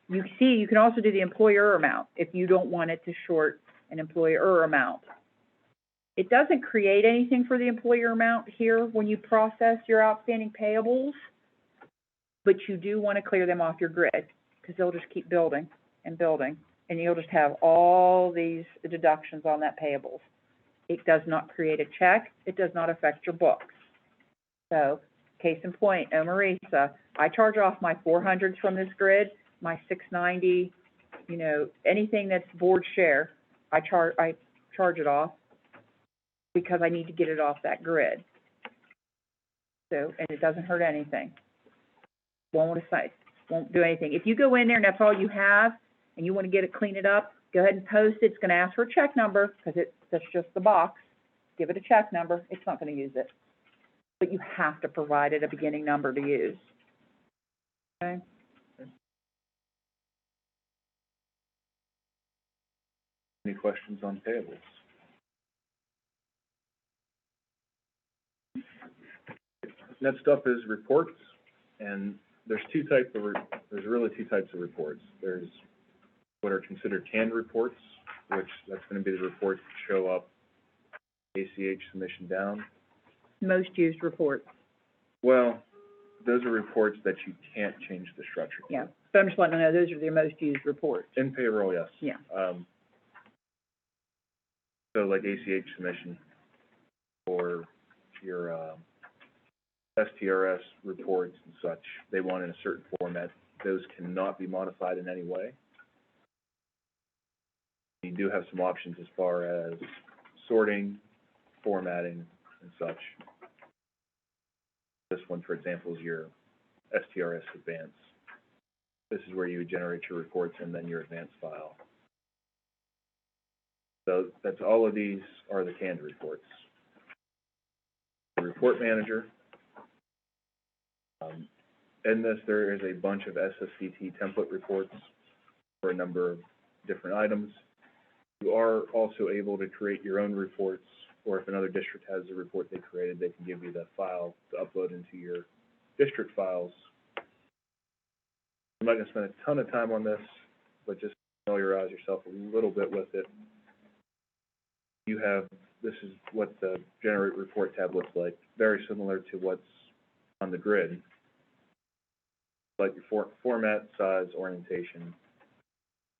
You can also do the employer amount if you don't want it to short an employer amount. It doesn't create anything for the employer amount here when you process your outstanding payables, but you do want to clear them off your grid because they'll just keep building and building, and you'll just have all these deductions on that payables. It does not create a check. It does not affect your books. So, case in point, OME-RESA, I charge off my 400s from this grid, my 690, anything that's board share, I charge it off because I need to get it off that grid. So, and it doesn't hurt anything. Won't do anything. If you go in there and that's all you have, and you want to clean it up, Go ahead and post it. It's gonna ask for a check number, because that's just the box. Give it a check number. It's not gonna use it. But you have to provide it a beginning number to use. Okay? Any questions on payables? Next up is reports, and there's really two types of reports. There's what are considered canned reports, which that's gonna be the reports that show up ACH submission down. Most used reports, Well, those are reports that you can't change the structure to. yeah. But I'm just letting you know, those are the most used reports. In payroll, yes. Yeah. So like ACH submission or your, STRS reports and such, they want in a certain format. Those cannot be modified in any way. You do have some options as far as sorting, formatting, and such. This one, for example, is your STRS advance. This is where you would generate your reports and then your advance file. So that's all of these are the canned reports. The report manager. In this, there is a bunch of SSCT template reports for a number of different items. You are also able to create your own reports, or if another district has a report they created, they can give you the file to upload into your district files. I'm not gonna spend a ton of time on this, but just familiarize yourself a little bit with it. This is what the Generate Report tab looks like, very similar to what's on the grid. Like your format, size, orientation,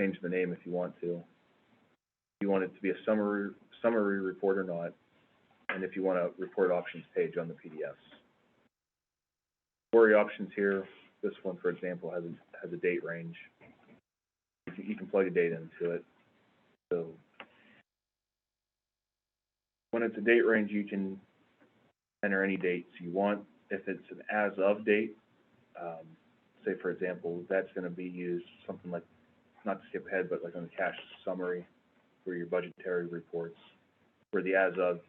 change the name if you want to. If you want it to be a summary report or not, and if you want a report options page on the PDFs. Query options here, this one, for example, has a date range. You can plug a date into it. So when it's a date range, you can enter any dates you want. If it's an as-of date, say, for example, that's going to be used something like, not to skip ahead, but like on the cash summary for your budgetary reports, where the as-of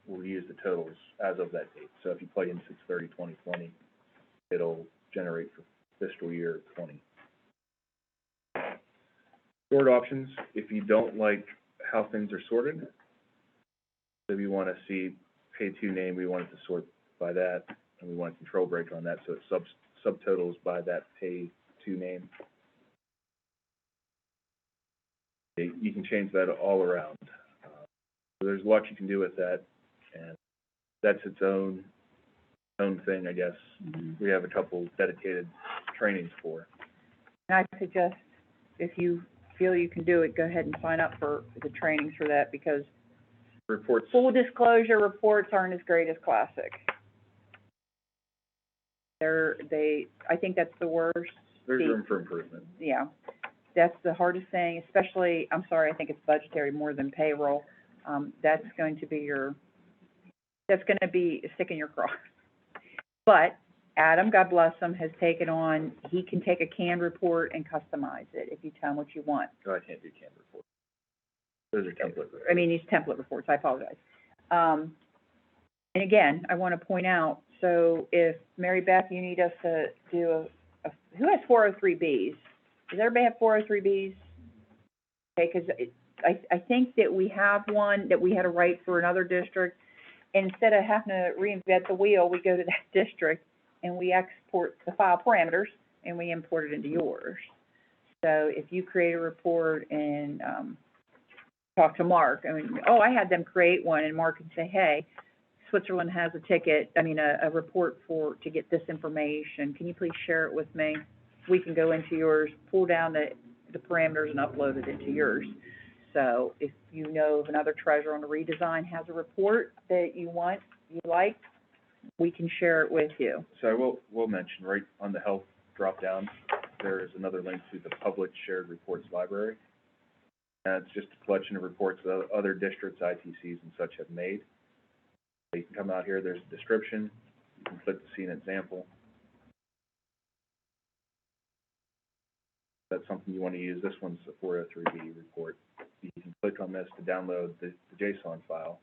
will use the totals as of that date. So if you plug in 6/30/2020, it'll generate for fiscal year 20. Sort options, if you don't like how things are sorted, if you want to see pay to name, we want it to sort by that, and we want a control break on that, so it subtotals by that pay to name. You can change that all around. So there's a lot you can do with that, and that's its own thing, I guess. Mm-hmm. We have a couple dedicated trainings for. And I suggest, if you feel you can do it, go ahead and sign up for the trainings for that, because Reports. full disclosure, reports aren't as great as Classic. I think that's the worst. There's room for improvement. Yeah, that's the hardest thing, especially, I think it's budgetary more than payroll. That's going to be a stick in your craw. But Adam, God bless him, has taken on, he can take a canned report and customize it if you tell him what you want. No, I can't do canned reports. Those are template reports. I mean, these template reports, I apologize. And again, I want to point out, so if, Mary Beth, you need us to do who has 403Bs? Does everybody have 403Bs? Okay, because I think that we have one that we had to write for another district. Instead of having to reinvent the wheel, we go to that district and we export the file parameters and we import it into yours. So if you create a report and, talk to Mark, I had them create one, and Mark can say, hey, Switzerland has a report to get this information. Can you please share it with me? We can go into yours, pull down the parameters and upload it into yours. So if you know of another treasurer on a redesign has a report that you like, we can share it with you. So I will mention, right on the health drop-down, there is another link to the public shared reports library. And it's just a collection of reports that other districts, ITCs, and such have made. So you can come out here, there's a description, you can click to see an example. that's something you wanna use, this one's a 403B report. You can click on this to download the JSON file,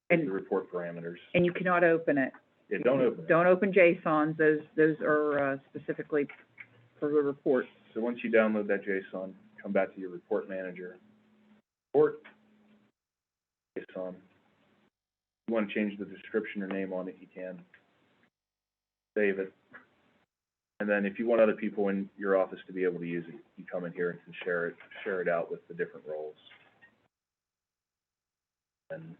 the And, report parameters. and you cannot open it. Yeah, don't open it. Don't open JSONs, those are, specifically for the report. So once you download that JSON, come back to your report manager, report, JSON. If you wanna change the description or name on it, you can. Save it. And then if you want other people in your office to be able to use it, you come in here and can share it out with the different roles. And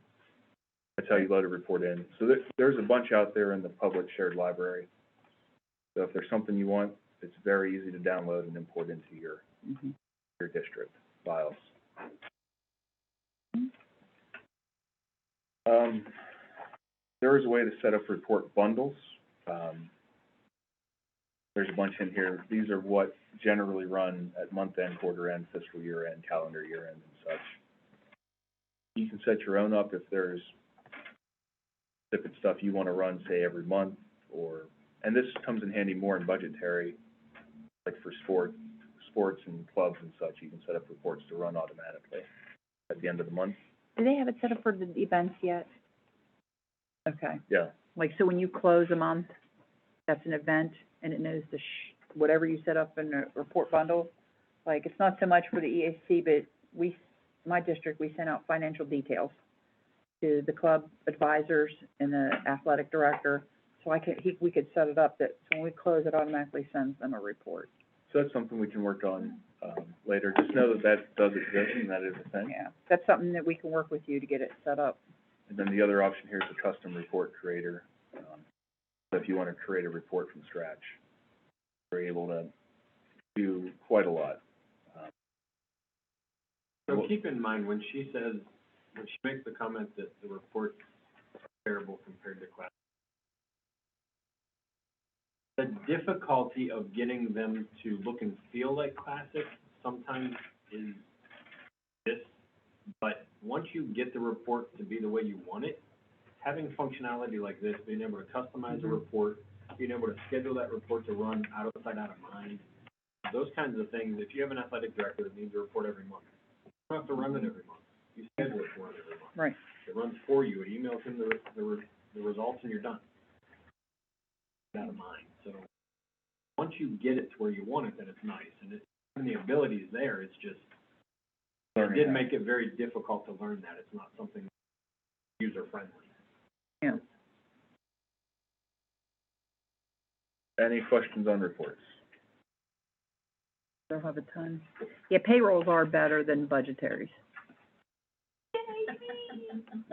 that's how you load a report in. So there's a bunch out there in the public shared library. So if there's something you want, it's very easy to download and import into your district files. There is a way to set up report bundles. There's a bunch in here. These are what generally run at month end, quarter end, fiscal year end, calendar year end, and such. You can set your own up if there's specific stuff you want to run, say, every month, and this comes in handy more in budgetary, like for sports and clubs and such. You can set up reports to run automatically at the end of the month. Do they have it set up for the events yet? Okay. Yeah. Like, so when you close a month, that's an event, and it knows whatever you set up in a report bundle. Like, it's not so much for the EAC, but my district, we sent out financial details to the club advisors and the athletic director. So we could set it up that, so when we close, it automatically sends them a report. So that's something we can work on, later. Just know that that does exist and that is a thing. Yeah, that's something that we can work with you to get it set up. And then the other option here is a custom report creator. So if you want to create a report from scratch, we're able to do quite a lot. So keep in mind, when she makes the comment that the reports are terrible compared to class, the difficulty of getting them to look and feel like classic sometimes is this, but once you get the report to be the way you want it, having functionality like this, being able to customize a report, being able to schedule that report to run out of sight, out of mind, those kinds of things. If you have an athletic director that needs a report every month, you don't have to run it every month. You schedule it for it every month. Right. It runs for you. It emails him the results, and you're done. Out of mind. So once you get it to where you want it, then it's nice. And the ability is there. It's just, it did make it very difficult to learn that. It's not something user-friendly. Yeah. Any questions on reports? They'll have a ton. Yeah, payrolls are better than budgetaries,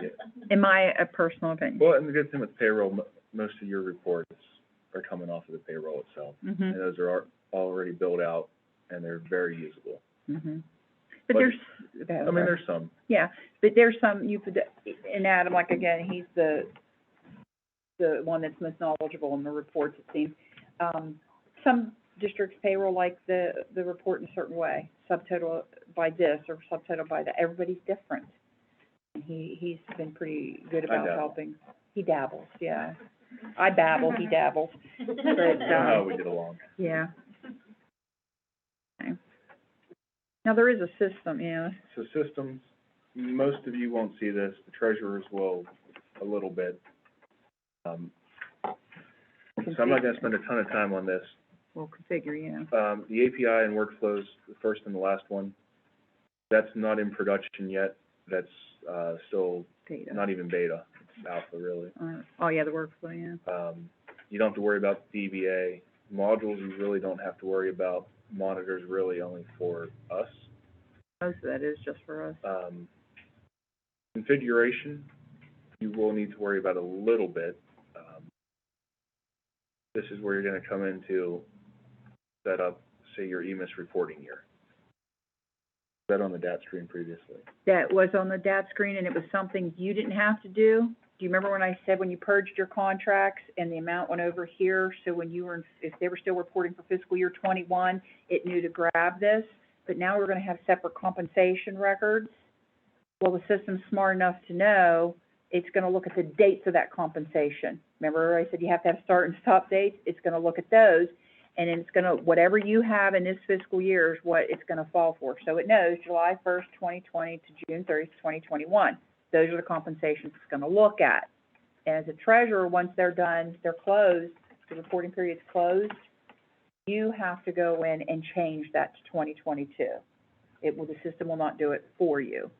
Yeah. in my personal opinion. Well, and the good thing with payroll, most of your reports are coming off of the payroll itself. Mm-hmm. And those are already built out, and they're very usable. Mm-hmm. But- But I mean, there's some. yeah, but there's some, and Adam, like, again, he's the one that's most knowledgeable in the reports, it seems. Some districts payroll like the report in a certain way, subtotal by this or subtotal by that. Everybody's different. And he's been pretty good about dabble. helping. He dabbles, yeah. I babble, he dabbles. But, I know how we get along. yeah. Okay. Now, there is a system, yeah. So systems, most of you won't see this. The treasurers will a little bit. So I'm not gonna spend a ton of time on this. We'll configure, yeah. The API and workflows, the first and the last one, that's not in production yet. That's, still Data. not even beta. It's alpha, really. Oh, yeah, the workflow, yeah. You don't have to worry about DBA. Modules, you really don't have to worry about. Monitors, really only for us. Most of that is just for us. Configuration, you will need to worry about a little bit. This is where you're gonna come in to set up, say, your EMIS reporting year. Was that on the DAT screen previously? That was on the DAT screen, and it was something you didn't have to do. Do you remember when I said when you purged your contracts and the amount went over here, so when you were, if they were still reporting for fiscal year 21, it knew to grab this, but now we're gonna have separate compensation records. Well, the system's smart enough to know it's gonna look at the dates of that compensation. Remember I said you have to have start and stop dates? It's gonna look at those, and then it's gonna, whatever you have in this fiscal year is what it's gonna fall for. So it knows July 1st, 2020 to June 30th, 2021. Those are the compensations it's gonna look at. And as a treasurer, once they're done, they're closed, the reporting period's closed, you have to go in and change that to 2022. The system will not do it for you.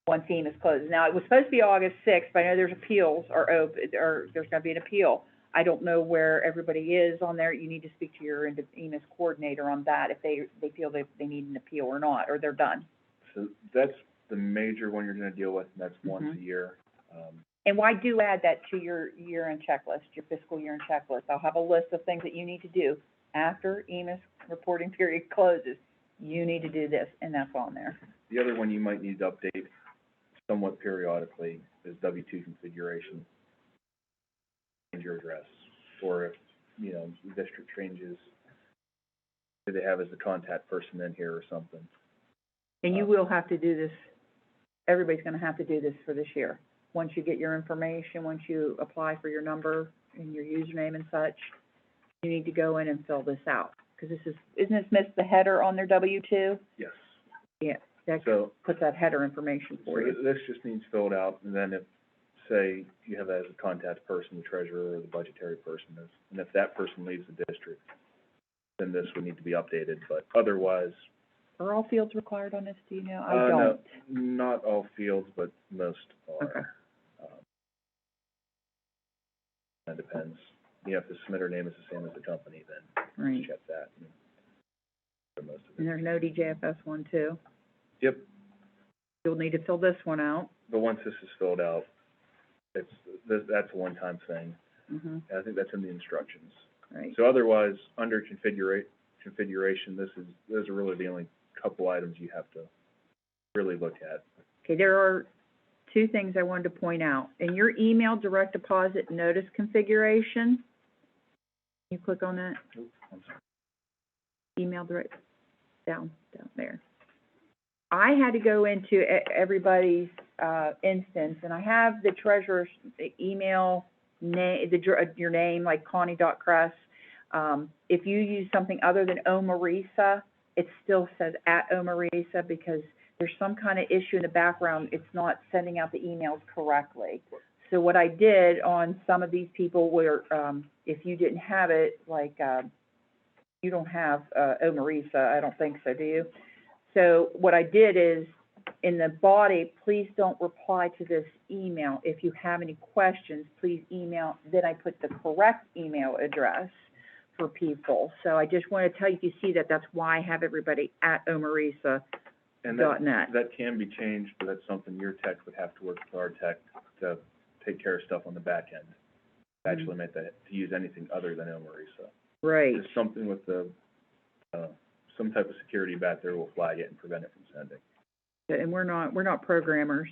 Once EME is closed. Now, it was supposed to be August 6th, but I know there's appeals or there's gonna be an appeal. I don't know where everybody is on there. You need to speak to your EMS coordinator on that, if they feel they need an appeal or not, or they're done. So that's the major one you're gonna deal with, and that's once a year. And why do add that to your year-end checklist, your fiscal year-end checklist? I'll have a list of things that you need to do after EMS reporting period closes. You need to do this, and that's on there. The other one you might need to update somewhat periodically is W-2 configuration. Change your address, or if, you know, the district changes, do they have as a contact person in here or something? And you will have to do this, everybody's gonna have to do this for this year. Once you get your information, once you apply for your number and your username and such, you need to go in and fill this out. Because isn't this miss the header on their W-2? Yes. Yeah, that So, puts that header information for you. this just needs filled out, and then if, say, you have that as a contact person, the treasurer or the budgetary person is, and if that person leaves the district, then this would need to be updated, but otherwise, Are all fields required on this, do you know? I no, don't. not all fields, but most are. Okay. That depends. You have to submit her name as the same as the company, then Right. check that. For most of And it. there's no DJFS one too. Yep, You'll need to fill this one out. but once this is filled out, that's a one-time thing. Mhm. And I think that's in the instructions. Right. So otherwise, under configuration, those are really the only couple items you have to really look at. Okay, there are two things I wanted to point out. In your email direct deposit notice configuration, you click on that, Oop, I'm sorry. email direct, down there. I had to go into everybody's, instance, and I have the treasurer's email your name, like Connie.Cress. If you use something other than OME-RESA, it still says at OME-RESA, because there's some kind of issue in the background, it's not sending out the emails correctly. So what I did on some of these people where, if you didn't have it, like, you don't have, OME-RESA, I don't think so, do you? So what I did is, in the body, please don't reply to this email. If you have any questions, please email, then I put the correct email address for people. So I just want to tell you, see that that's why I have everybody at OME-RESA.net. And that can be changed, but that's something your tech would have to work with our tech to take care of stuff on the back end. Actually make that, to use anything other than OME-RESA. Right. There's something with the, some type of security back there will flag it and prevent it from sending. And we're not programmers.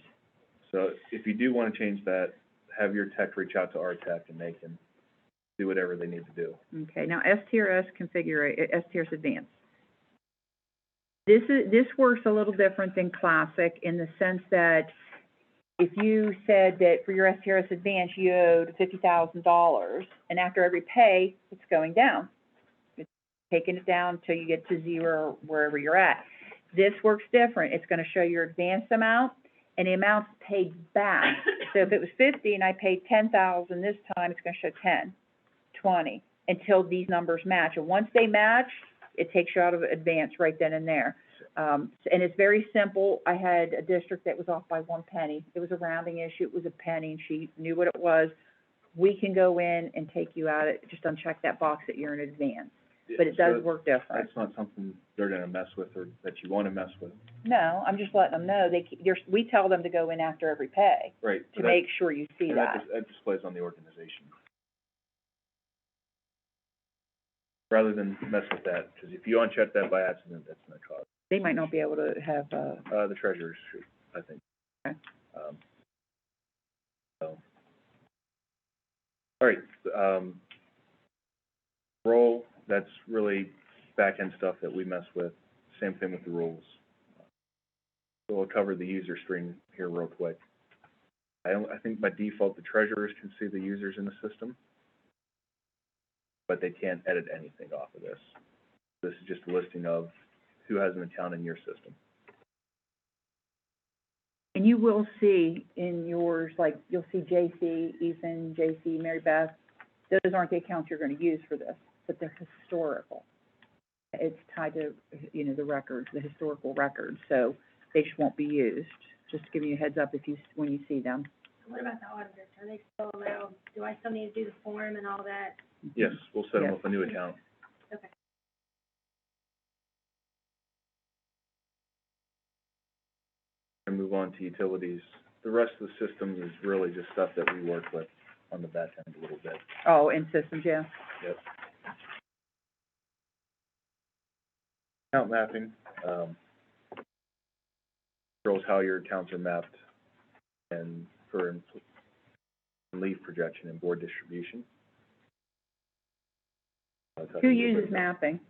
So if you do want to change that, have your tech reach out to our tech and they can do whatever they need to do. Okay, now STRS STRS Advanced. This works a little different than Classic in the sense that if you said that for your STRS Advanced, you owed $50,000, and after every pay, it's going down. It's taking it down till you get to zero, wherever you're at. This works different. It's gonna show your advance amount and the amounts paid back. So if it was 50 and I paid 10,000 this time, it's gonna show 10, 20, until these numbers match. And once they match, it takes you out of advance right then and there. And it's very simple. I had a district that was off by 1 penny. It was a rounding issue. It was a penny, and she knew what it was. We can go in and take you out, just uncheck that box that you're in advance. But it does work different. That's not something they're gonna mess with or that you wanna mess with. No, I'm just letting them know, we tell them to go in after every pay, Right. to make sure you see And that. that displays on the organization. Rather than mess with that, because if you uncheck that by accident, that's gonna cause, They might not be able to have, the treasurers should, I think. Okay. So. All right, roll, that's really back-end stuff that we mess with. Same thing with the rules. So we'll cover the user screen here real quick. I think by default, the treasurers can see the users in the system. but they can't edit anything off of this. This is just a listing of who has an account in your system. And you will see in yours, like, you'll see JC, Ethan, JC, Mary Beth, those aren't the accounts you're gonna use for this, but they're historical. It's tied to, you know, the records, the historical records, so they just won't be used. Just giving you a heads up if you, when you see them. What about the auditors? Are they still allowed? Do I still need to do the form and all that? Yes, we'll set them Yes. up a new account. Okay. And move on to utilities. The rest of the system is really just stuff that we work with on the back end a little bit. Oh, in systems, yeah. Yep. Account mapping, shows how your accounts are mapped and for leave projection and board distribution. Who uses mapping?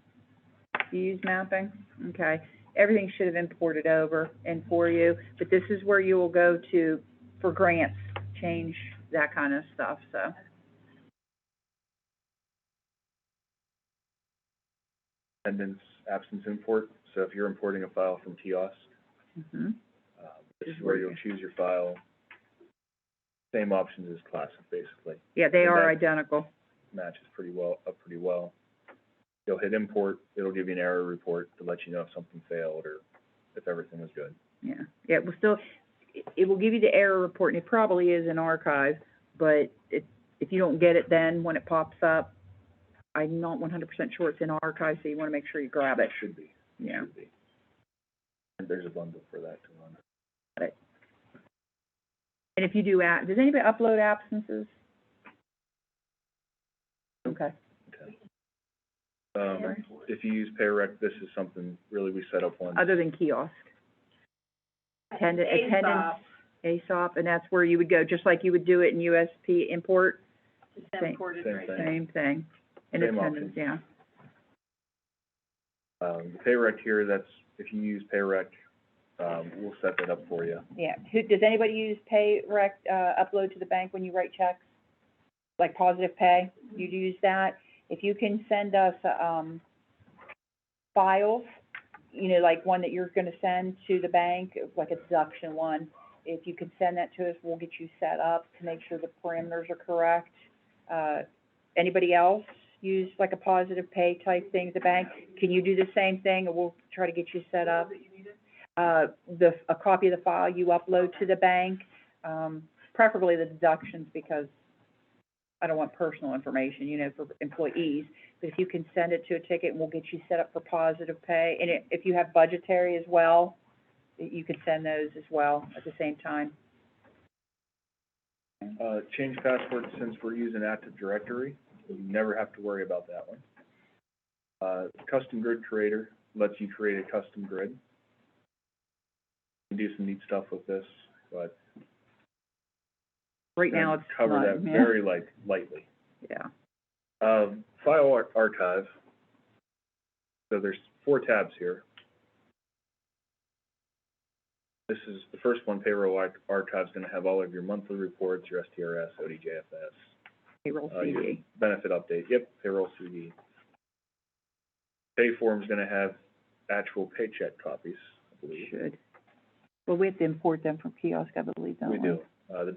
Do you use mapping? Okay. Everything should have imported over and for you, but this is where you will go to for grants, change, that kind of stuff, so. Attendance, absence import, so if you're importing a file from kiosk, Mm-hmm. this is where you'll choose your file. Same options as classic, basically. Yeah, they And are that identical. matches pretty well. You'll hit import, it'll give you an error report to let you know if something failed or if everything was good. Yeah, yeah, it will still, it will give you the error report, and it probably is in archive, but if you don't get it then, when it pops up, I'm not 100% sure it's in archive, so you wanna make sure you grab it. It should be. Yeah. Should be. And there's a bundle for that to run. Got it. And if you do does anybody upload absences? Okay. Okay. If you use Payrec, this is something really we set up once. Other than kiosk. Attendance, ASOP, and that's where you would go, just like you would do it in USP import, Just Same. imported Same right thing. there. same thing. In Same attendance, options. yeah. Payrec here, that's, if you use Payrec, we'll set that up for you. Yeah, does anybody use Payrec, upload to the bank when you write checks? Like Positive Pay, you'd use that? If you can send us, files, you know, like one that you're gonna send to the bank, like a deduction one, if you can send that to us, we'll get you set up to make sure the parameters are correct. Anybody else use like a Positive Pay type thing at the bank? Can you do the same thing, and we'll try to get you set up? A copy of the file you upload to the bank, preferably the deductions, because I don't want personal information, you know, for employees. But if you can send it to a ticket, and we'll get you set up for Positive Pay. And if you have budgetary as well, you can send those as well at the same time. Change password, since we're using Active Directory, you never have to worry about that one. Custom grid creator lets you create a custom grid. You can do some neat stuff with this, but Right now, it's cover not, that yeah. very lightly. Yeah. File archive. So there's 4 tabs here. This is the first one. Payroll archive's going to have all of your monthly reports, your STRS, ODJFS, Payroll your CD. benefit update. Yep, payroll CD. Pay form's going to have actual paycheck copies, I believe. Should. Well, we have to import them from kiosk, I believe, don't we? We do. The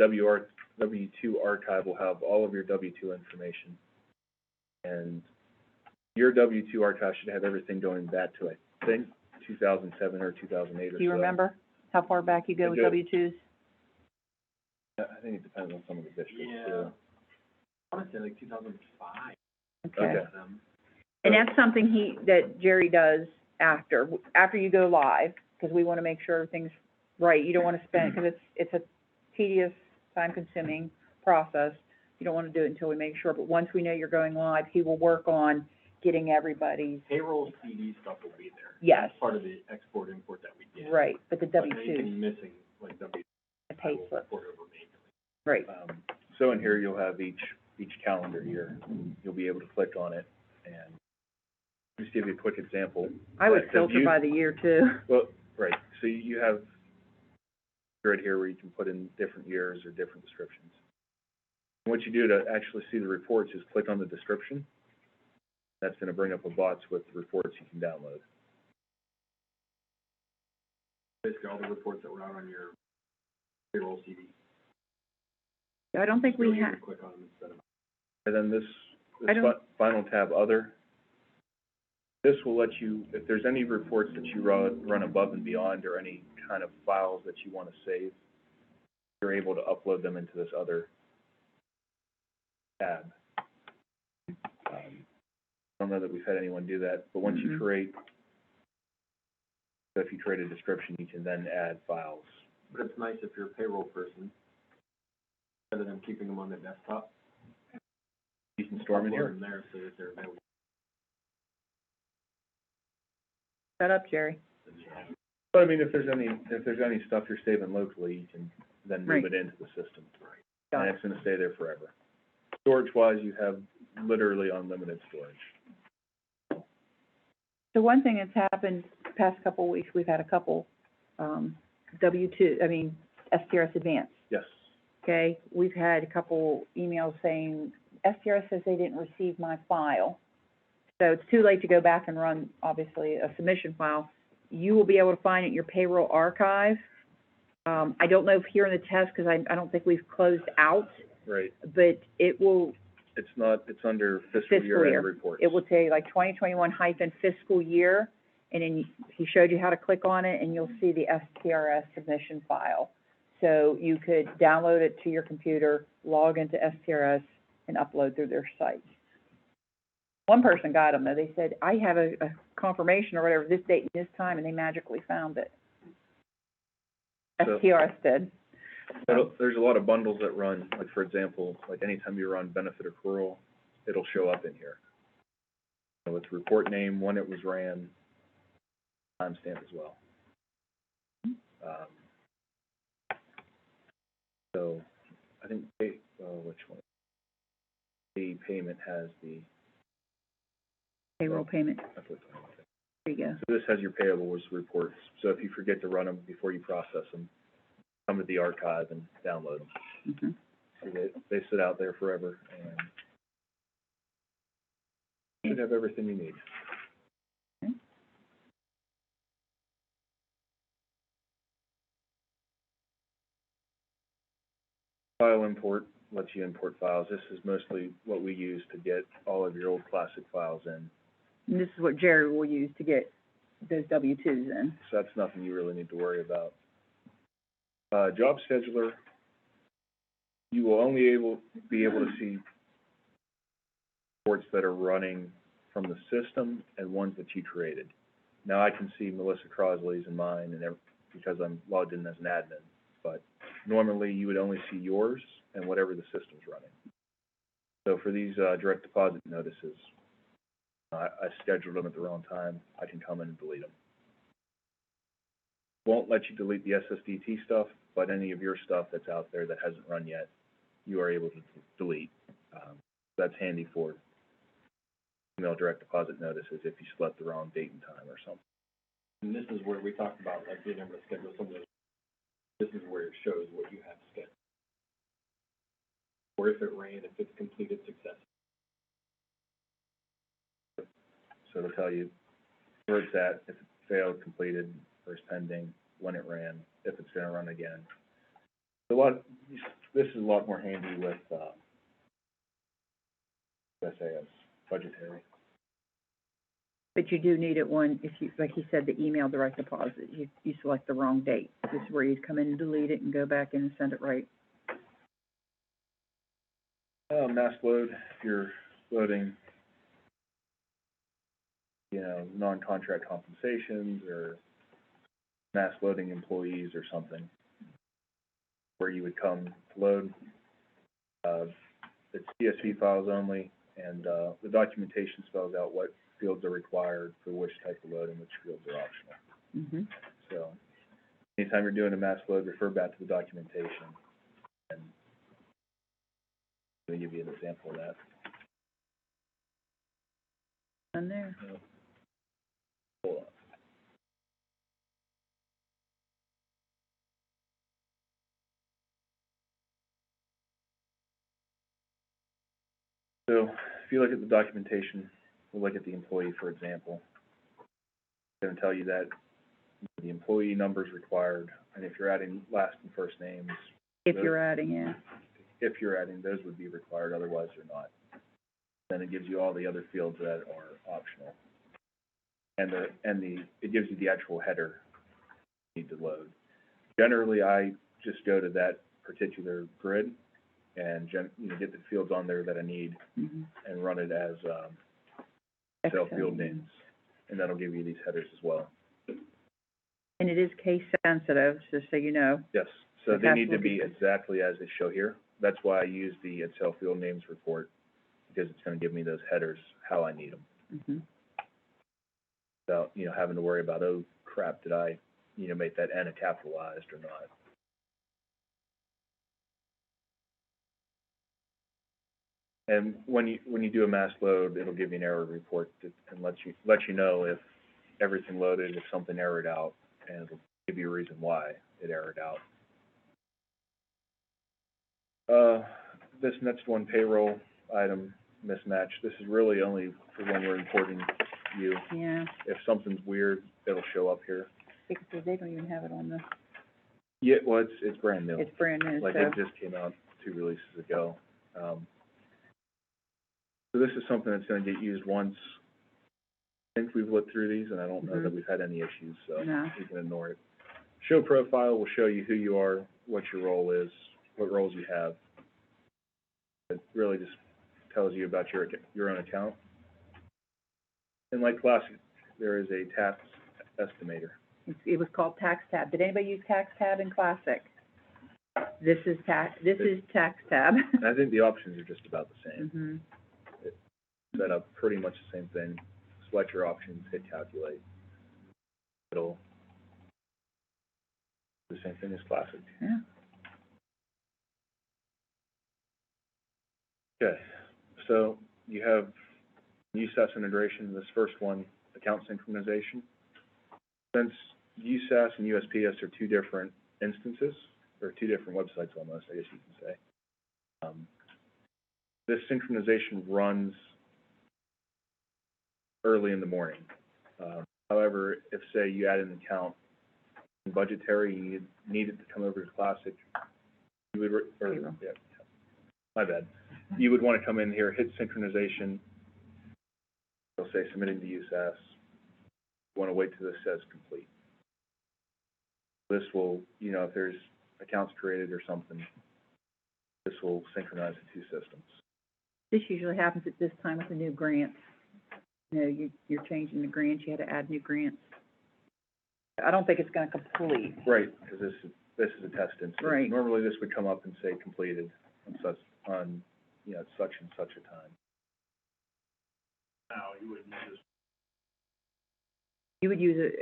W2 archive will have all of your W2 information. And your W2 archive should have everything going back to, I think, 2007 or 2008 or so. Do you remember how far back you go I with do. W-2s? I think it depends on some of the districts, Yeah. too. I wanna say like 2005. Okay. Okay. And that's something that Jerry does after you go live, because we want to make sure everything's right. You don't want to spend, because it's a tedious, time-consuming process. You don't want to do it until we make sure, but once we know you're going live, he will work on getting everybody's, Payroll CD stuff will be there. yes, Part of the export import that we did. right, but the But W-2s, anything missing, like the I pay will slips, report over manually. right. So in here, you'll have each calendar year. You'll be able to click on it, and just give you a quick example. I would The filter view- by the year too. Well, right, so you have grid here where you can put in different years or different descriptions. And what you do to actually see the reports is click on the description, That's gonna bring up a box with reports you can download. Basically, all the reports that were out on your payroll CD. I don't think we Still need have, to click on them instead of. And then this I don't- final tab, other, this will let you, if there's any reports that you run above and beyond, or any kind of files that you wanna save, you're able to upload them into this other tab. I don't know that we've had anyone do that, but once you create, so if you create a description, you can then add files. But it's nice if you're a payroll person, rather than keeping them on their desktop. You can store them in Upload here. them there so that they're available. shut up, Jerry. But I mean, if there's any stuff you're saving locally, you can then move Right. it into the system. Got And it. it's gonna stay there forever. Storage-wise, you have literally unlimited storage. So one thing that's happened the past couple of weeks, we've had a couple, STRS Advance, Yes. okay? We've had a couple emails saying, STRS says they didn't receive my file. So it's too late to go back and run, obviously, a submission file. You will be able to find it in your payroll archive. I don't know if here in the test, because I don't think we've closed out, Right. but it will, It's under fiscal Fiscal year year. end reports. it will say like 2021 hyphen fiscal year, and then he showed you how to click on it, and you'll see the STRS submission file. So you could download it to your computer, log into STRS, and upload through their site. One person got them, though. They said, I have a confirmation or whatever, this date and this time, and they magically found it. So- STRS did. But there's a lot of bundles that run, like, for example, like anytime you run benefit accrual, it'll show up in here. So with report name, when it was ran, timestamp as well. So, I think, which one? The payment has the, Payroll payment, that's what it's called. there you go. So this has your payables reports, so if you forget to run them before you process them, come to the archive and download them. Mhm. So they sit out there forever, and you should have everything you need. Okay. File import lets you import files. This is mostly what we use to get all of your old classic files in, And this is what Jerry will use to get those W-2s in. so that's nothing you really need to worry about. Job scheduler, you will only be able to see reports that are running from the system and ones that you created. Now, I can see Melissa Crosley's and mine because I'm logged in as an admin, but normally you would only see yours and whatever the system's running. So for these, direct deposit notices, I scheduled them at the wrong time, I can come in and delete them. Won't let you delete the SSDT stuff, but any of your stuff that's out there that hasn't run yet, you are able to delete. That's handy for email direct deposit notices if you select the wrong date and time or something. And this is where we talked about, like, being able to schedule some of those. This is where it shows what you have scheduled. Or if it ran, if it's completed successfully. So it'll tell you where it's at, if it failed, completed, or is pending, when it ran, if it's gonna run again. This is a lot more handy with, SAS, budgetary. But you do need it when, if you, like he said, the email direct deposit, you select the wrong date. This is where you come in and delete it and go back in and send it right. Mass load, if you're loading, non-contract compensations or mass loading employees or something, where you would come to load. It's CSV files only, and, the documentation spells out what fields are required for which type of load and which fields are optional. Mm-hmm. So, anytime you're doing a mass load, refer back to the documentation, and let me give you an example of that. On there. Hold on. So, if you look at the documentation, we'll look at the employee, for example. It's gonna tell you that the employee number's required, and if you're adding last and first names, If you're adding, yeah. if you're adding, those would be required, otherwise they're not. Then it gives you all the other fields that are optional. And it gives you the actual header you need to load. Generally, I just go to that particular grid and get the fields on there that I need Mm-hmm. and run it as, Excel field names. And that'll give you these headers as well. And it is case sensitive, just so you know. Yes, so It they has need to to be be- exactly as they show here. That's why I use the Excel field names report, because it's gonna give me those headers, how I need them. Mm-hmm. Without, having to worry about, oh crap, did I, make that N capitalized or not? And when you do a mass load, it'll give you an error report and let you know if everything loaded, if something errored out, and it'll give you a reason why it errored out. This next one, payroll item mismatch, this is really only for when we're importing you. Yeah, If something's weird, it'll show up here. because they don't even have it on the, Yeah, well, it's brand new. it's brand new, Like, so. it just came out 2 releases ago. So this is something that's gonna get used once. I think we've looked through these, and I don't know that Mhm. we've had any issues, so No. we can ignore it. Show profile will show you who you are, what your role is, what roles you have. It really just tells you about your own account. And like Classic, there is a tax estimator. It was called Tax Tab. Did anybody use Tax Tab in Classic? This is Tax Tab. And I think the options are just about the same. Mm-hmm. Set up pretty much the same thing. Select your options, hit calculate. It'll do the same thing as Classic. Yeah. Okay, so you have USAS integration, this first one, account synchronization. Since USAS and USPS are 2 different instances, or 2 different websites almost, I guess you can say. This synchronization runs early in the morning. However, if, say, you add an account in budgetary, you need it to come over to Classic, you would, Payroll. yeah, my bad. You would want to come in here, hit synchronization. It'll say submitting to USAS. You want to wait till this says complete. This will, if there's accounts created or something, this will synchronize the 2 systems. This usually happens at this time with the new grants. You're changing the grants, you had to add new grants. I don't think it's gonna complete. Right, because this is a test instance. Right. Normally, this would come up and say completed on such and such a time. You would use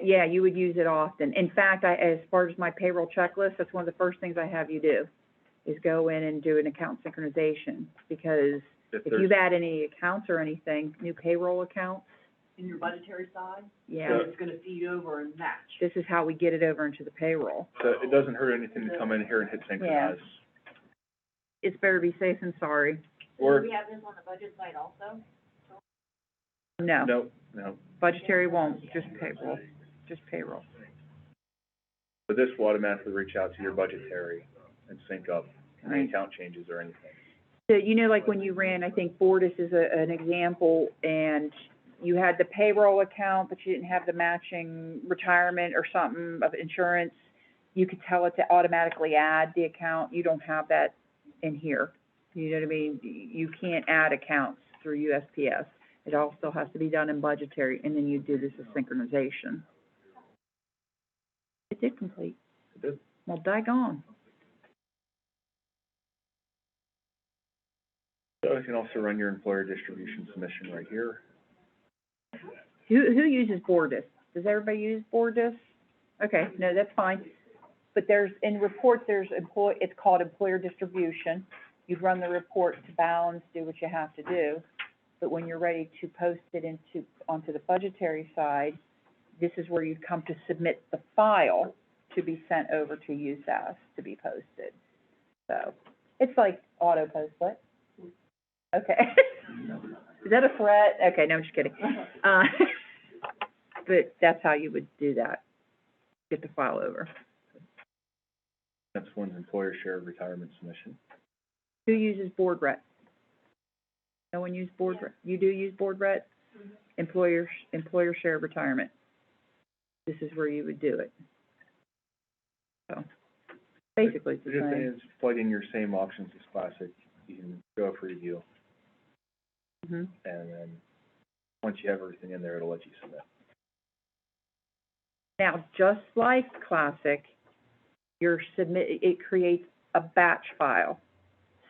yeah, you would use it often. In fact, as far as my payroll checklist, that's one of the first things I have you do, is go in and do an account synchronization, because if there's- you've added any accounts or anything, new payroll accounts, In your budgetary side, yeah, it's gonna feed over and match. this is how we get it over into the payroll. So it doesn't hurt anything to come in here and hit synchronize. It's better to be safe than sorry. Or, Do we have this on the budget side also? No, no. budgetary won't, just payroll. So this will automatically reach out to your budgetary and sync up any Right. account changes or anything. So, like when you ran, I think Fortis is an example, and you had the payroll account, but you didn't have the matching retirement or something of insurance, you could tell it to automatically add the account. You don't have that in here. You know what I mean? You can't add accounts through USPS. It all still has to be done in budgetary, and then you do this as synchronization. It did complete. It did. Well, daggone. So you can also run your employer distribution submission right here. Who uses Bordis? Does everybody use Bordis? Okay, no, that's fine. But in report, it's called employer distribution. You'd run the report to balance, do what you have to do. But when you're ready to post it onto the budgetary side, this is where you'd come to submit the file to be sent over to USAS to be posted. So, it's like auto post, what? Okay. Is that a threat? Okay, no, I'm just kidding. But that's how you would do that, get the file over. Next one's employer share retirement submission. Who uses board rec? No one use board rec? You do use board rec? Employer share retirement. This is where you would do it. So, basically it's the Just same. it's plug in your same options as classic, you can go for review, Mhm. and then, once you have everything in there, it'll let you submit. Now, just like classic, it creates a batch file.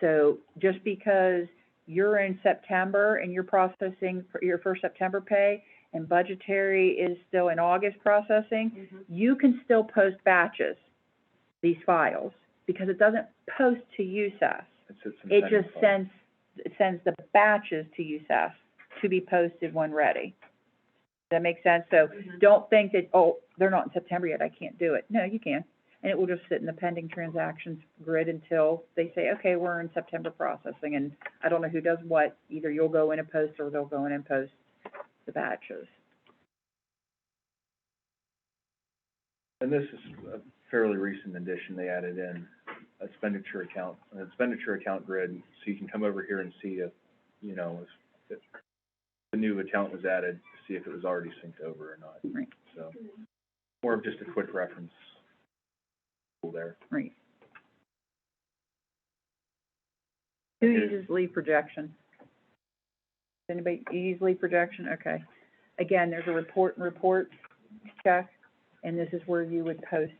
So just because you're in September and you're processing for your first September pay and budgetary is still in August processing, you can still post batches, these files, because it doesn't post to USAS. It just sends the batches to USAS to be posted when ready. Does that make sense? So don't think that, oh, they're not in September yet, I can't do it. No, you can. And it will just sit in the pending transactions grid until they say, okay, we're in September processing, and I don't know who does what. Either you'll go in and post, or they'll go in and post the batches. And this is a fairly recent addition, they added in an expenditure account grid, so you can come over here and see if, you know, if the new account was added, to see if it was already synced over or not. Right. So, more of just a quick reference there. Right. Who uses lead projection? Anybody, you use lead projection? Okay. Again, there's a report check, and this is where you would post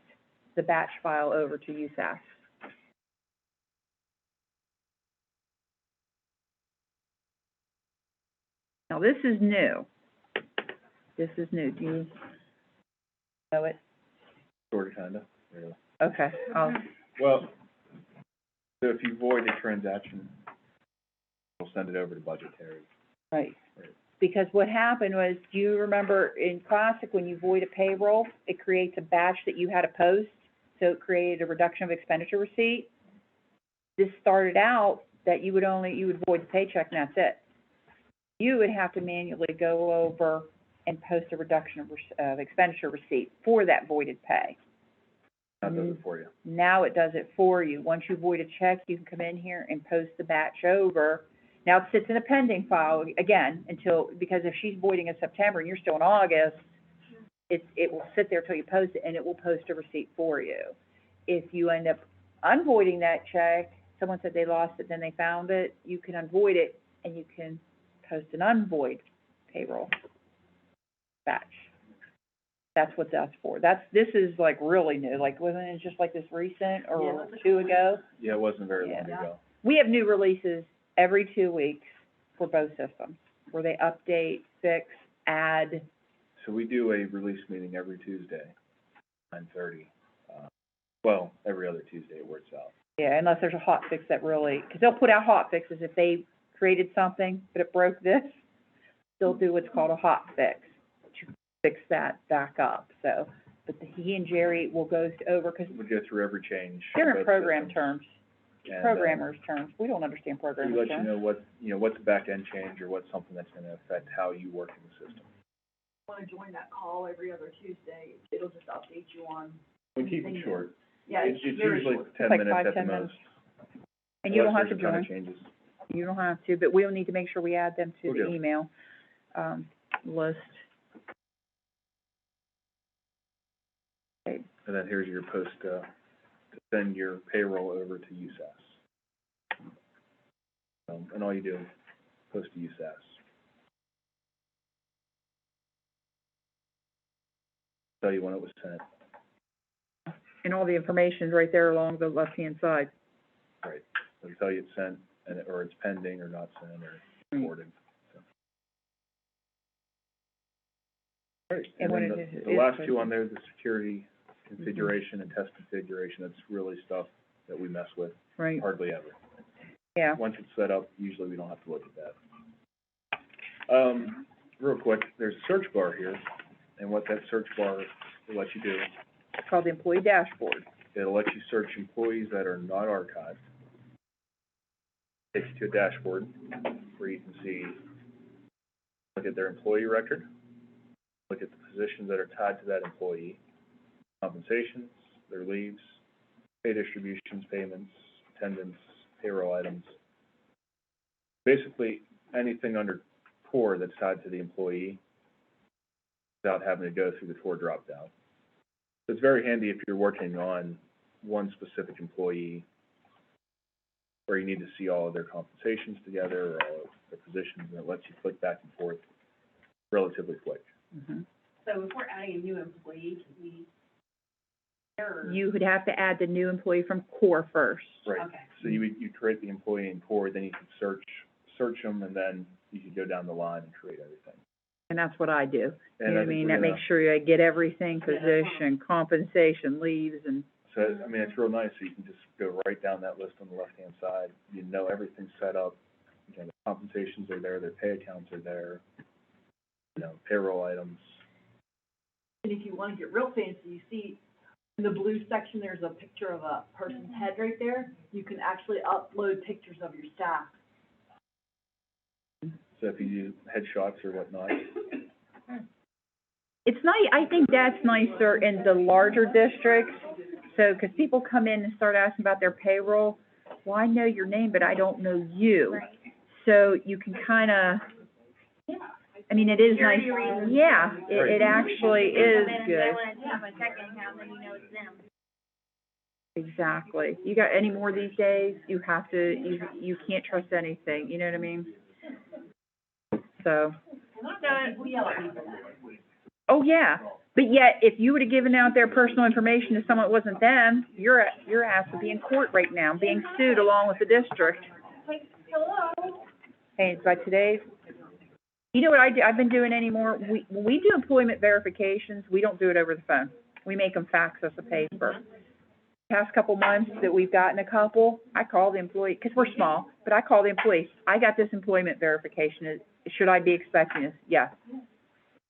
the batch file over to USAS. Now, this is new. This is new. Do you know it? Sort of, kinda, yeah. Okay. Well, so if you void a transaction, we'll send it over to budgetary. Right. Because what happened was, do you remember in Classic, when you void a payroll, it creates a batch that you had to post, so it created a reduction of expenditure receipt? This started out that you would void the paycheck and that's it. You would have to manually go over and post a reduction of expenditure receipt for that voided pay. Now it does it for you. Now it does it for you. Once you void a check, you can come in here and post the batch over. Now it sits in a pending file again because if she's voiding in September and you're still in August, it will sit there till you post it, and it will post a receipt for you. If you end up unvoiding that check, someone said they lost it, then they found it, you can unvoid it, and you can post an unvoid payroll batch. That's what that's for. This is like really new, like wasn't it just like this recent or two ago? Yeah, it wasn't very long ago. We have new releases every 2 weeks for both systems, where they update, fix, add. So we do a release meeting every Tuesday, 9:30. Well, every other Tuesday it works out. Yeah, unless there's a hot fix that really, because they'll put out hot fixes if they created something, but it broke this, they'll do what's called a hot fix to fix that back up. So, but he and Jerry will go over, because We go through every change. they're in both program systems, terms, and, programmers' terms. We don't understand We programmers' let you terms. know what's a back-end change, or what's something that's gonna affect how you work in the system. Want to join that call every other Tuesday, it'll just update you on. We keep it short. Yeah, It's very usually short. 10 Like minutes 5, at the 10 minutes. most. And you don't have to Unless there's a ton join. of changes. You don't have to, but we'll need to make sure we add them to We'll the do. email, list. Okay, And then here's your post, to send your payroll over to USAS. And all you do is post to USAS. Tell you when it was sent. and all the information's right there along the left-hand side. Right. It'll tell you it's sent, or it's pending, or not sent, or reported, so. Right, And and when then it the is last posted. two on there, the security configuration and test configuration, that's really stuff that we mess with Right, hardly ever. yeah. Once it's set up, usually we don't have to look at that. Real quick, there's a search bar here, and what that search bar will let you do, It's called the employee dashboard. it'll let you search employees that are not archived. Takes you to a dashboard where you can see look at their employee record, look at the positions that are tied to that employee, compensations, their leaves, pay distributions, payments, attendance, payroll items. Basically, anything under core that's tied to the employee without having to go through the core drop-down. So it's very handy if you're working on one specific employee where you need to see all of their compensations together or all of their positions, and it lets you click back and forth relatively quick. Mhm. So if we're adding a new employee, can we, or? You would have to add the new employee from core first. Right. Okay. So you create the employee in core, then you could search them, and then you could go down the line and create everything. And that's what I do. You And know what I think mean? we're That gonna- makes sure I get everything, Yeah, that's fine. position, compensation, leaves, and, So, I mean, it's real nice, so you can just go right down that list on the left-hand side. You know everything's set up, you know, the compensations are there, their pay accounts are there, you know, payroll items. And if you wanna get real fancy, you see in the blue section, there's a picture of a person's head right there. You can actually upload pictures of your staff. So if you do headshots or whatnot, it's nice, I think that's nicer in the larger districts. So, 'cause people come in and start asking about their payroll, well, I know your name, but I don't know you. Right. So you can kinda, I mean, it is nice, Security reasons. yeah, it actually is Come in and good. I wanna check my checking account, then you know it's them. Exactly. You got any more these days, you have to, you can't trust anything, you know what I mean? So, oh, yeah, but yet, if you would've given out their personal information to someone that wasn't them, your ass would be in court right now, being sued along with the district. Hey, by today's, you know what I've been doing anymore? When we do employment verifications, we don't do it over the phone. We make them fax us a paper. Past couple months that we've gotten a couple, I call the employee, 'cause we're small, but I call the employee, I got this employment verification, should I be expecting this? Yes.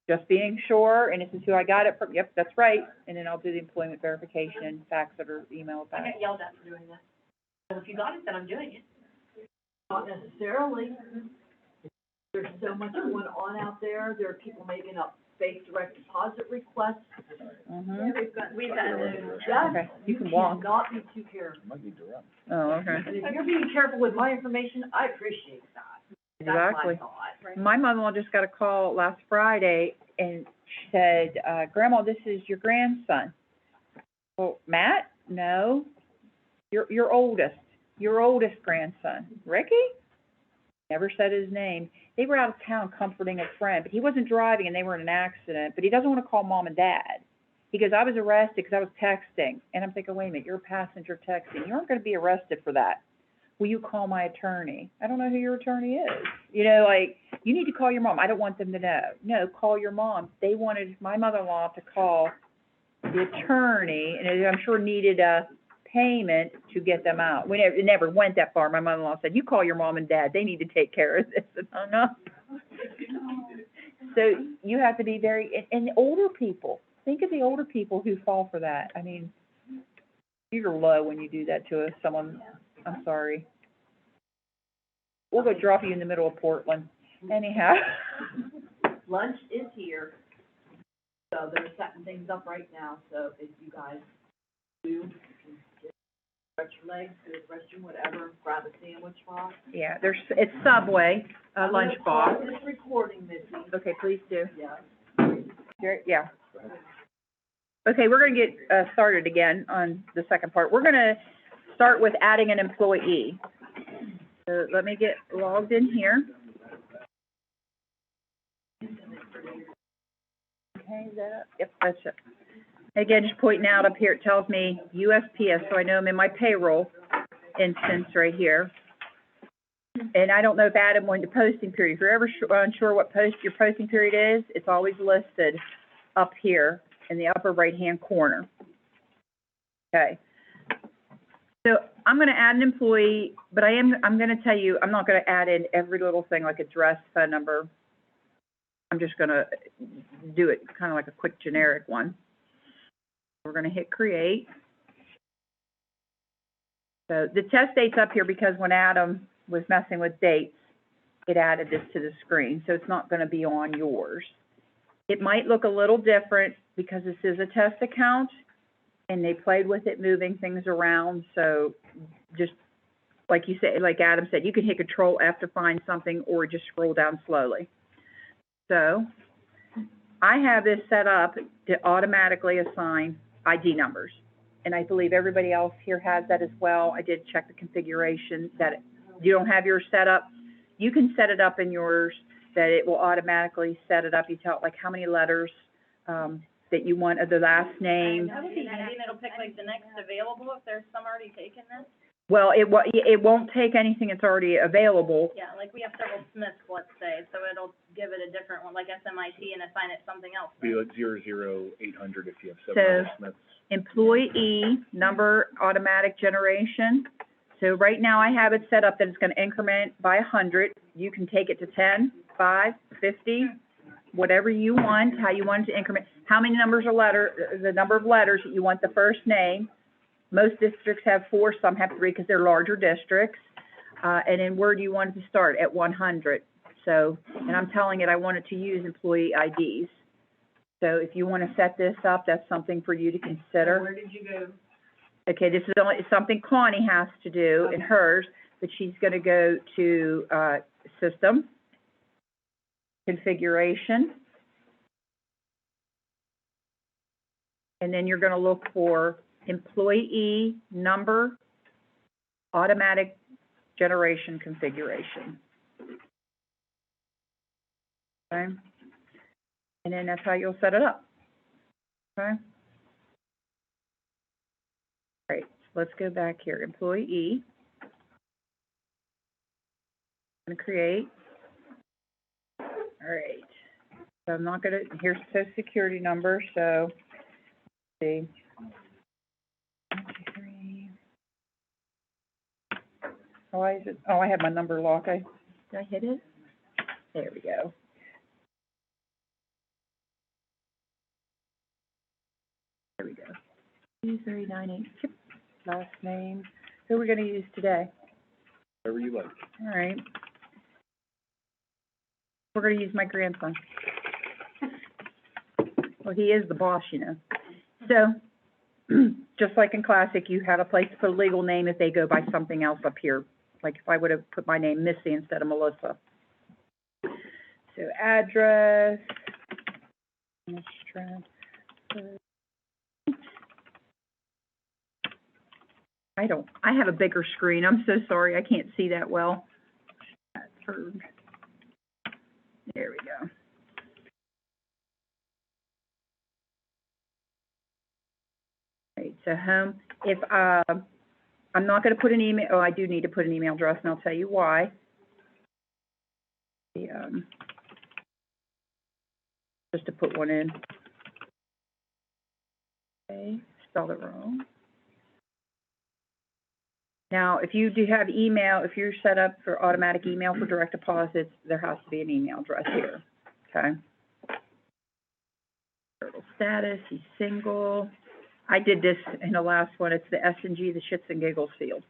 Just being sure, and this is who I got it from, yep, that's right, and then I'll do the employment verification and fax it or email it I back. get yelled at for doing that. So if you got it, then I'm doing it. Not necessarily. There's so much going on out there. There are people making up fake direct deposit requests. Mhm. We've got those. Okay, you can walk. Cannot be too careful. it might be direct. Oh, okay. And if you're being careful with my information, I appreciate that. That's my Exactly. thought. My mother-in-law just got a call last Friday, and she said, Grandma, this is your grandson. Well, Matt? No. Your oldest grandson. Ricky? Never said his name. They were out of town comforting a friend, but he wasn't driving and they were in an accident, but he doesn't want to call Mom and Dad. He goes, I was arrested because I was texting. And I'm thinking, wait a minute, you're a passenger texting. You aren't going to be arrested for that. Will you call my attorney? I don't know who your attorney is. You know, like, you need to call your mom. I don't want them to know. No, call your mom. They wanted my mother-in-law to call the attorney, and it, I'm sure needed a payment to get them out. It never went that far. My mother-in-law said, you call your mom and dad. They need to take care of this. And hung up. So you have to be very, and older people. Think of the older people who fall for that. I mean, you're low when you do that to someone. I'm sorry. We'll go drop you in the middle of Portland. Anyhow. Lunch is here, so they're setting things up right now, so if you guys do, stretch your legs, go to the restroom, whatever, grab a sandwich box. Yeah, it's Subway, lunch box. I'm gonna pause this recording, Missy. Okay, please do. Yes. Yeah. Okay, we're gonna get, started again on the second part. We're gonna start with adding an employee. So let me get logged in here. Okay, is that up? Yep, that's it. Again, just pointing out up here, it tells me USPS, so I know I'm in my payroll instance right here. And I don't know if Adam went to posting period. If you're ever unsure what your posting period is, it's always listed up here in the upper right-hand corner. Okay. So I'm gonna add an employee, but I'm gonna tell you, I'm not gonna add in every little thing like address, phone number. I'm just gonna do it kind of like a quick generic one. We're gonna hit create. So the test date's up here because when Adam was messing with dates, it added this to the screen, so it's not gonna be on yours. It might look a little different because this is a test account, and they played with it, moving things around, so just, like you said, like Adam said, you can hit Control F to find something, or just scroll down slowly. So, I have this set up to automatically assign ID numbers, and I believe everybody else here has that as well. I did check the configuration, that you don't have yours set up. You can set it up in yours, that it will automatically set it up. You tell it like how many letters, that you want of the last name. That would be handy, and it'll pick like the next available if there's some already taken then? Well, it won't take anything that's already available. Yeah, like we have several Smiths, let's say, so it'll give it a different one, like SMIT, and assign it something else. Be like 00800 if you have So- 700 Smiths. Employee number automatic generation. So right now I have it set up that it's gonna increment by 100. You can take it to 10, 5, 50, whatever you want, how you want it to increment. How many numbers of the number of letters that you want the first name. Most districts have 4, some have 3 because they're larger districts. And then where do you want it to start? At 100. So, and I'm telling it I want it to use employee IDs. So if you want to set this up, that's something for you to consider. Where did you go? Okay, this is only, it's something Connie has to do in hers, but she's gonna go to, System, Configuration, and then you're gonna look for Employee Number, Automatic Generation Configuration. Okay? And then that's how you'll set it up. Okay? All right, let's go back here. Employee. I'm gonna create. All right. So I'm not gonna, here's Social Security number, so, let's see. 1, 2, 3. Why is it, oh, I have my number lock. Did I hit it? There we go. There we go. 2398, yep, last name. Who we're gonna use today? Whatever you like. All right. We're gonna use my grandson. Well, he is the boss, you know. So, just like in Classic, you have a place to put a legal name if they go by something else up here. Like if I would have put my name Missy instead of Melissa. So address. I have a bigger screen. I'm so sorry. I can't see that well. There we go. Right, so home, if, I'm not gonna put an email, oh, I do need to put an email address, and I'll tell you why. The, just to put one in. Okay, spelled it wrong. Now, if you do have email, if you're set up for automatic email for direct deposits, there has to be an email address here, okay? Marital status, he's single. I did this in the last one, it's the S&G, the shits and giggles field.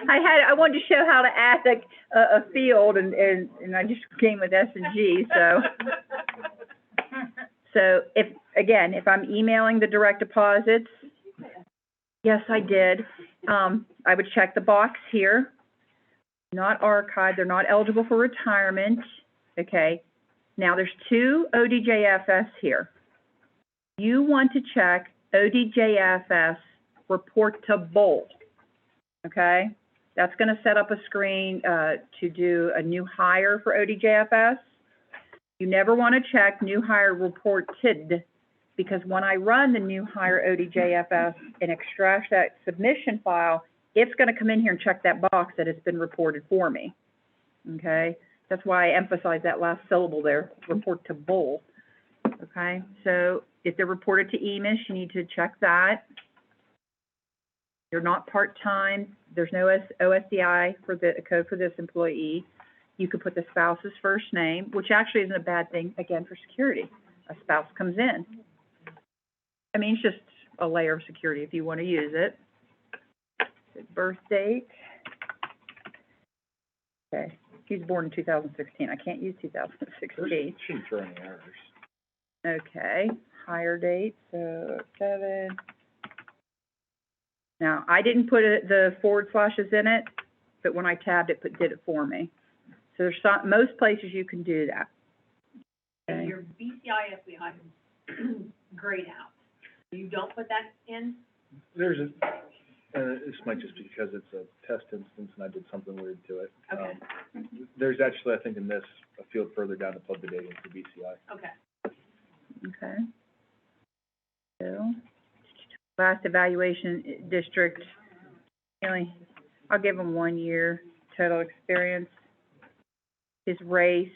I wanted to show how to add a field, and I just came with S&G, so. So if I'm emailing the direct deposits, yes, I did. I would check the box here. Not archived, they're not eligible for retirement, okay? Now, there's 2 ODJFS here. You want to check ODJFS reportable, okay? That's gonna set up a screen, to do a new hire for ODJFS. You never wanna check new hire reported, because when I run the new hire ODJFS and extract that submission file, it's gonna come in here and check that box that it's been reported for me, okay? That's why I emphasize that last syllable there, reportable, okay? So if they're reported to EMIS, you need to check that. They're not part-time, there's no OSDI for the code for this employee. You could put the spouse's first name, which actually isn't a bad thing, again, for security. A spouse comes in. I mean, it's just a layer of security if you want to use it. Birth date. Okay, he was born in 2016, I can't use 2016. Shouldn't throw any errors. Okay, hire date, so 7. Now, I didn't put the forward slashes in it, but when I tabbed it, did it for me. So there's some, most places you can do that. And Okay. your BCIS behind grayed out. You don't put that in? There's a, this might just be because it's a test instance and I did something weird to it. Okay. There's actually, I think in this, a field further down to plug the data into BCI. Okay. Okay. So, last evaluation district, really, I'll give him 1 year total experience. His race,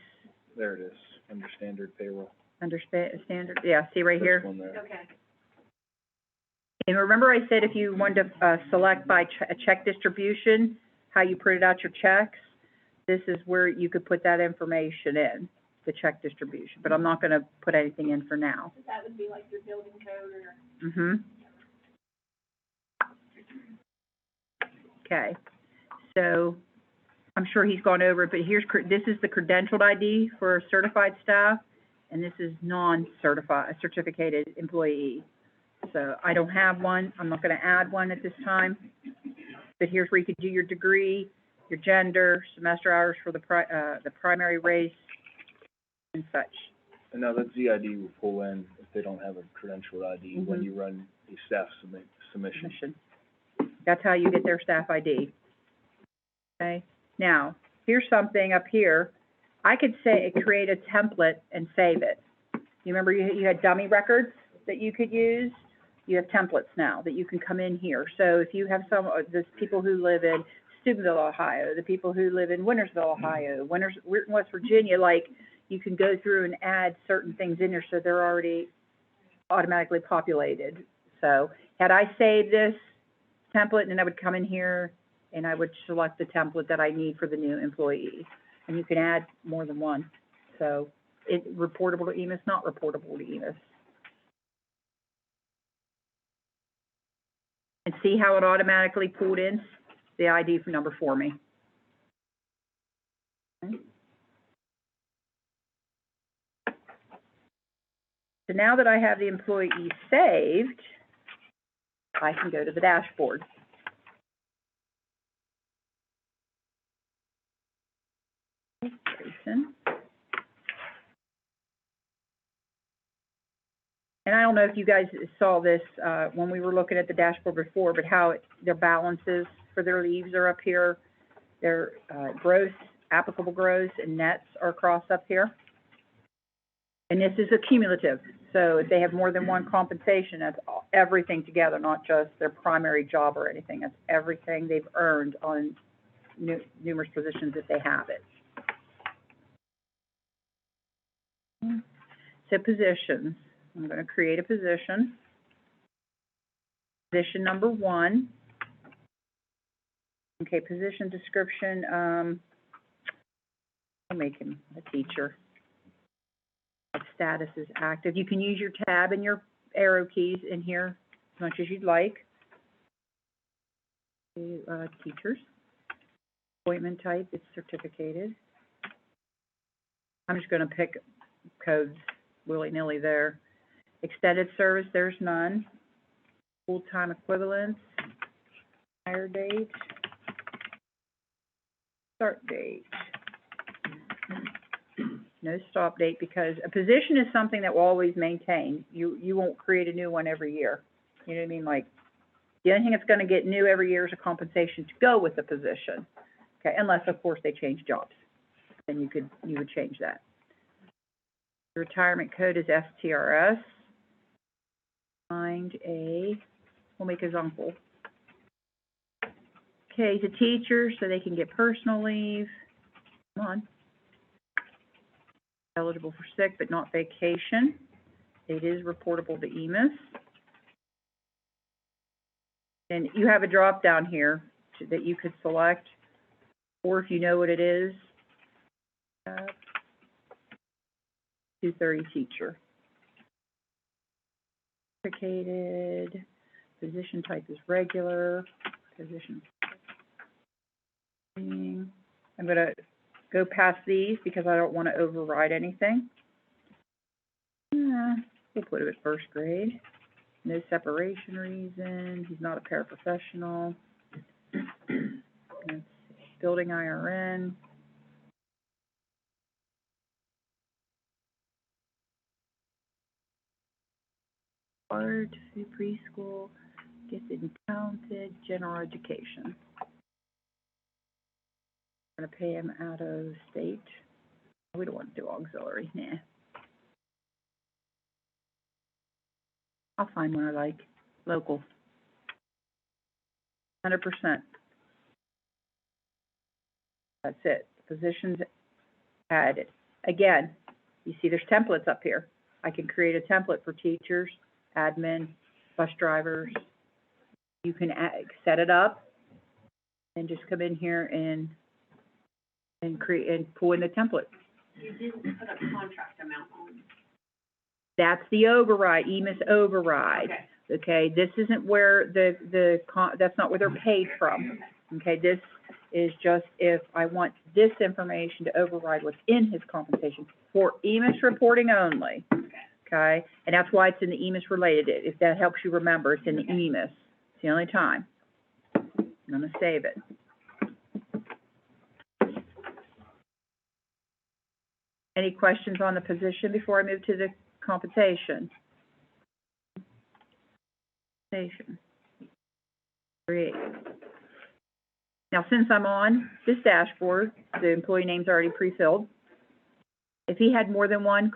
There it is, under standard payroll. standard, yeah, see right here? First one there. Okay. And remember I said if you wanted to, select by a check distribution, how you printed out your checks? This is where you could put that information in, the check distribution, but I'm not gonna put anything in for now. So that would be like your building code or? Mm-hmm. Okay, so I'm sure he's gone over it, but here's, this is the credentialed ID for certified staff, and this is non-certified, certificated employee. So I don't have one, I'm not gonna add one at this time, but here's where you could do your degree, your gender, semester hours for the primary race, and such. And now that ZID will pull in if they don't have a credentialed ID when Mhm. you run a staff submission. Submission. That's how you get their staff ID. Okay, now, here's something up here. I could say, create a template and save it. You remember you had dummy records that you could use? You have templates now that you can come in here. So if you have there's people who live in Steubenville, Ohio, the people who live in Wintersville, Ohio, West Virginia, like, you can go through and add certain things in there so they're already automatically populated. So had I saved this template, and I would come in here and I would select the template that I need for the new employee. And you can add more than one. So it reportable to EMIS, not reportable to EMIS. And see how it automatically pulled in the ID for number for me. Okay. So now that I have the employee saved, I can go to the dashboard. Jason. And I don't know if you guys saw this, when we were looking at the dashboard before, but how their balances for their leaves are up here. Their, gross, applicable gross, and nets are across up here. And this is a cumulative, so if they have more than one compensation, that's everything together, not just their primary job or anything. That's everything they've earned on numerous positions if they have it. So positions, I'm gonna create a position. Position number 1. Okay, position description, I'll make him a teacher. Status is active. You can use your tab and your arrow keys in here as much as you'd like. Teachers. Appointment type is certificated. I'm just gonna pick codes willy-nilly there. Extended service, there's none. Full-time equivalents, hire date, start date. No stop date, because a position is something that will always maintain. You won't create a new one every year. You know what I mean? Like, the only thing that's gonna get new every year is a compensation to go with the position. Okay, unless, of course, they change jobs. Then you would change that. The retirement code is STRS. Find we'll make his uncle. Okay, he's a teacher, so they can get personal leave. Come on. Eligible for sick, but not vacation. It is reportable to EMIS. And you have a drop down here that you could select, or if you know what it is, 230 teacher. Certificated, position type is regular, position. I'm gonna go past these because I don't wanna override anything. We'll put it at first grade. No separation reason, he's not a paraprofessional. Building IRN. Required to preschool, gifted and talented, general education. Gonna pay him out of state. We don't want to do auxiliary, nah. I'll find one I like, local. 100%. That's it, positions added. Again, you see there's templates up here. I can create a template for teachers, admin, bus drivers. You can set it up and just come in here and create, and pull in the template. You didn't put a contract amount on. That's the override, EMIS override. Okay. Okay, this isn't where that's not where they're paid from. Okay, this is just if I want this information to override what's in his compensation for EMIS reporting only. Okay, and that's why it's in the EMIS related, if that helps you remember, it's in the EMIS. It's the only time. I'm gonna save it. Any questions on the position before I move to the compensation? Great. Now, since I'm on this dashboard, the employee name's already pre-filled. If he had more than one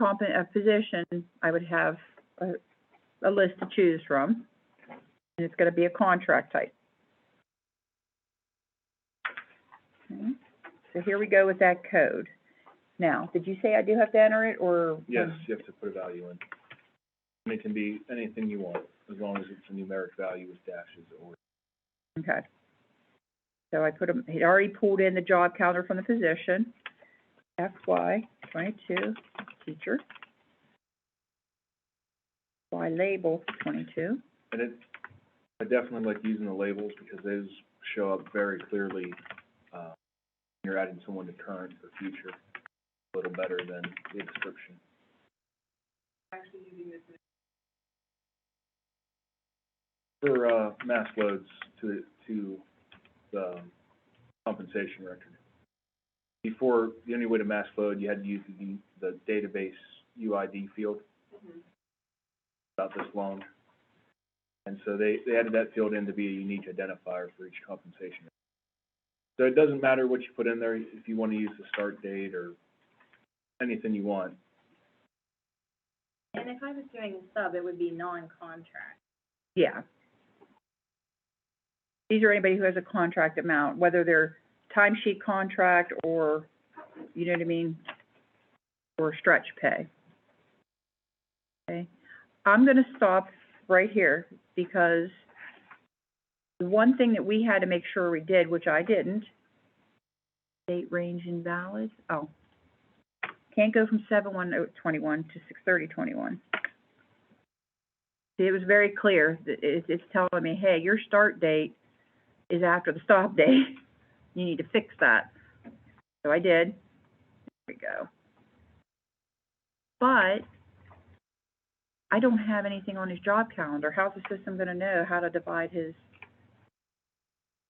position, I would have a list to choose from, and it's gonna be a contract type. Okay. So here we go with that code. Now, did you say I do have to enter it, or? Yes, you have to put a value in. And it can be anything you want, as long as it's a numeric value with dashes or. Okay. So I put him, he'd already pulled in the job calendar from the position. FY 22, teacher. Y label 22. And I definitely like using the labels because those show up very clearly, when you're adding someone to current or future, a little better than the description. For, mass loads to the compensation record. Before, the only way to mass load, you had to use the database UID field. About this long. And so they added that field in to be a unique identifier for each compensation. So it doesn't matter what you put in there, if you want to use the start date or anything you want. And if I was doing a sub, it would be non-contract. Yeah. These are anybody who has a contract amount, whether they're timesheet contract or, you know what I mean, or stretch pay. Okay, I'm gonna stop right here because the one thing that we had to make sure we did, which I didn't, date range invalid, oh. Can't go from 7/1/21 to 6/30/21. See, it was very clear, that it's telling me, hey, your start date is after the stop date. You need to fix that. So I did. There we go. But I don't have anything on his job calendar. How's the system gonna know how to divide his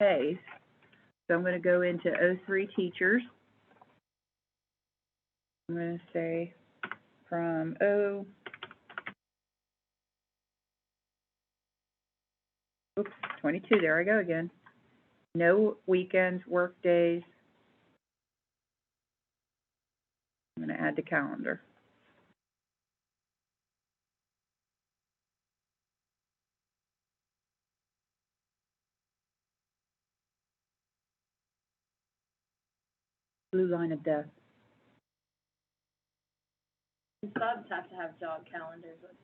pays? So I'm gonna go into O3 teachers. I'm gonna say from 22, there I go again. No weekends, work days. I'm gonna add the calendar. Blue line of death. And subs have to have job calendars with.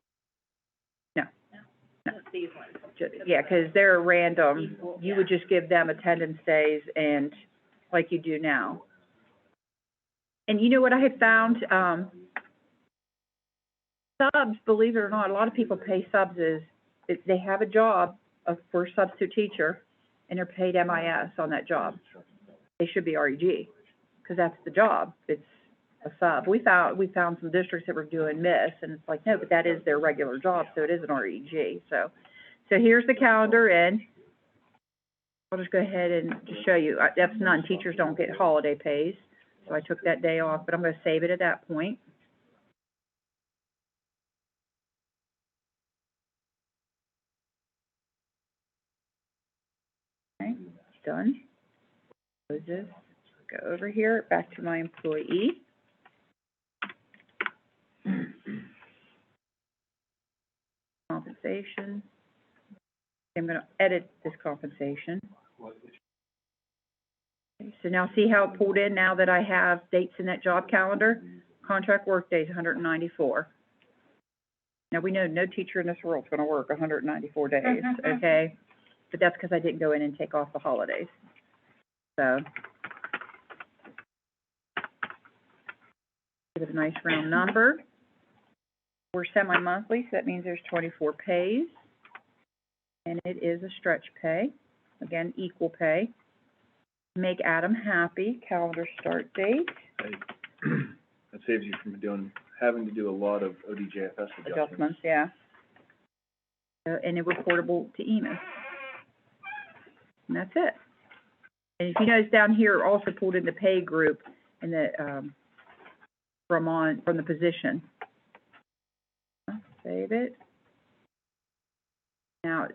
No. No, just these ones. Yeah, 'cause they're random. Equal, You would just give them attendance days and, like you do now. And you know what I had found, subs, believe it or not, a lot of people pay subs as, if they have a job for a substitute teacher, and they're paid MIS on that job. They should be REG. because that's the job. It's a sub. We found some districts that were doing this, and it's like, no, but that is their regular job, so it is an REG, so here's the calendar, and I'll just go ahead and just show you. That's none. Teachers don't get holiday pays, so I took that day off, but I'm gonna save it at that point. Okay, done. Close this. Go over here, back to my employee. Compensation. I'm gonna edit this compensation. Okay, so now see how it pulled in now that I have dates in that job calendar? Contract work days, 194. Now, we know no teacher in this world's gonna work 194 days, okay? But that's because I didn't go in and take off the holidays. So, give it a nice round number. We're semi-monthly, so that means there's 24 pays. And it is a stretch pay. Again, equal pay. Make Adam happy, calendar start date. That saves you from having to do a lot of ODJFS adjustments. Yeah. And it reportable to EMIS. And that's it. And if you notice down here, also pulled in the pay group and the, from the position. Save it. Now,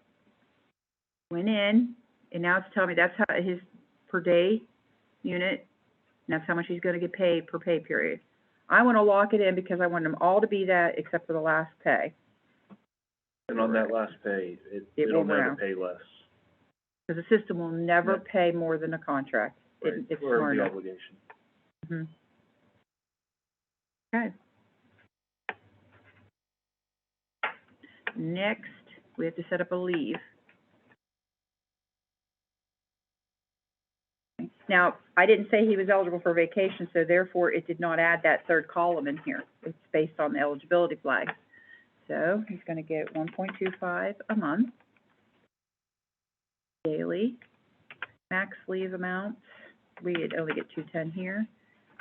went in, and now it's telling me that's how his per day unit, and that's how much he's gonna get paid per pay period. I wanna lock it in because I want them all to be that except for the last pay. And on that last pay, it'll never pay less. Because the system will never pay more than a contract. Right, It's or smart the enough. obligation. Mhm. Okay. Next, we have to set up a leave. Now, I didn't say he was eligible for vacation, so therefore it did not add that third column in here. It's based on the eligibility flags. So he's gonna get 1.25 a month. Daily. Max leave amount, we'd only get 210 here.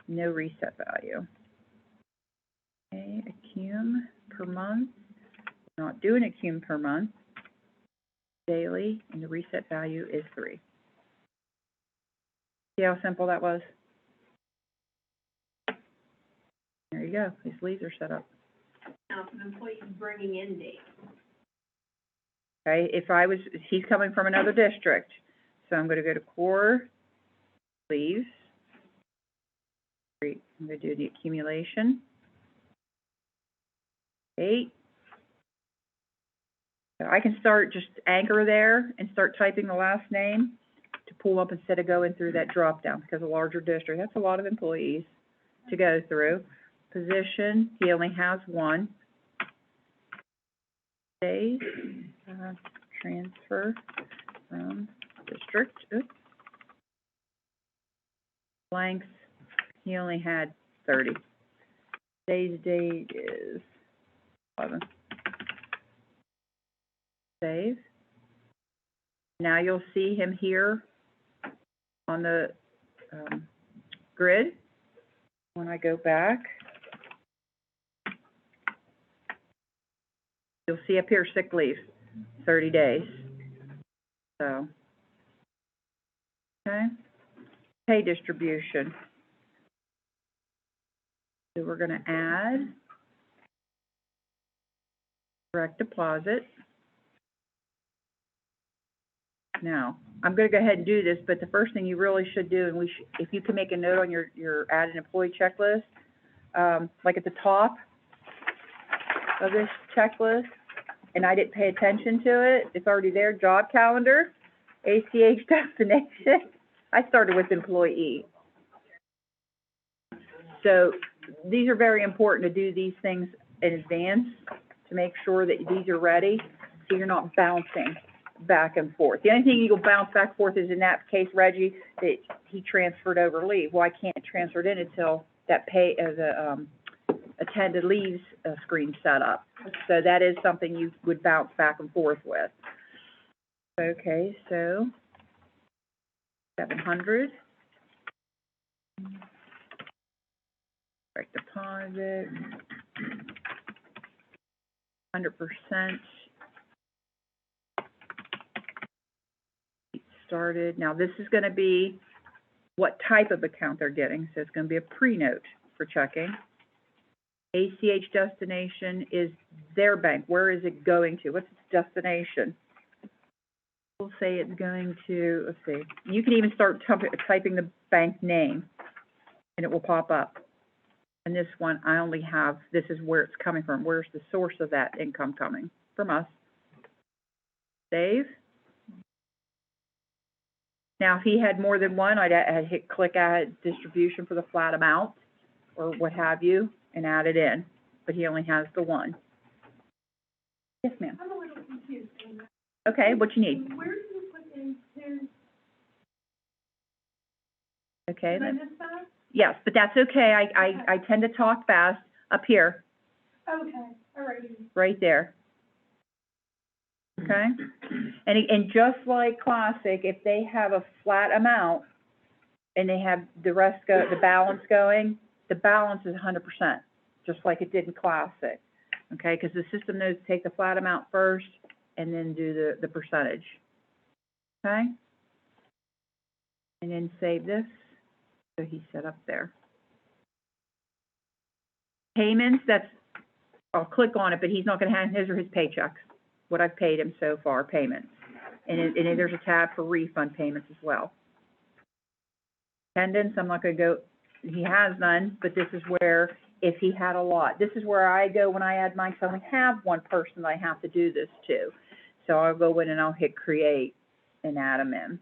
No reset value. Okay, a cum per month. We're not doing a cum per month. Daily, and the reset value is 3. See how simple that was? There you go, his leaves are set up. Now, if an employee's bringing in dates, Okay, he's coming from another district, so I'm gonna go to core leaves. I'm gonna do the accumulation. 8. So I can start, just anchor there and start typing the last name to pull up instead of going through that drop down, because a larger district, that's a lot of employees to go through. Position, he only has 1. Days, transfer from district, oops. Blanks, he only had 30. Today's date is 11. Save. Now you'll see him here on the grid. When I go back, you'll see up here sick leave, 30 days. So, okay. Pay distribution. So we're gonna add direct deposit. Now, I'm gonna go ahead and do this, but the first thing you really should do, and if you can make a note on your add an employee checklist, like at the top of this checklist, and I didn't pay attention to it, it's already there, job calendar, ACH destination. I started with employee. So these are very important to do these things in advance to make sure that these are ready, so you're not bouncing back and forth. The only thing you'll bounce back and forth is in that case, Reggie, that he transferred over leave. Well, I can't transfer it in until that attended leaves screen set up. So that is something you would bounce back and forth with. Okay, so 700. Direct deposit, 100%. Started, now this is gonna be what type of account they're getting, so it's gonna be a pre-note for checking. ACH destination is their bank, where is it going to, what's its destination? We'll say it's going to, let's see, you can even start typing the bank name, and it will pop up. And this one, I only have, this is where it's coming from, where's the source of that income coming? From us. Save. Now, if he had more than one, I'd hit click add distribution for the flat amount, or what have you, and add it in, but he only has the one. Yes, ma'am. I'm a little confused on that. Okay, what you need? Where do you put in his, Okay, did I then, miss that? yes, but that's okay, I tend to talk fast, up here, Okay, all righty. right there. Okay? And just like Classic, if they have a flat amount, and they have the rest the balance going, the balance is 100%, just like it did in Classic, okay? Because the system knows to take the flat amount first, and then do the percentage, okay? And then save this, so he's set up there. Payments, that's, I'll click on it, but he's not gonna have his or his paychecks, what I've paid him so far, payments. And then there's a tab for refund payments as well. Attendance, I'm not gonna go, he has none, but this is where, if he had a lot, this is where I go when I add mine, because I only have one person that I have to do this to. So I'll go in and I'll hit create and add them in.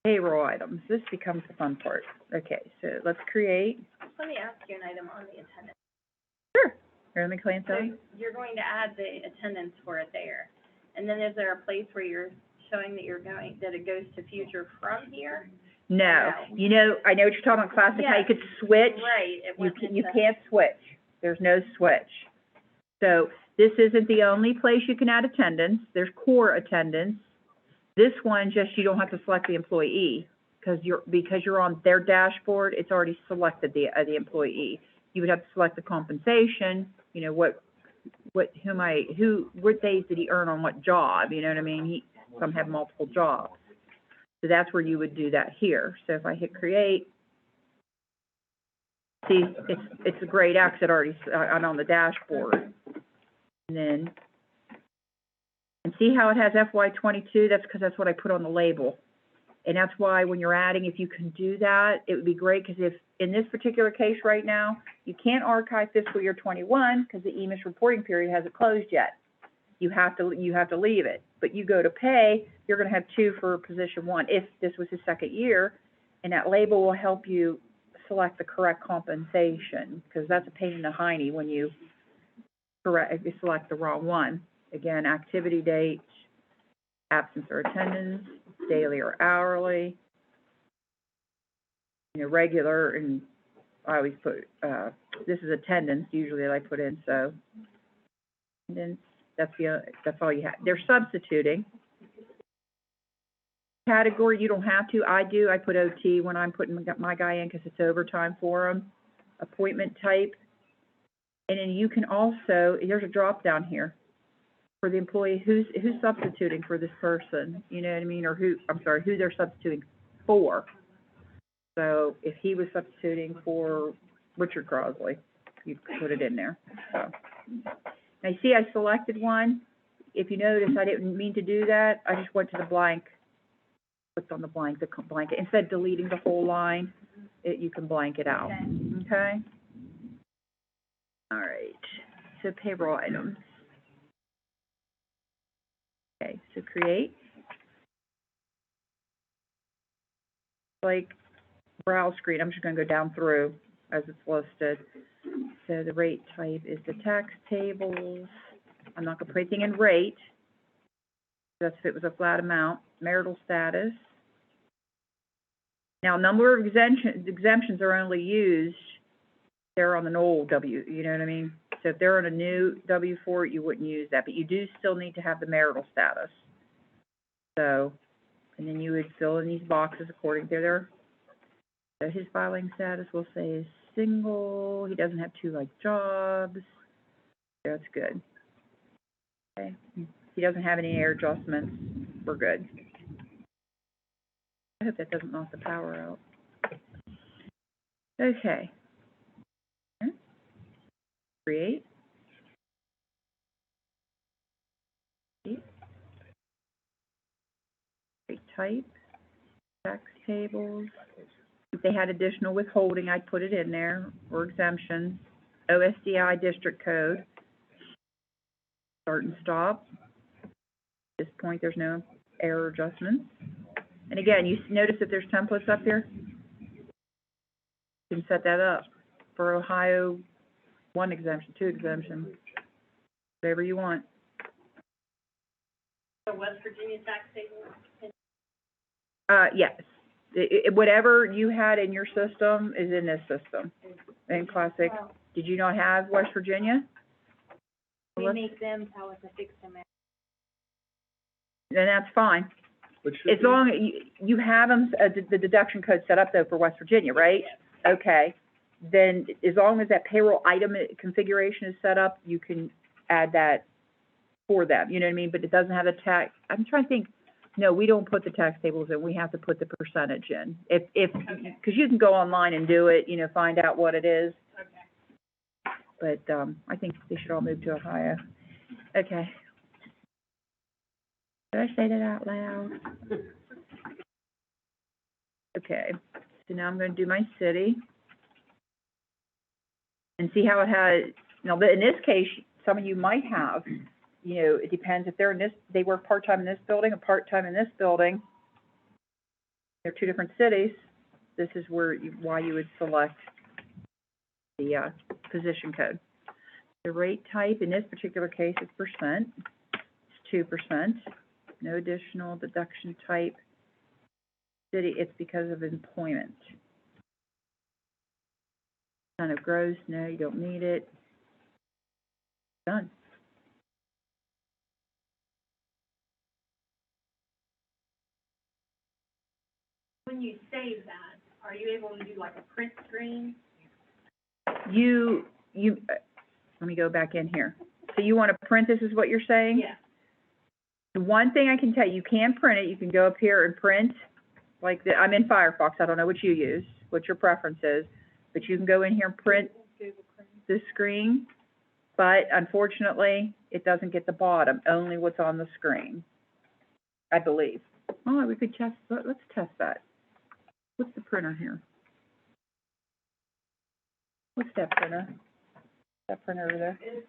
Payroll items, this becomes the fun part. Okay, so let's create. Let me ask you an item on the attendance. Sure. Here, let me clean So something. you're going to add the attendance for it there, and then is there a place where you're showing that that it goes to future from here? No, No. you know, I know what you're talking about, Classic, how you Yes. could switch. Right, it went You into- can't switch. There's no switch. So this isn't the only place you can add attendance. There's core attendance. This one, just you don't have to select the employee, because you're on their dashboard, it's already selected the employee. You would have to select the compensation, you know, what days did he earn on what job, you know what I mean? Some have multiple jobs. So that's where you would do that here. So if I hit create, see, it's a great exit already, I'm on the dashboard. And then, and see how it has FY '22, that's because that's what I put on the label. And that's why when you're adding, if you can do that, it would be great, because if, in this particular case right now, you can't archive fiscal year '21, because the EMIS reporting period hasn't closed yet. You have to leave it. But you go to pay, you're gonna have 2 for position 1, if this was his second year, and that label will help you select the correct compensation, because that's a pain in the hiney when you select the wrong one. Again, activity date, absence or attendance, daily or hourly, you know, regular, and I always put, this is attendance usually that I put in, so attendance, that's all you have. They're substituting. Category, you don't have to, I do, I put OT when I'm putting my guy in, because it's overtime for him. Appointment type, and then you can also, there's a drop down here for the employee, who's substituting for this person, you know what I mean, or who they're substituting for. So if he was substituting for Richard Crosley, you could put it in there, so. Now, you see I selected one. If you notice, I didn't mean to do that, I just went to the blank, clicked on the blanket, instead of deleting the whole line, you can blank it out, okay? All right, so payroll items. Okay, so create. Like browse screen, I'm just gonna go down through as it's listed. So the rate type is the tax tables. I'm not gonna put anything in rate. That's if it was a flat amount. Marital status. Now, number of exemptions are only used, they're on an old you know what I mean? So if they're on a new W-4, you wouldn't use that, but you do still need to have the marital status. So, and then you would fill in these boxes according to their So his filing status, we'll say is single, he doesn't have two like jobs, that's good. Okay, he doesn't have any air adjustments, we're good. I hope that doesn't knock the power out. Okay. Create. Create type, tax tables. If they had additional withholding, I'd put it in there, or exemptions. OSDI district code. Start and stop. At this point, there's no error adjustments. And again, you notice that there's templates up here? You can set that up for Ohio, 1 exemption, 2 exemptions, whatever you want. So West Virginia tax table? Yes. Whatever you had in your system is in this system. In Classic, did you not have West Virginia? We make them tell us to fix them. Then that's fine. Which As long as you have them, the deduction code set up though for West Virginia, right? Okay. Then as long as that payroll item configuration is set up, you can add that for them, you know what I mean? But it doesn't have a tax, I'm trying to think, no, we don't put the tax tables in, we have to put the percentage in. If, because you can go online and do it, you know, find out what it is. Okay. But, I think they should all move to Ohio. Okay. Did I say that out loud? Okay, so now I'm gonna do my city. And see how it has, now, in this case, some of you might have, you know, it depends if they're in this, they work part-time in this building or part-time in this building. They're 2 different cities. This is where why you would select the, position code. The rate type, in this particular case, is percent. It's 2%. No additional deduction type. City, it's because of employment. Kind of gross, no, you don't need it. Done. When you save that, are you able to do like a print screen? You, let me go back in here. So you want to print this, is what you're saying? Yeah. The one thing I can tell you, you can print it, you can go up here and print, like, I'm in Firefox, I don't know what you use, what your preference is, but you can go in here and print the screen, but unfortunately, it doesn't get the bottom, only what's on the screen, I believe. Oh, we could test, let's test that. What's the printer here? What's that printer? That printer over there? It's,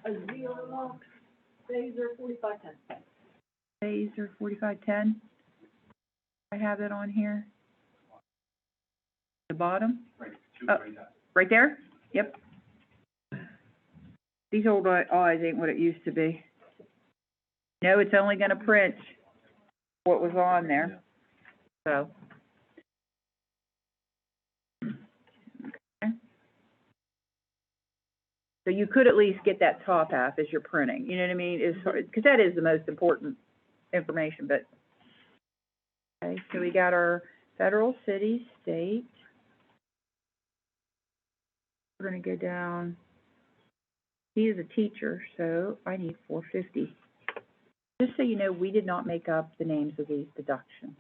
a Xerox Phaser 4510. Phaser 4510. I have it on here. The bottom? Oh, right there? Yep. These old eyes ain't what it used to be. No, it's only gonna print what was on there, so. Okay. So you could at least get that top half as you're printing, you know what I mean? Because that is the most important information, but. Okay, so we got our federal, city, state. We're gonna go down. He is a teacher, so I need 450. Just so you know, we did not make up the names of these deductions.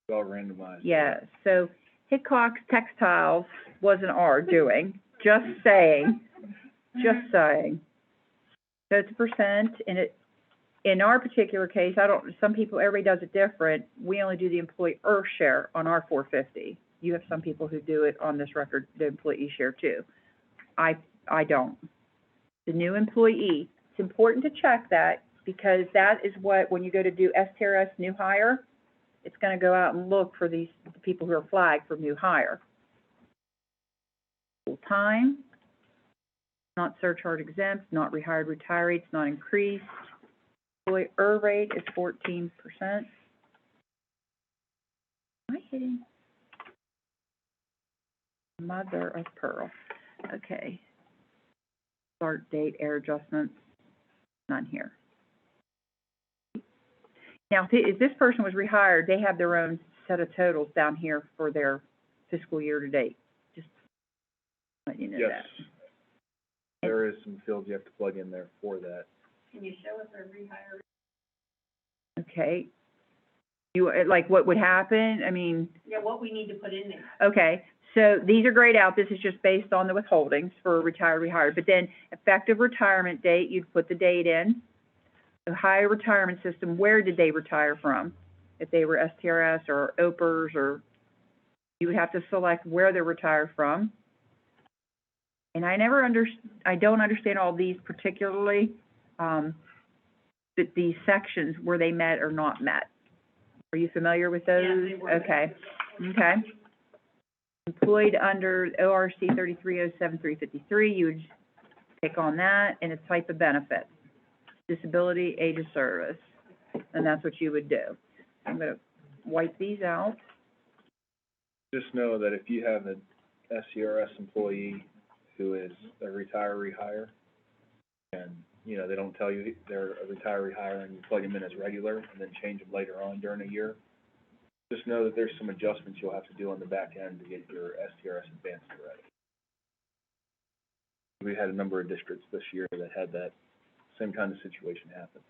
It's all randomized. Yeah, so Hickox Textiles wasn't our doing, just saying, just saying. So it's a percent, and it, in our particular case, some people, everybody does it different. We only do the employer share on our 450. You have some people who do it on this record, the employee share too. I don't. The new employee, it's important to check that, because that is what, when you go to do STRS new hire, it's gonna go out and look for the people who are flagged for new hire. Full-time, not surcharge exempt, not rehired retiree, it's not increased. Employer rate is 14%. Am I hitting? Mother of pearl. Okay. Start date, air adjustments, none here. Now, if this person was rehired, they have their own set of totals down here for their fiscal year to date, just letting you know Yes. that. There is some fields you have to plug in there for that. Can you show us our rehire? Okay. You, like, what would happen? I mean, Yeah, what we need to put in there. okay, so these are grayed out. This is just based on the withholdings for retired, rehired. But then effective retirement date, you'd put the date in. The higher retirement system, where did they retire from? If they were STRS or OPERS, or you would have to select where they're retired from. And I don't understand all these particularly, but these sections where they met or not met. Are you familiar with those? Yeah, they were. Okay, okay. Employed under ORC 3307-353, you would pick on that, and a type of benefit. Disability, age of service, and that's what you would do. I'm gonna wipe these out. Just know that if you have an SCRS employee who is a retiree hire, and, you know, they don't tell you they're a retiree hire and you plug them in as regular and then change them later on during a year, just know that there's some adjustments you'll have to do on the back end to get your STRS advanced already. We had a number of districts this year that had that same kind of situation happen.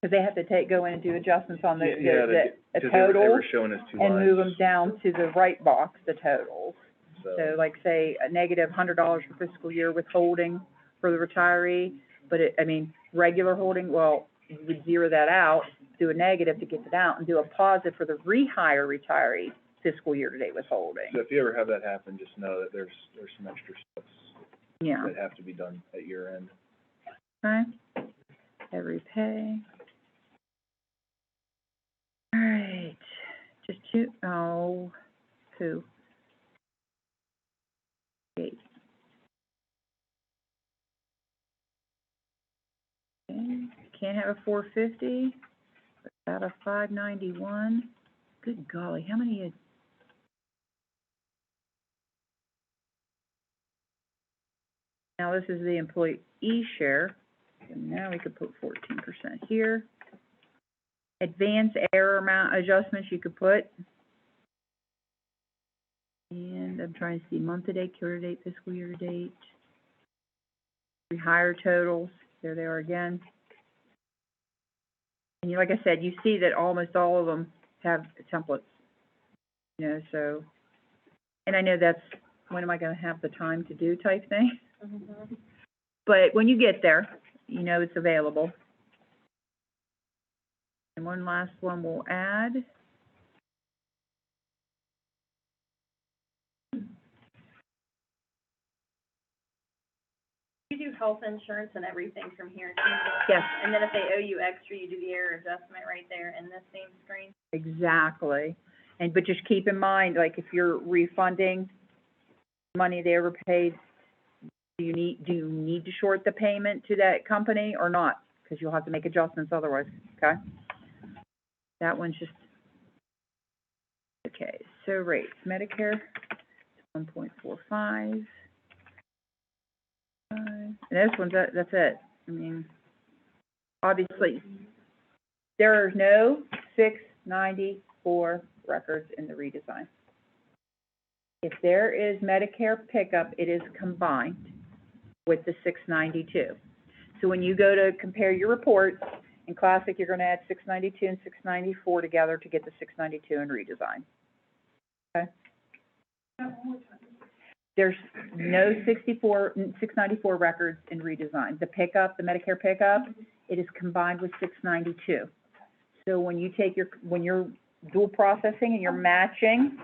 Because they have to go in and do adjustments on the Because they totals were showing us two lines. and move them down to the right box, the totals. So like, say, a negative $100 for fiscal year withholding for the retiree, but regular holding, well, you would zero that out, do a negative to get it out, and do a positive for the rehire retiree fiscal year to date withholding. So if you ever have that happen, just know that there's some extra steps Yeah, that have to be done at year end. okay. Every pay. All right, just two, oh, two. Eight. Okay, can't have a 450, about a 591. Good golly, how many? Now this is the employee share, so now we could put 14% here. Advance error amount adjustments you could put. And I'm trying to see month to date, quarter to date, fiscal year to date. Rehire totals, there they are again. And like I said, you see that almost all of them have templates, you know, so, and I know that's, when am I gonna have the time to do type thing? Mm-hmm. But when you get there, you know it's available. And one last one we'll add. You do health insurance and everything from here too. Yes, And then if they owe you extra, you do the error adjustment right there in this same screen. exactly. And, but just keep in mind, like, if you're refunding money they ever paid, do you need to short the payment to that company or not? Because you'll have to make adjustments otherwise, okay? That one's just, okay, so rates, Medicare, 1.45. And this one's, that's it. I mean, obviously, there are no 694 records in the redesign. If there is Medicare pickup, it is combined with the 692. So when you go to compare your reports, in Classic, you're gonna add 692 and 694 together to get the 692 in redesign. Okay? There's no 694 records in redesign. The pickup, the Medicare pickup, it is combined with 692. So when you take when you're dual processing and you're matching,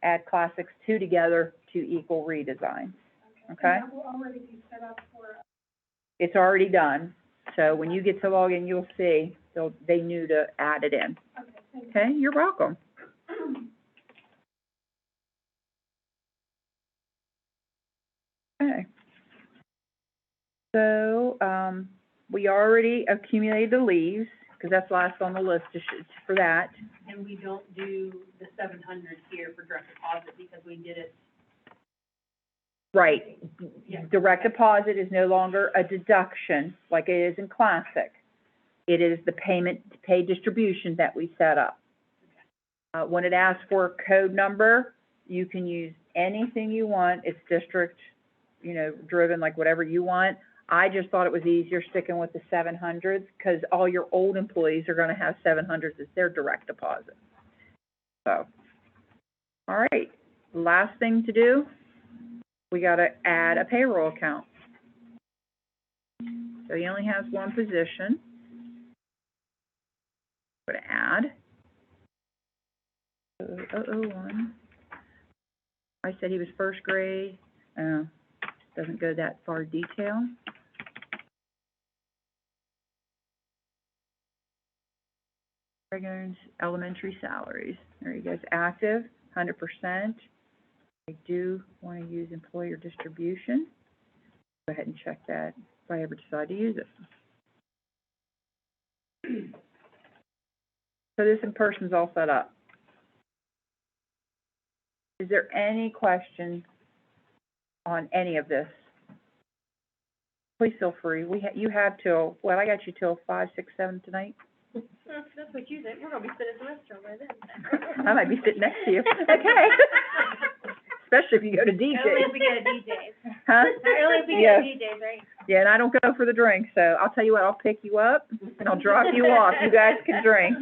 add Classics 2 together to equal redesign. Okay? And that will already be set up for, It's already done. So when you get to log in, you'll see, they knew to add it in. okay, thank you. Okay? You're welcome. Okay. So, we already accumulated the leaves, because that's last on the list for that. And we don't do the 700 here for direct deposit because we did it. Right. Yeah. Direct deposit is no longer a deduction like it is in Classic. It is the pay distribution that we set up. When it asks for a code number, you can use anything you want. It's district, driven, like whatever you want. I just thought it was easier sticking with the 700s because all your old employees are gonna have 700s as their direct deposit. So, all right, last thing to do, we gotta add a payroll account. So he only has one position. Go to add. 001. I said he was first grade. Doesn't go that far detail. Regular elementary salaries. There he goes, active, 100%. I do want to use employer distribution. Go ahead and check that if I ever decide to use it. So this in person's all set up. Is there any questions on any of this? Please feel free. You have till, I got you till 5, 6, 7 tonight. That's what you said, we're gonna be sitting in the restaurant by then. I might be sitting next to you. Okay. Especially if you go to DJ's. Only if we go to DJ's. Huh? Only if we go Yeah. to DJ's, right? Yeah, and I don't go for the drink, so I'll tell you what, I'll pick you up and I'll drop you off. You guys can drink.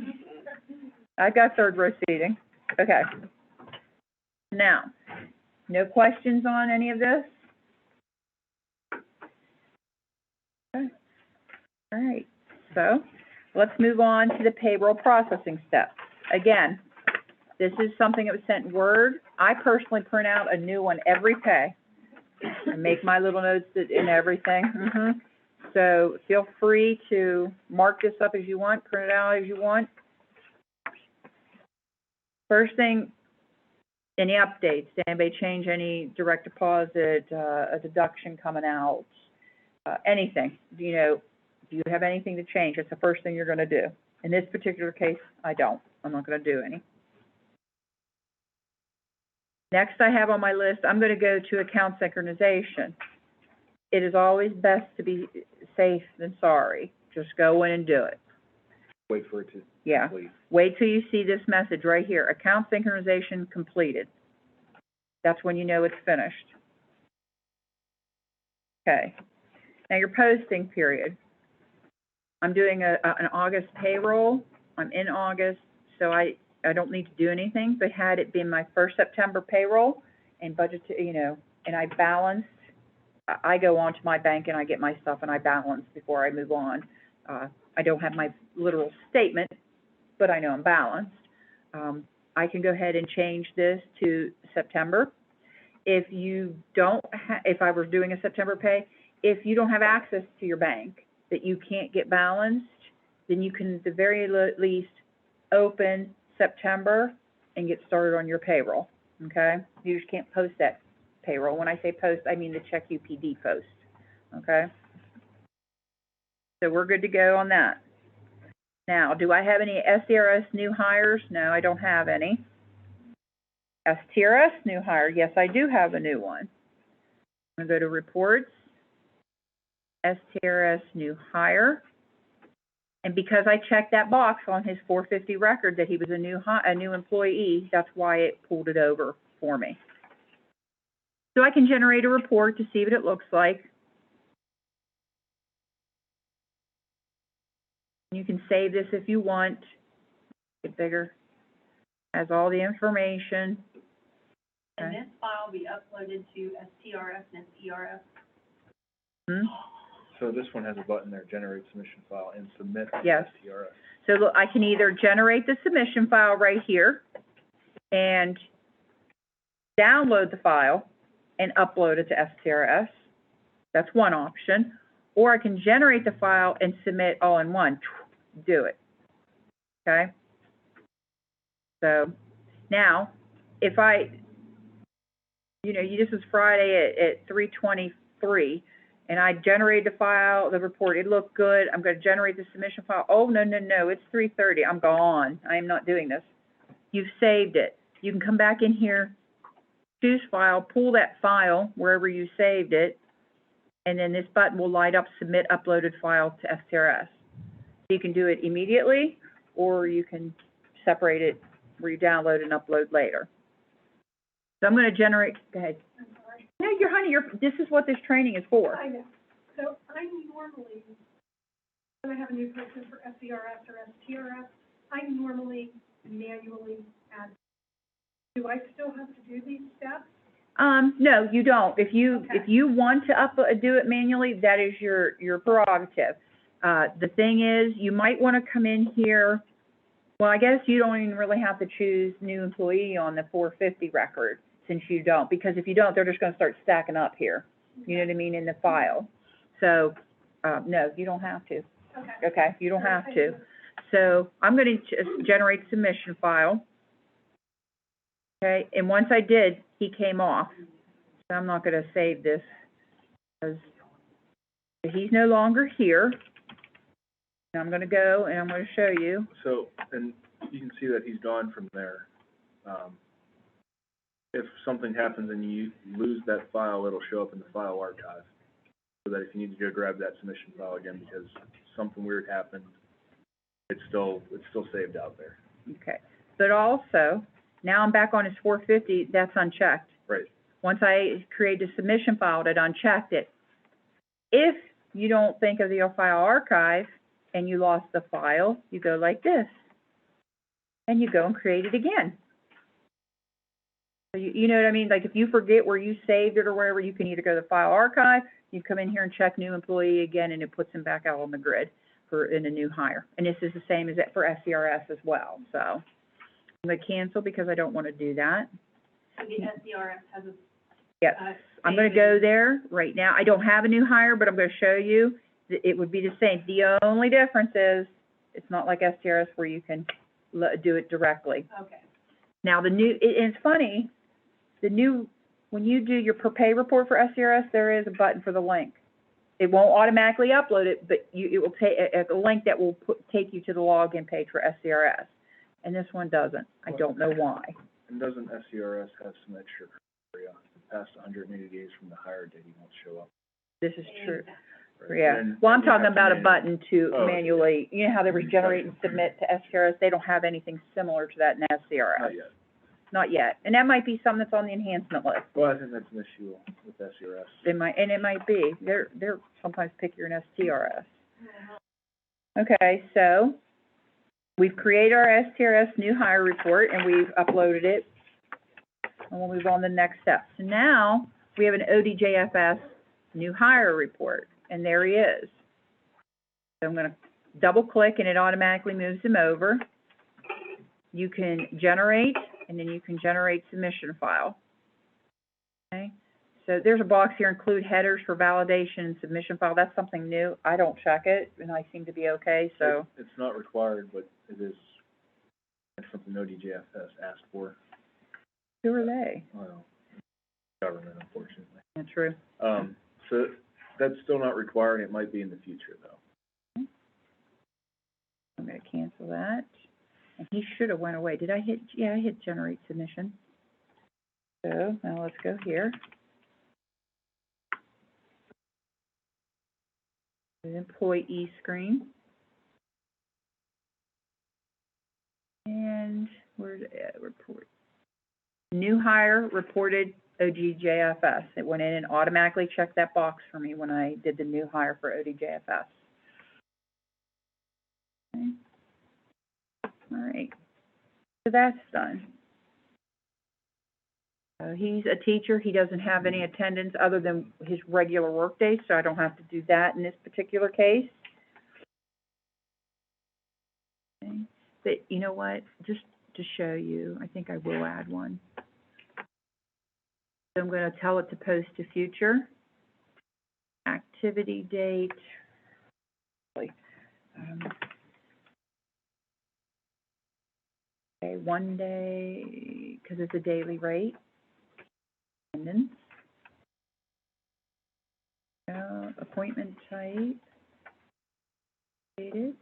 I've got third row seating. Okay. Now, no questions on any of this? Okay. All right, so let's move on to the payroll processing step. Again, this is something that was sent in Word. I personally print out a new one every pay. I make my little notes and everything. So feel free to mark this up as you want, print it out as you want. First thing, any updates? Did anybody change any direct deposit, a deduction coming out, anything? Do you have anything to change? That's the first thing you're gonna do. In this particular case, I don't. I'm not gonna do any. Next I have on my list, I'm gonna go to account synchronization. It is always best to be safe than sorry. Just go in and do it. Wait for it to Yeah. complete. Wait till you see this message right here, account synchronization completed. That's when you know it's finished. Okay. Now your posting period. I'm doing an August payroll. I'm in August, so I don't need to do anything. But had it been my first September payroll and budget, and I balanced, I go onto my bank and I get my stuff and I balance before I move on. I don't have my literal statement, but I know I'm balanced. I can go ahead and change this to September. If you don't if I were doing a September pay, if you don't have access to your bank, that you can't get balanced, then you can at the very least open September and get started on your payroll, okay? You just can't post that payroll. When I say post, I mean the check UPD post, okay? So we're good to go on that. Now, do I have any STRS new hires? No, I don't have any. STRS new hire, yes, I do have a new one. I'm gonna go to reports, STRS new hire. And because I checked that box on his 450 record that he was a new employee, that's why it pulled it over for me. So I can generate a report to see what it looks like. You can save this if you want. Get bigger. Has all the information. And this file will be uploaded to STRS and SERS. So this one has a button there, generate submission file and submit to Yes. STRS. So look, I can either generate the submission file right here and download the file and upload it to STRS. That's one option. Or I can generate the file and submit all in one. Do it. Okay? So now, if this was Friday at 3:23, and I generated the file, the report, it looked good, I'm gonna generate the submission file. Oh, no, it's 3:30, I'm gone. I am not doing this. You've saved it. You can come back in here, choose file, pull that file wherever you saved it, and then this button will light up submit uploaded file to STRS. You can do it immediately, or you can separate it where you download and upload later. So I'm gonna generate, go ahead. I'm sorry. No, this is what this training is for. I know. So I normally, when I have a new person for SCRS or STRS, I normally manually add. Do I still have to do these steps? No, you don't. If you Okay. want to do it manually, that is your prerogative. The thing is, you might want to come in here, well, I guess you don't even really have to choose new employee on the 450 record, since you don't, because if you don't, they're just gonna start stacking up here. You know what I mean, in the file. So, no, you don't have to. Okay. Okay, you don't have to. So I'm gonna just generate submission file. Okay, and once I did, he came off. So I'm not gonna save this, because he's no longer here. And I'm gonna go and I'm gonna show you. So, and you can see that he's gone from there. If something happens and you lose that file, it'll show up in the file archive. So that if you need to go grab that submission file again because something weird happened, it's still saved out there. Okay, but also, now I'm back on his 450, that's unchecked. Right. Once I create a submission file, it unchecked it. If you don't think of the file archive and you lost the file, you go like this. And you go and create it again. So you know what I mean? Like if you forget where you saved it or wherever, you can either go to the file archive, you come in here and check new employee again, and it puts them back out on the grid in a new hire. And this is the same as that for SCRS as well. So I'm going to cancel because I don't want to do that. So the SDRS has a, Yes, I'm going to go there right now. I don't have a new hire, but I'm going to show you that it would be the same. The only difference is it's not like STRS where you can do it directly. okay. Now, and it's funny, when you do your per pay report for SCRS, there is a button for the link. It won't automatically upload it, but it will take a link that will take you to the login page for SCRS. And this one doesn't. I don't know why. And doesn't SCRS have some extra criteria? Past 180 days from the hire date, he won't show up. This is true. Right? Yeah. And Well, I'm you have talking to about a manually- button to Oh, okay. manually, you know how they regenerate and submit to SCRS? They don't have anything similar to that in SCRS. Not yet. Not yet. And that might be something that's on the enhancement list. Well, I think that's an issue with SCRS. It might be. They're sometimes pickier in STRS. Okay, so we've created our STRS new hire report and we've uploaded it. And we'll move on to the next step. So now we have an ODJFS new hire report, and there he is. So I'm going to double click and it automatically moves him over. You can generate, and then you can generate submission file. Okay, so there's a box here, include headers for validation and submission file. That's something new. I don't check it, and I seem to be okay, so. It's not required, but it is, it's something ODJFS asked for. Who are they? Well, government, unfortunately. Yeah, true. So that's still not required, it might be in the future, though. I'm gonna cancel that. And he should have went away. Did I hit, yeah, I hit generate submission. So, now let's go here. The employee screen. And where's the report? New hire reported ODJFS. It went in and automatically checked that box for me when I did the new hire for ODJFS. Okay. All right. So that's done. He's a teacher. He doesn't have any attendance other than his regular work days, so I don't have to do that in this particular case. Okay. But you know what? Just to show you, I think I will add one. So I'm going to tell it to post to future. Activity date. Okay, 1 day, because it's a daily rate. Attendance. Appointment type. Dated.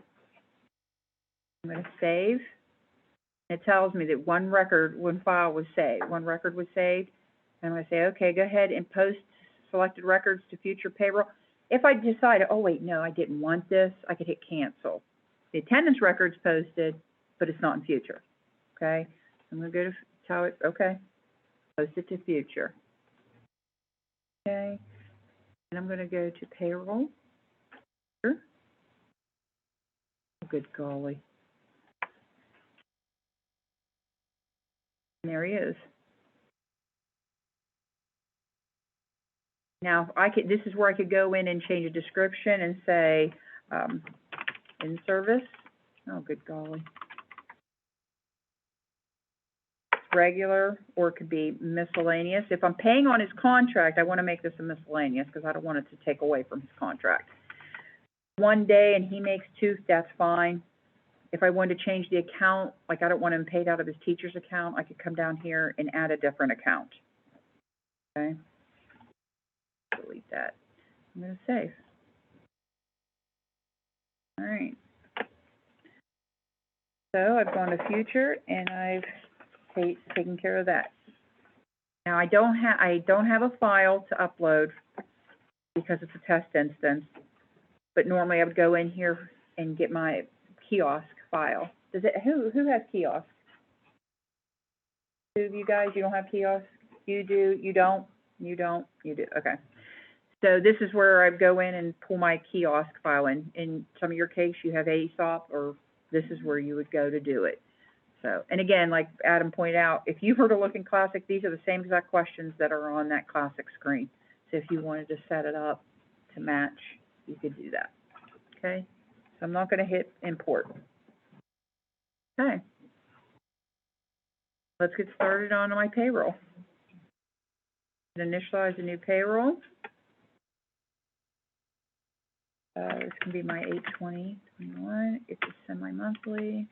I'm going to save. It tells me that one file was saved. One record was saved. And I'm going to say, okay, go ahead and post selected records to future payroll. If I decide, oh wait, no, I didn't want this, I could hit cancel. The attendance record's posted, but it's not in future. Okay? I'm gonna go to, tell it, okay, post it to future. Okay, and I'm gonna go to payroll. Sure. Oh, good golly. And there he is. Now, I could, this is where I could go in and change a description and say, in service. Oh, good golly. Regular, or it could be miscellaneous. If I'm paying on his contract, I want to make this a miscellaneous because I don't want it to take away from his contract. 1 day and he makes 2, that's fine. If I wanted to change the account, like I don't want him paid out of his teacher's account, I could come down here and add a different account. Okay? Delete that. I'm going to save. All right. So I've gone to future and I've taken care of that. Now I don't have a file to upload because it's a test instance, but normally I would go in here and get my kiosk file. Does it? Who has kiosk? Two of you guys, you don't have kiosk? You do? You don't? You don't? You do? Okay. So this is where I go in and pull my kiosk file in. In some of your case, you have ASOP, or this is where you would go to do it. So, and again, like Adam pointed out, if you were to look in Classic, these are the same exact questions that are on that Classic screen. So if you wanted to set it up to match, you could do that. Okay? So I'm not going to hit import. Okay. Let's get started on my payroll. Initialize a new payroll. This can be my 8/20/21. It's a semi-monthly.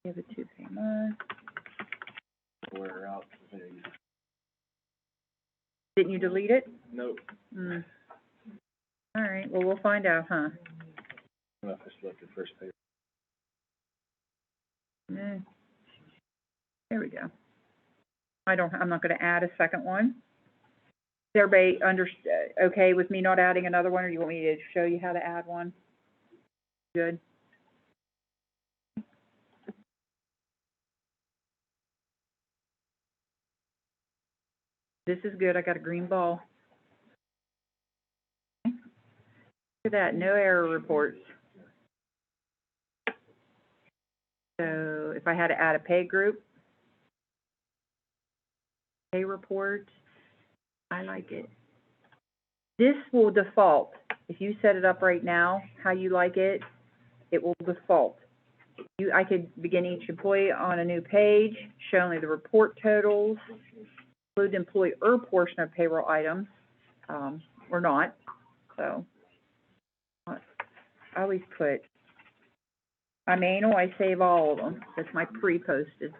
Give it 2 pay month. We're out. Didn't you delete it? Nope. All right. Well, we'll find out, huh? I don't know if I selected first pay. There we go. I'm not going to add a second one. Is everybody okay with me not adding another one, or do you want me to show you how to add one? Good. This is good. I got a green ball. Look at that. No error reports. So if I had to add a pay group, pay report, I like it. This will default. If you set it up right now, how you like it, it will default. I could begin each employee on a new page, show only the report totals, include the employer portion of payroll items, or not. So I always put my manual, I save all of them. That's my pre-posted.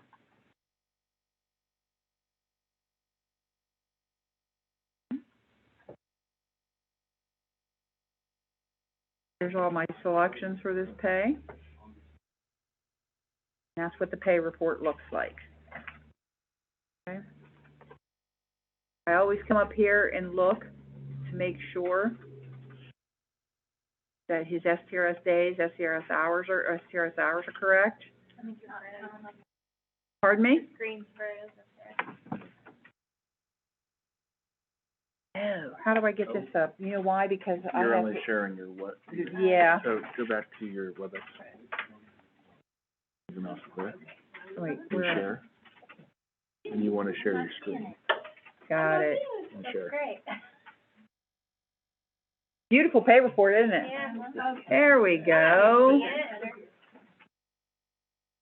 There's all my selections for this pay. That's what the pay report looks like. Okay. I always come up here and look to make sure that his STRS days, STRS hours are correct. Pardon me? Green froze up there. Oh, how do I get this up? You know why? Because I have You're only to, sharing your what? yeah. So go back to your WebEx. Your mouse click, Wait, you where? share, and you want to share your screen. Got it. And That's share. great. Beautiful pay report, isn't it? Yeah. There we go.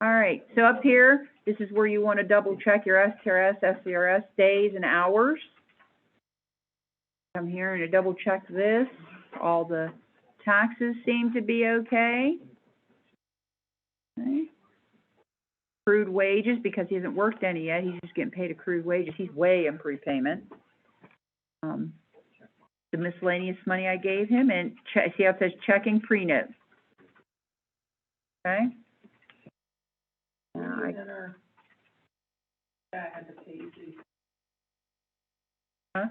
All right, so up here, this is where you want to double check your STRS, SCRS days and hours. Come here and double check this. All the taxes seem to be okay. Okay. Accrued wages, because he hasn't worked any yet, he's just getting paid accrued wages. He's way in prepayment. The miscellaneous money I gave him, and see how it says checking pre-note. Okay? Huh?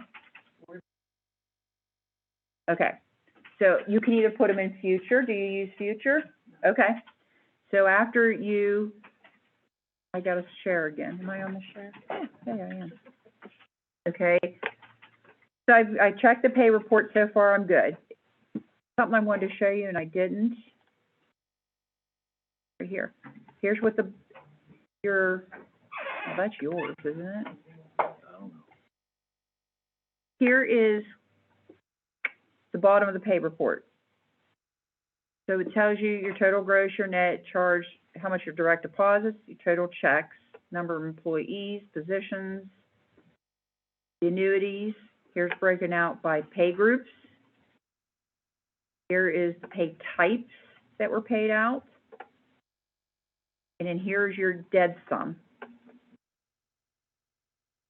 Okay. So you can either put them in future. Do you use future? Okay. So after you I gotta share again. Am I on the share? Yeah, I am. Okay. So I checked the pay report so far, I'm good. Something I wanted to show you and I didn't. Right here. Here's what well, that's yours, isn't it? Here is the bottom of the pay report. So it tells you your total gross, your net charge, how much your direct deposits, your total checks, number of employees, positions, the annuities. Here's broken out by pay groups. Here is the pay types that were paid out. And then here's your dead sum.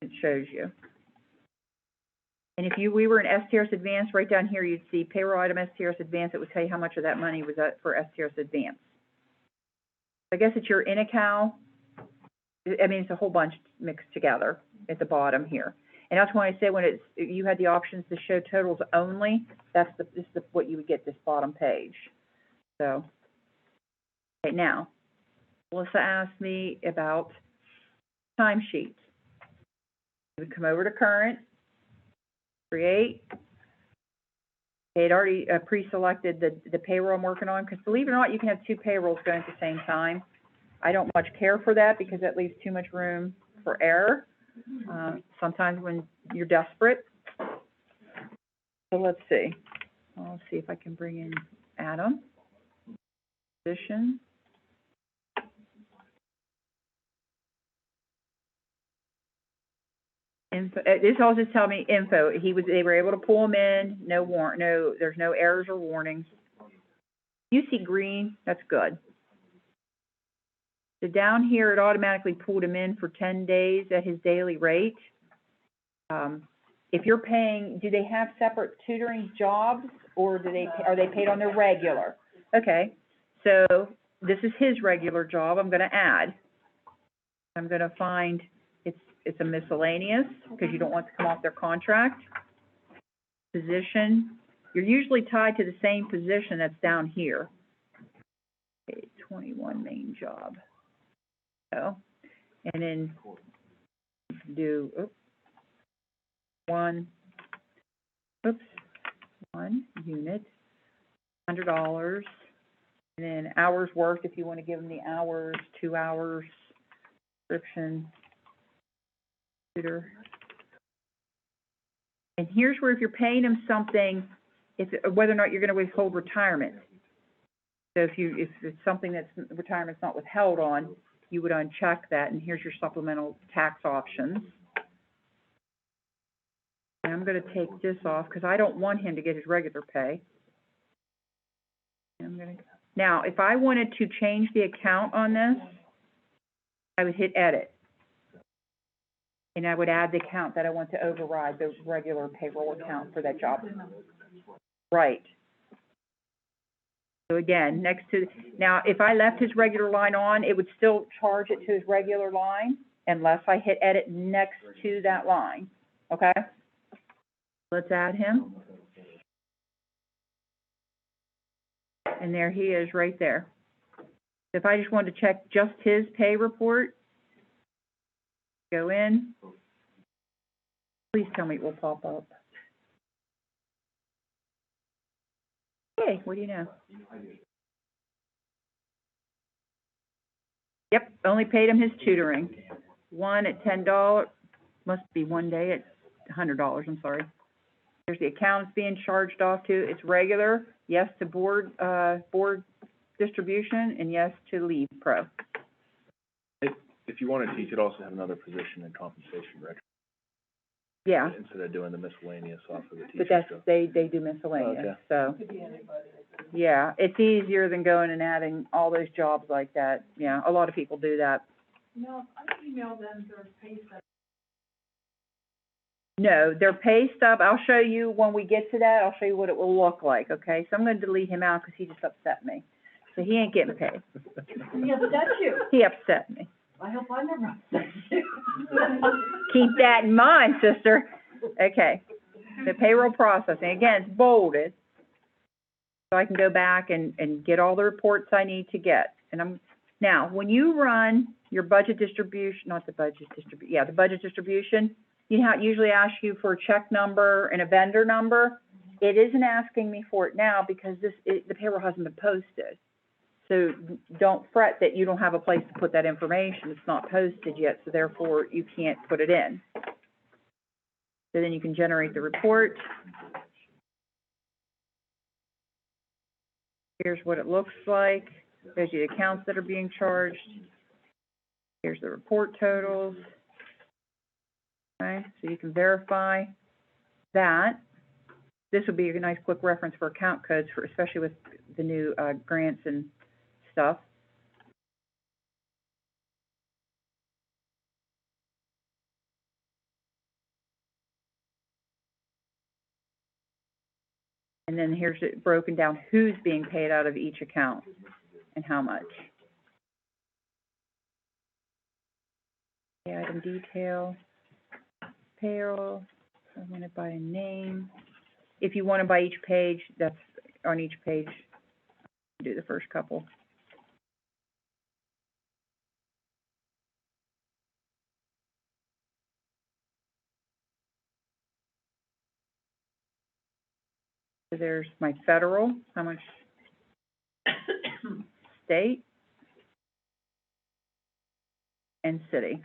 It shows you. And if we were in STRS Advance, right down here, you'd see payroll item STRS Advance. It would tell you how much of that money was for STRS Advance. I guess it's your in-account. I mean, it's a whole bunch mixed together at the bottom here. And that's why I say when you had the options to show totals only, this is what you would get this bottom page. So, okay, now, Melissa asked me about timesheets. You would come over to current, create. They had already pre-selected the payroll I'm working on, because believe it or not, you can have two payrolls going at the same time. I don't much care for that because that leaves too much room for error. Sometimes when you're desperate. So let's see. I'll see if I can bring in Adam. Position. Info. This all just tell me info. They were able to pull them in. There's no errors or warnings. You see green. That's good. So down here, it automatically pulled him in for 10 days at his daily rate. If you're paying, do they have separate tutoring jobs, or are they paid on their regular? Okay, so this is his regular job. I'm going to add. I'm going to find it's a miscellaneous because you don't want to come off their contract. Position. You're usually tied to the same position that's down here. Okay, 21 main job. So, and then do one unit, $100, and then hours worked if you want to give them the hours, 2 hours, description, tutor. And here's where if you're paying them something, whether or not you're going to withhold retirement. So if it's something that's retirement's not withheld on, you would uncheck that, and here's your supplemental tax options. And I'm going to take this off because I don't want him to get his regular pay. Now, if I wanted to change the account on this, I would hit edit. And I would add the account that I want to override, the regular payroll account for that job. Right. So again, now if I left his regular line on, it would still charge it to his regular line unless I hit edit next to that line, okay? Let's add him. And there he is right there. If I just wanted to check just his pay report, go in. Please tell me it will pop up. Hey, what do you know? Yep, only paid him his tutoring. One at $10, must be one day at $100, I'm sorry. There's the account it's being charged off to. It's regular, yes to board distribution, and yes to leave pro. If you wanted to, you could also have another position in compensation record. Yeah. Instead of doing the miscellaneous off of the teacher But that's, stuff. they do miscellaneous, Okay. so. Yeah, it's easier than going and adding all those jobs like that. Yeah, a lot of people do that. No, I emailed them their pay stub. No, their pay stub, I'll show you when we get to that, I'll show you what it will look like, okay? So I'm gonna delete him out because he just upset me. So he ain't getting paid. He upset you. He upset me. I hope I never upset you. Keep that in mind, sister. Okay, the payroll processing, again, it's bolded. So I can go back and get all the reports I need to get. And Now, when you run your budget distribution, the budget distribution, you know how it usually asks you for a check number and a vendor number? It isn't asking me for it now because the payroll hasn't been posted. So don't fret that you don't have a place to put that information. It's not posted yet, so therefore you can't put it in. So then you can generate the report. Here's what it looks like. There's the accounts that are being charged. Here's the report totals. Okay, so you can verify that. This would be a nice quick reference for account codes, for especially with the new grants and stuff. And then here's it broken down who's being paid out of each account and how much. The item detail, payroll, I want it by a name. If you want it by each page, that's on each page. Do the first couple. So there's my federal, how much state and city.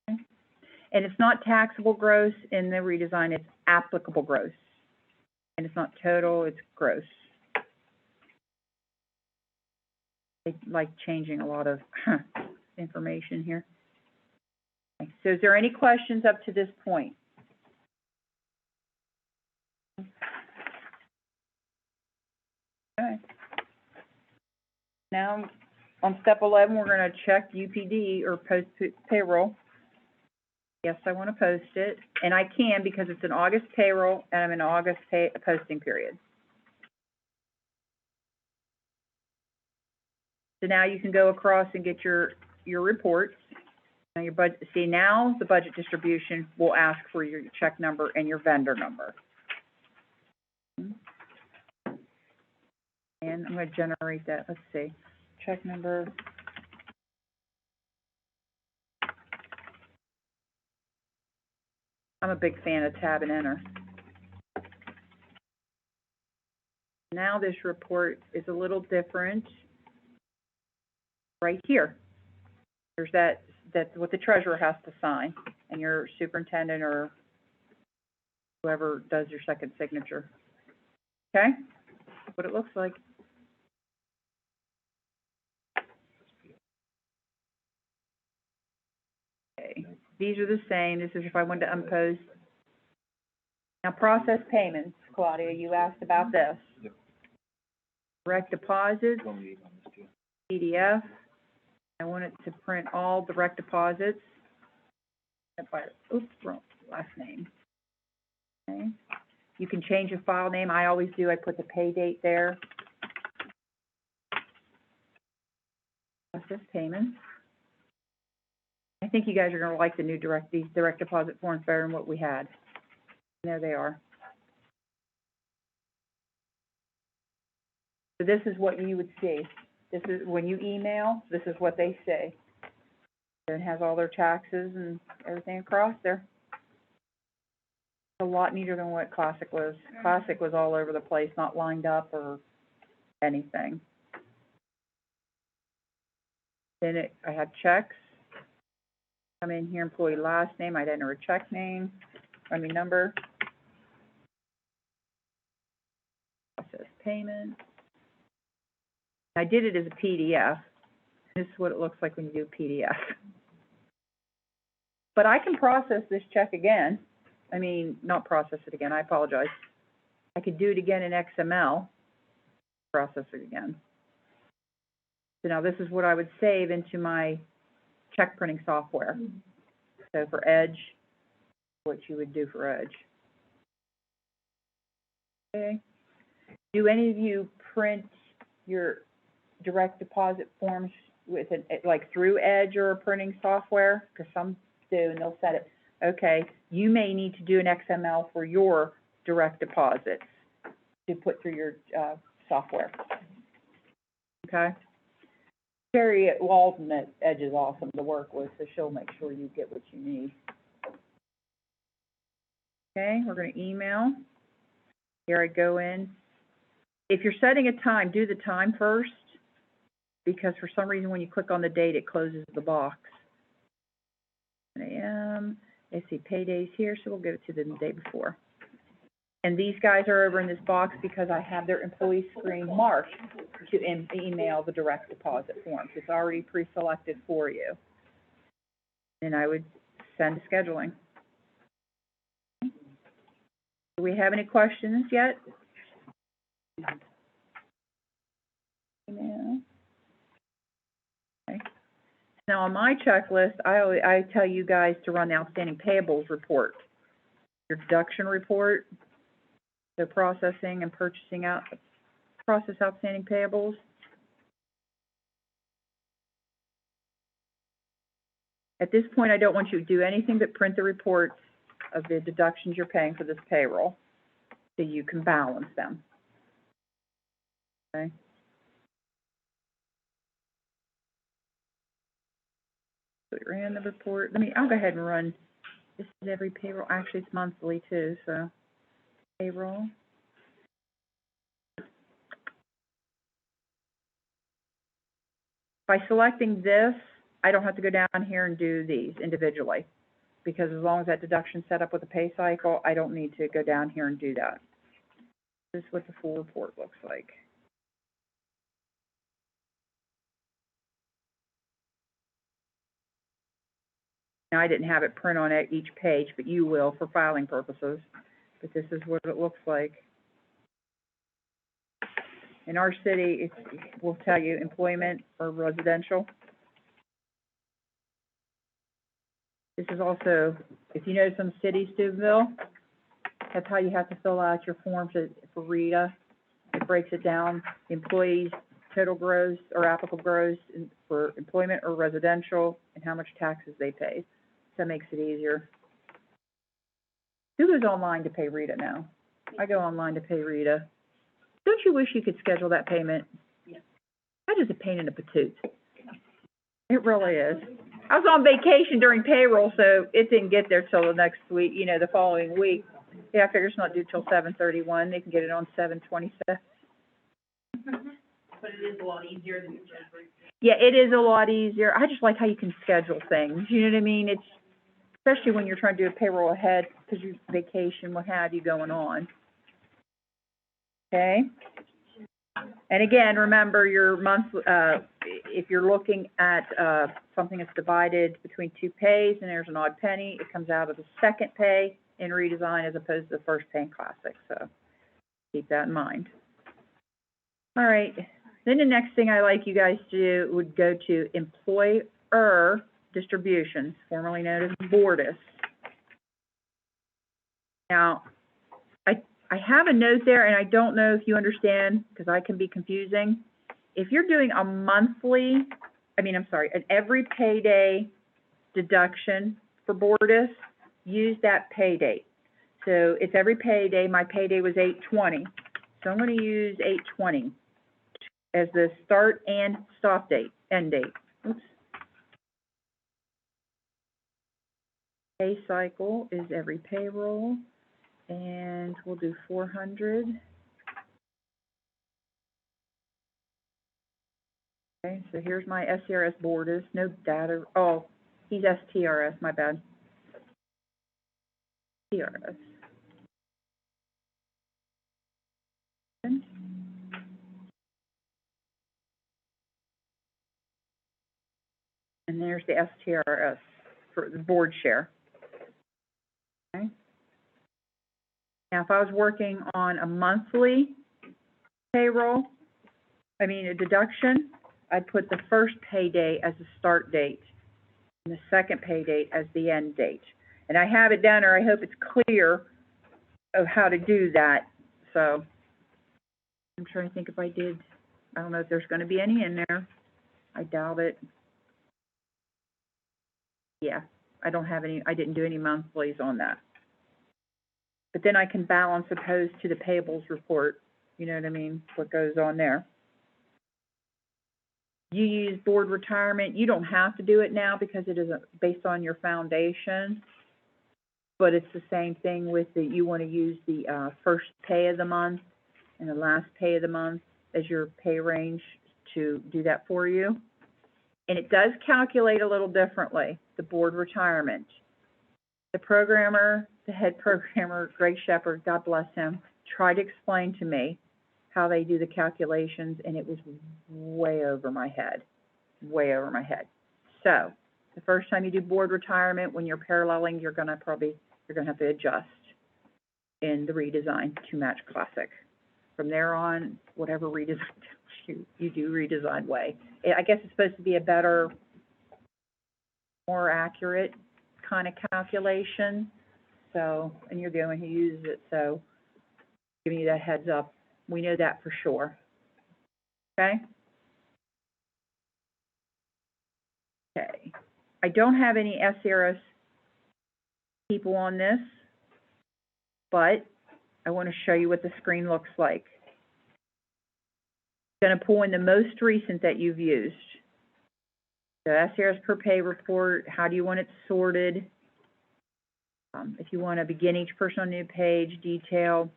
Okay. And it's not taxable gross in the redesign, it's applicable gross. And it's not total, it's gross. They like changing a lot of information here. Okay. So is there any questions up to this point? Okay. Now, on step 11, we're going to check UPD or post payroll. Yes, I want to post it, and I can because it's an August payroll and I'm in August posting period. So now you can go across and get your reports. Now your budget. See, now the budget distribution will ask for your check number and your vendor number. And I'm going to generate that. Let's see, check number. I'm a big fan of tab and enter. Now this report is a little different. Right here, there's that's what the treasurer has to sign, and your superintendent or whoever does your second signature. Okay, that's what it looks like. Okay, these are the same. This is if I wanted to unpost. Now process payments, Claudia, you asked about this. Yep. Direct deposits, PDF. I want it to print all direct deposits. Oops, wrong last name. Okay. You can change a file name. I always do. I put the pay date there. Process payments. I think you guys are going to like the new these direct deposit forms better than what we had. And there they are. So this is what you would see. This is when you email, this is what they say. And it has all their taxes and everything across there. It's a lot neater than what Classic was. Classic was all over the place, not lined up or anything. Then I had checks. Come in here, employee last name, I'd enter a check name, number. Process payment. I did it as a PDF. This is what it looks like when you do PDF. But I can process this check again. Not process it again, I apologize. I could do it again in XML, process it again. So now this is what I would save into my check printing software. So for Edge, what you would do for Edge. Okay. Do any of you print your direct deposit forms with through Edge or a printing software? Because some do, and they'll set it. Okay, you may need to do an XML for your direct deposits to put through your software. Okay, Carrie Walton at Edge is awesome to work with, so she'll make sure you get what you need. Okay, we're gonna email. Here I go in. If you're setting a time, do the time first, because for some reason when you click on the date, it closes the box. 10 a.m., let's see, payday's here, so we'll give it to them the day before. And these guys are over in this box because I have their employee screen marked to email the direct deposit forms. It's already pre-selected for you. And I would send to scheduling. Do we have any questions yet? Email. Okay. Now on my checklist, I tell you guys to run the outstanding payables report, your deduction report, so processing and purchasing out, process outstanding payables. At this point, I don't want you to do anything but print the reports of the deductions you're paying for this payroll, so you can balance them. Okay? So we ran the report. I'll go ahead and run, this is every payroll, actually it's monthly too, so payroll. By selecting this, I don't have to go down here and do these individually, because as long as that deduction's set up with a pay cycle, I don't need to go down here and do that. This is what the full report looks like. Now, I didn't have it print on each page, but you will for filing purposes. But this is what it looks like. In our city, we'll tell you employment or residential. This is also, if you know some cities do, Bill, that's how you have to fill out your forms for RETA. It breaks it down, employees, total gross or applicable gross for employment or residential, and how much taxes they pay. That makes it easier. Who goes online to pay RETA now? I go online to pay RETA. Don't you wish you could schedule that payment? Yeah. That is a pain in the patoot. It really is. I was on vacation during payroll, so it didn't get there till the next week, the following week. Yeah, I figure it's not due till 7/31. They can get it on 7/27. But it is a lot easier than Yeah, it is a lot easier. I just like how you can schedule things, you know what I mean? It's, especially when you're trying to do a payroll ahead, because you're vacation, what have you going on. Okay? And again, remember your month, if you're looking at, something that's divided between two pays and there's an odd penny, it comes out of the second pay in Redesign as opposed to the first pay in Classic, so keep that in mind. All right. Then the next thing I like you guys to do would go to employer distributions, formerly known as Bordis. Now, I have a note there, and I don't know if you understand, because I can be confusing. If you're doing a monthly, an every payday deduction for Bordis, use that pay date. So it's every payday. My payday was 8/20, so I'm going to use 8/20 as the start and stop date, end date. Oops. Pay cycle is every payroll, and we'll do 400. Okay, so here's my SCRS Bordis, no data, oh, he's STRS, my bad. STRS. And there's the STRS for the board share. Okay. Now, if I was working on a monthly payroll, a deduction, I'd put the first payday as the start date and the second pay date as the end date. And I have it down, or I hope it's clear of how to do that. So I'm trying to think if I did, I don't know if there's going to be any in there. I doubt it. Yeah, I don't have any, I didn't do any monthlies on that. But then I can balance opposed to the payables report, you know what I mean, what goes on there. You use board retirement, you don't have to do it now because it isn't based on your foundation. But it's the same thing with you wanna use the, first pay of the month and the last pay of the month as your pay range to do that for you. And it does calculate a little differently, the board retirement. The programmer, the head programmer, Greg Shepherd, God bless him, tried to explain to me how they do the calculations, and it was way over my head, way over my head. So, the first time you do board retirement, when you're paralleling, you're gonna have to adjust in the redesign to match classic. From there on, whatever redesign you do redesign way. I guess it's supposed to be a better, more accurate kind of calculation. So, and you're the one who uses it, so giving you that heads up. We know that for sure. Okay? Okay. I don't have any SRS people on this, but I want to show you what the screen looks like. Going to pull in the most recent that you've used. The SRS per pay report, how do you want it sorted? If you want to begin each person on a new page, detail.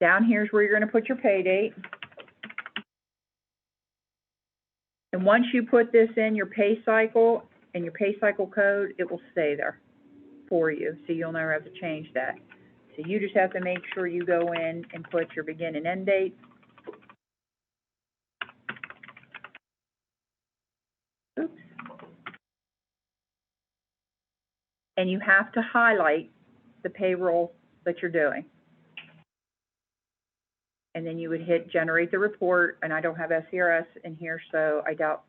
Down here is where you're going to put your pay date. And once you put this in your pay cycle and your pay cycle code, it will stay there for you, so you'll never have to change that. So you just have to make sure you go in and put your begin and end date. Oops. And you have to highlight the payroll that you're doing. And then you would hit generate the report, and I don't have SCRS in here, so I doubt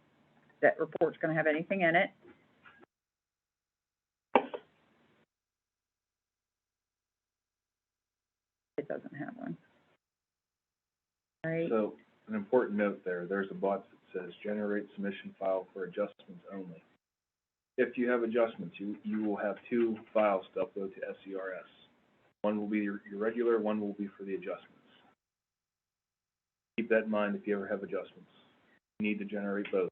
that report's gonna have anything in it. It doesn't have one. All right. So, an important note there, there's a box that says generate submission file for adjustments only. If you have adjustments, you will have two files to upload to SCRS. One will be your regular, one will be for the adjustments. Keep that in mind if you ever have adjustments. You need to generate both,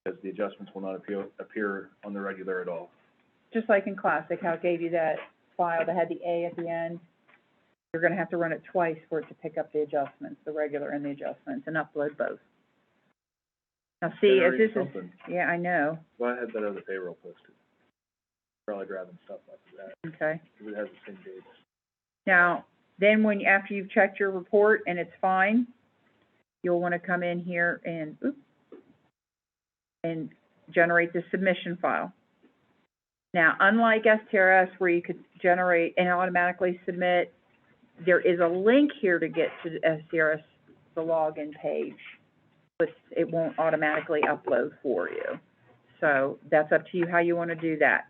because the adjustments will not appear on the regular at all. Just like in Classic, how it gave you that file that had the A at the end. You're gonna have to run it twice for it to pick up the adjustments, the regular and the adjustments, and upload both. Now see, if this is, yeah, I know, Well, I had that other payroll posted. Probably grabbing stuff off of that, okay. because it has the same dates. Now, then after you've checked your report and it's fine, you'll wanna come in here and generate the submission file. Now, unlike STRS where you could generate and automatically submit, there is a link here to get to STRS, the login page, but it won't automatically upload for you. So that's up to you how you want to do that.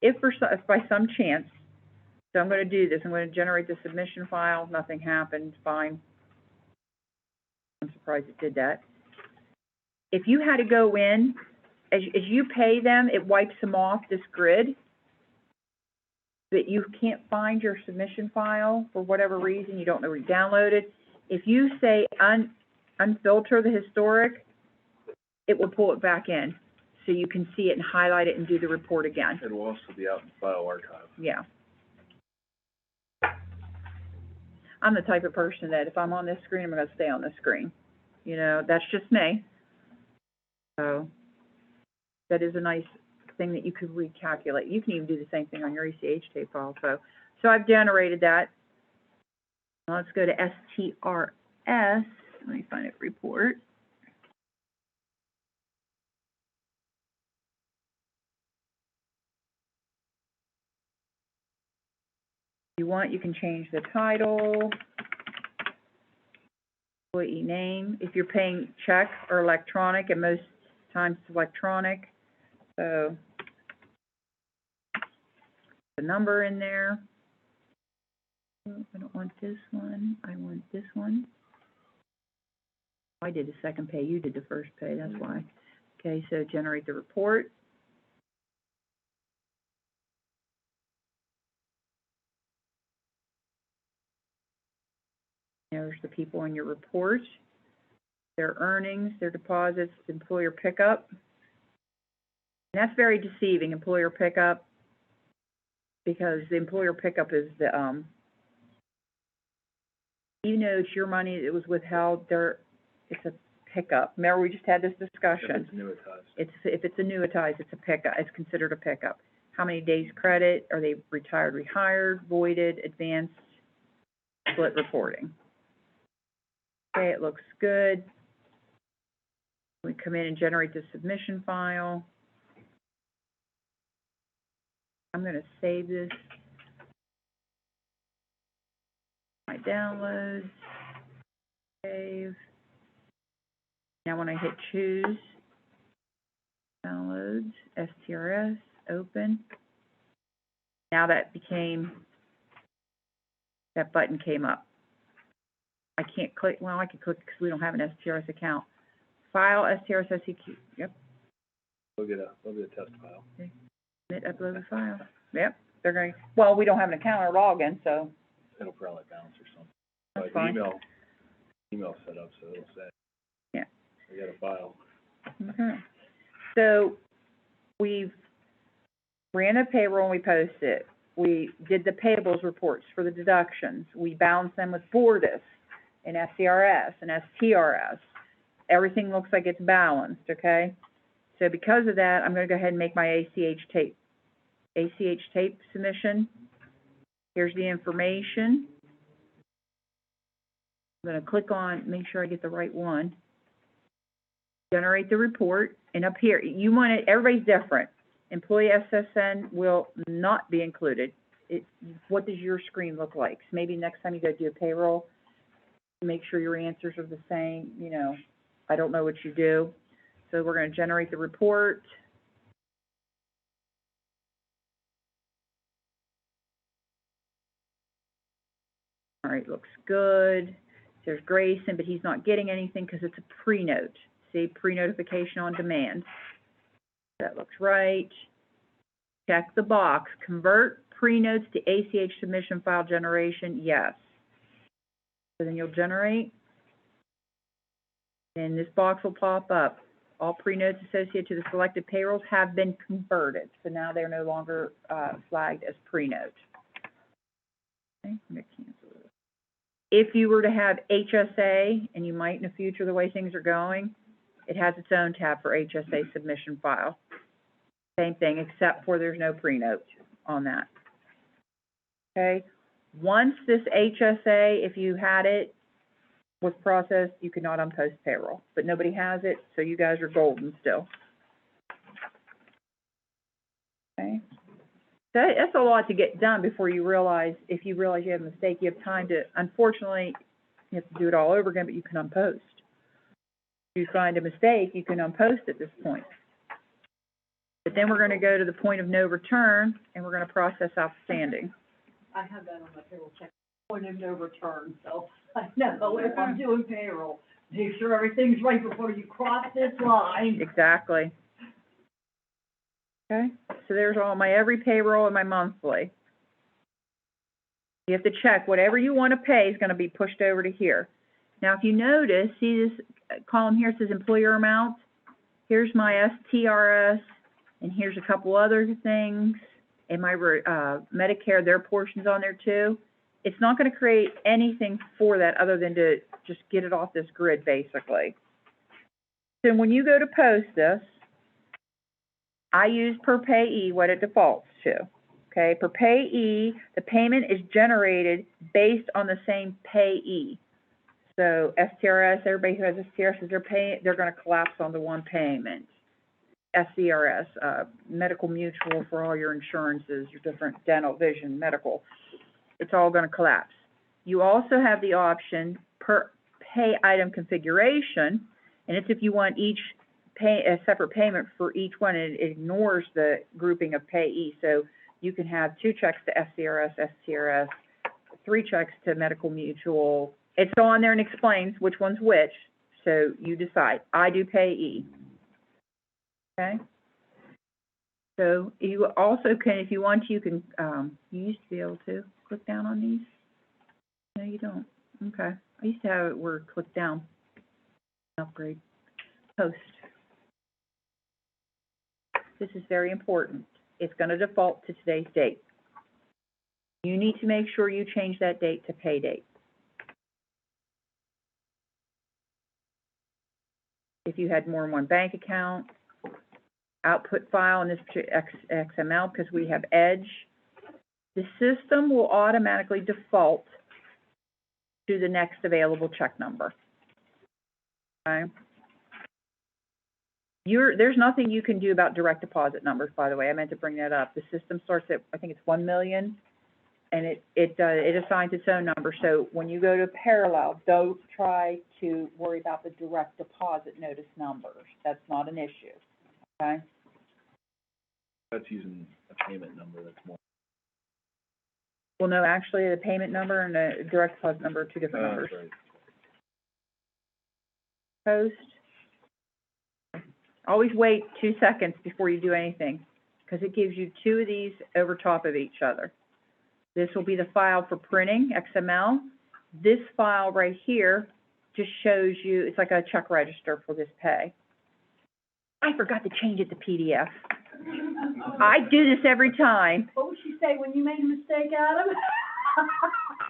If by some chance, so I'm going to do this, I'm going to generate the submission file, nothing happened, fine. I'm surprised it did that. If you had to go in, as you pay them, it wipes them off this grid, that you can't find your submission file for whatever reason, you don't know where you download it. If you say unfilter the historic, it will pull it back in, so you can see it and highlight it and do the report again. It will also be out in File Archive. Yeah. I'm the type of person that if I'm on this screen, I'm gonna stay on this screen. You know, that's just me. So, that is a nice thing that you could recalculate. You can even do the same thing on your ECH tape file. So I've generated that. Now let's go to STRS. Let me find a report. If you want, you can change the title, employee name. If you're paying check or electronic, and most times it's electronic, so the number in there. Oh, I don't want this one, I want this one. I did the second pay, you did the first pay, that's why. Okay, so generate the report. There's the people in your report. their earnings, their deposits, employer pickup. And that's very deceiving, employer pickup, because the employer pickup is the, even though it's your money that was withheld, it's a pickup. Remember, we just had this discussion. If it's annuitized. If it's annuitized, it's a pickup, it's considered a pickup. How many days credit, are they retired, rehired, voided, advanced, split reporting? Okay, it looks good. We come in and generate the submission file. I'm gonna save this. My downloads, save. Now when I hit choose, downloads, STRS, open. Now that button came up. I can't click, well, I can click because we don't have an STRS account. File, STRS, SEQ, yep. We'll get a test file. Submit, upload the file. Yep, they're going, well, we don't have an account or login, so It'll probably bounce or something. that's Like fine. email set up, so it'll say. Yeah. We got a file. Okay. So we've ran a payroll and we posted it. We did the payables reports for the deductions. We balanced them with Bordis and SCRS and STRS. Everything looks like it's balanced, okay? So because of that, I'm gonna go ahead and make my ACH tape submission. Here's the information. I'm gonna click on, make sure I get the right one. Generate the report, and up here, you want it, everybody's different. Employee SSN will not be included. What does your screen look like? So maybe next time you go do a payroll, make sure your answers are the same, you know, I don't know what you do. So we're gonna generate the report. All right, looks good. There's Grayson, but he's not getting anything because it's a pre-note. See, pre-notification on demand. That looks right. Check the box. Convert pre-notes to ACH submission file generation, yes. So then you'll generate, and this box will pop up. All pre-notes associated to the selected payrolls have been converted, so now they're no longer flagged as pre-note. Okay, I'm gonna cancel it. If you were to have HSA, and you might in the future, the way things are going, it has its own tab for HSA submission file. Same thing, except for there's no pre-note on that. Okay? Once this HSA, if you had it, was processed, you cannot unpost payroll. But nobody has it, so you guys are golden still. Okay? So that's a lot to get done before you realize, if you realize you have a mistake, you have time to, unfortunately, you have to do it all over again, but you can unpost. If you find a mistake, you can unpost at this point. But then we're going to go to the point of no return, and we're going to process outstanding. I have that on my payroll check, point of no return, so I know if I'm doing payroll, make sure everything's right before you cross this line. Exactly. Okay, so there's all my every payroll and my monthly. You have to check, whatever you want to pay is going to be pushed over to here. Now, if you notice, see this column here, it says employer amount. Here's my STRS, and here's a couple other things, and my Medicare, their portion's on there too. It's not going to create anything for that other than to just get it off this grid, basically. So when you go to post this, I use per payee what it defaults to. Okay, per payee, the payment is generated based on the same payee. So STRS, everybody who has STRS, they're going to collapse onto one payment. SCRS, medical mutual for all your insurances, your different dental, vision, medical, it's all going to collapse. You also have the option per pay item configuration, and it's if you want each a separate payment for each one, and it ignores the grouping of payee. So you can have 2 checks to SCRS, STRS, 3 checks to medical mutual. It's on there and explains which one's which, so you decide. I do payee. Okay? So you also can, if you want, you can, you used to be able to click down on these. No, you don't. Okay. I used to have it where click down. Upgrade. Post. This is very important. It's gonna default to today's date. You need to make sure you change that date to pay date. If you had more than one bank account, output file in this XML, because we have Edge, the system will automatically default to the next available check number. Okay? There's nothing you can do about direct deposit numbers, by the way. I meant to bring that up. The system starts at, I think it's 1 million, and it assigns its own number. So when you go to Parallel, don't try to worry about the direct deposit notice numbers. That's not an issue, okay? That's using a payment number, that's more. Well, no, actually, the payment number and the direct deposit number are two different numbers. That's right. Post. Always wait 2 seconds before you do anything, because it gives you two of these over top of each other. This will be the file for printing, XML. This file right here just shows you, it's like a check register for this pay. I forgot to change it to PDF. I do this every time. What would she say when you made a mistake, Adam?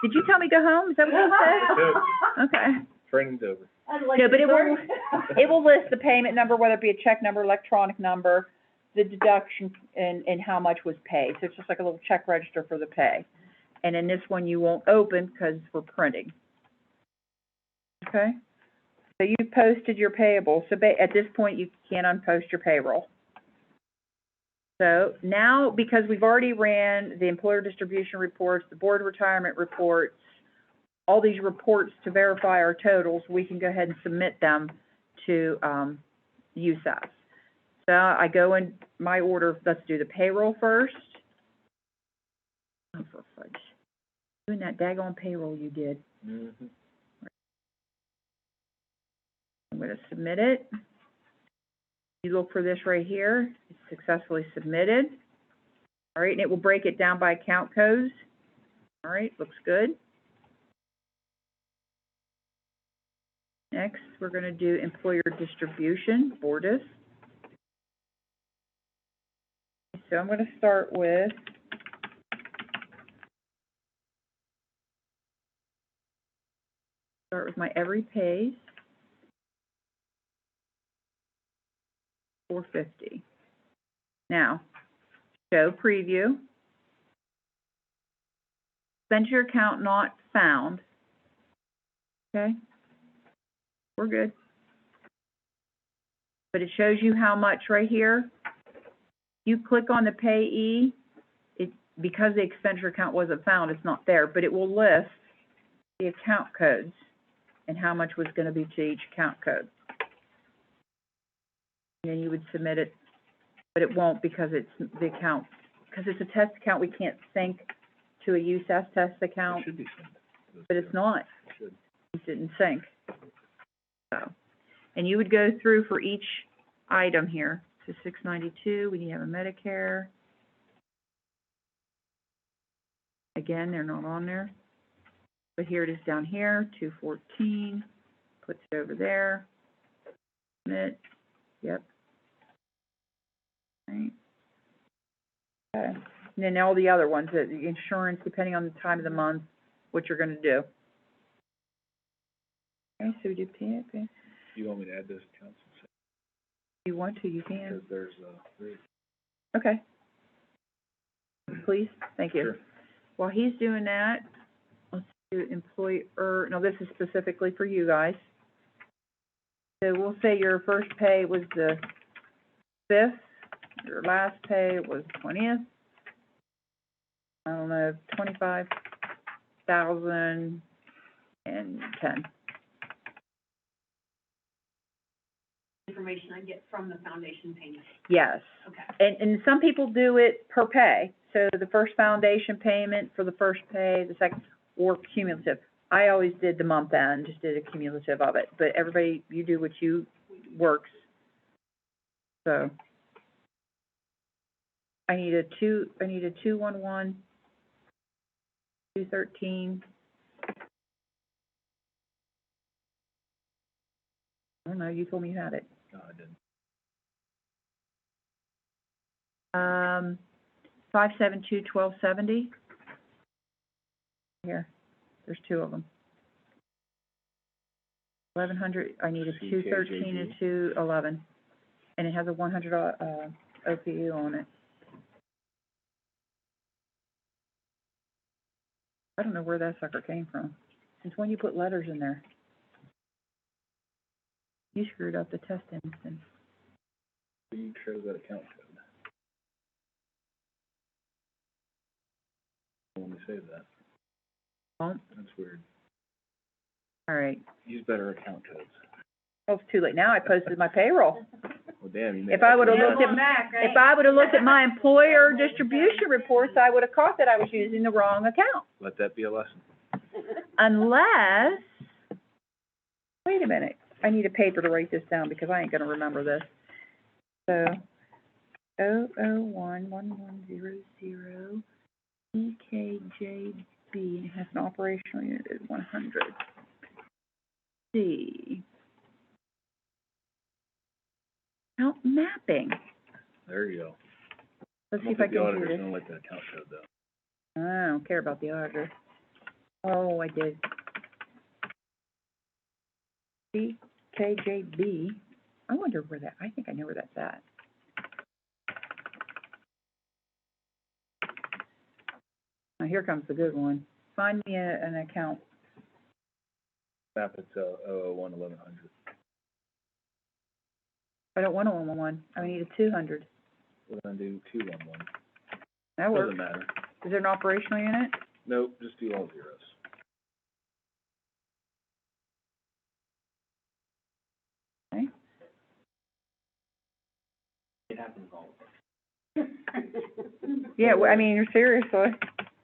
Did you tell me go home? Is that what you said? Okay. Training's over. I'd like No, to but learn. it will list the payment number, whether it be a check number, electronic number, the deduction, and how much was paid. So it's just like a little check register for the pay. And in this one, you won't open because we're printing. Okay? So you posted your payable. So at this point, you can't unpost your payroll. So now, because we've already ran the employer distribution reports, the board retirement reports, all these reports to verify our totals, we can go ahead and submit them to USAS. So I go in my order. Let's do the payroll first. Oh, for fudge. Doing that daggone payroll you did. Mm-hmm. I'm going to submit it. You look for this right here. It's successfully submitted. All right, and it will break it down by account codes. All right, looks good. Next, we're going to do employer distribution, Bordis. So I'm going to start with my every pays, $450. Now, show preview. Expenditure account not found. Okay, we're good. But it shows you how much right here. You click on the payee, because the expenditure account wasn't found, it's not there, but it will list the account codes and how much was going to be to each account code. And then you would submit it, but it won't because it's the account, because it's a test account, we can't sync to a USAS test account, It should be synced. but it's not. It should. It didn't sync. So, and you would go through for each item here. So 692, we need to have a Medicare. Again, they're not on there. But here it is down here, 214, puts it over there. Submit, yep. Right. Okay. And then all the other ones, the insurance, depending on the time of the month, what you're gonna do. Okay, so we do pay. You want me to add those accounts? If you want to, you can. Because there's three. Okay. Please, thank you. Sure. While he's doing that, let's do employer, no, this is specifically for you guys. So we'll say your first pay was the 5th, your last pay was 20th. I don't know, 25,010. Information I get from the foundation payment. Yes. Okay. And some people do it per pay. So the first foundation payment for the first pay, the second, or cumulative. I always did the month end, just did a cumulative of it. But everybody, you do what you works. So I need a 211, 213, I don't know, you told me you had it. No, I didn't. 572-1270. Here, there's two of them. 1100, I need a 213 and 211, and it has a 100, OPU on it. I don't know where that sucker came from. Since when you put letters in there? You screwed up the test instance. You chose that account code. Let me save that. Well, That's weird. all right. Use better account codes. Oh, it's too late now. I posted my payroll. Well, damn, you made. If I would've extra looked money. at, if I would've looked at my employer distribution reports, I would've caught that I was using the wrong account. Let that be a lesson. Unless, wait a minute, I need a paper to write this down because I ain't gonna remember this. So, 0011100 EKJB, and it has an operational unit of 100. C. Account mapping. There you go. Let's I see don't if I think the can do auditor's this. gonna like that account code though. I don't care about the auditor. Oh, I did. CKJB. I wonder where that, I think I know where that's at. Now, here comes the good one. Find me an account. Map it to 001-1100. I don't want a 111. I need a 200. We're gonna do 211. That works. Doesn't matter. Is there an operational unit? Nope, just do all zeros. Okay. It happens all the time. Yeah, well, I mean, seriously.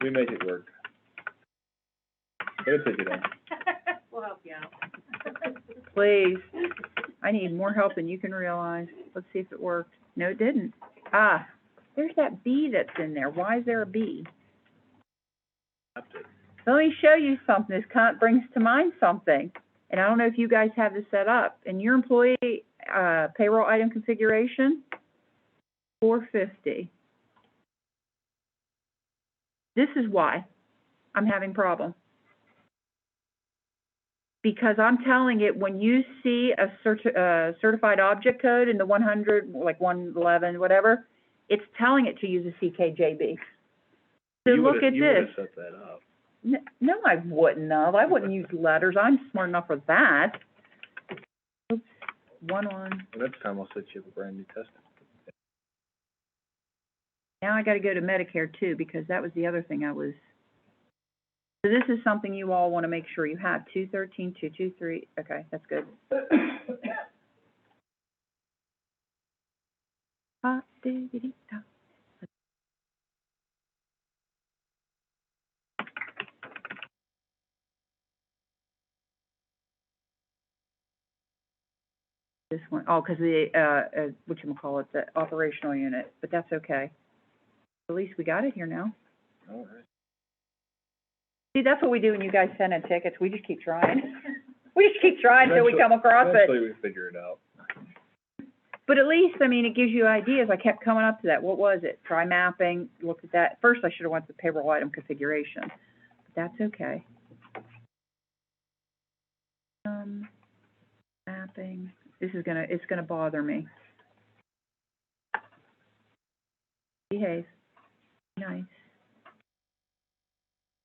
We make it work. It'll take it on. We'll help you out. Please. I need more help than you can realize. Let's see if it worked. No, it didn't. Ah, there's that B that's in there. Why is there a B? Have to. Let me show you something. This brings to mind something. And I don't know if you guys have this set up. In your employee, payroll item configuration, 450. This is why I'm having problems. Because I'm telling it, when you see a certified object code in the 100, like 111, whatever, it's telling it to use a CKJB. So look at You this. would've set that up. No, I wouldn't have. I wouldn't use letters. I'm smart enough for that. Oops, 1 on. And next time I'll set you up a brand new test. Now I gotta go to Medicare too, because that was the other thing I was. So this is something you all wanna make sure you have, 213, 223, okay, that's good. Ha-dee-dee-dee-da. This one, oh, 'cause the, whatchamacallit, the operational unit, but that's okay. At least we got it here now. All right. See, that's what we do when you guys send in tickets, we just keep trying. We just keep trying until we come across it. Eventually we figure it out. But at least, I mean, it gives you ideas. I kept coming up to that. What was it? Try mapping, look at that. First, I should have went to payroll item configuration, but that's okay. Mapping, it's gonna bother me. Behave. Nice.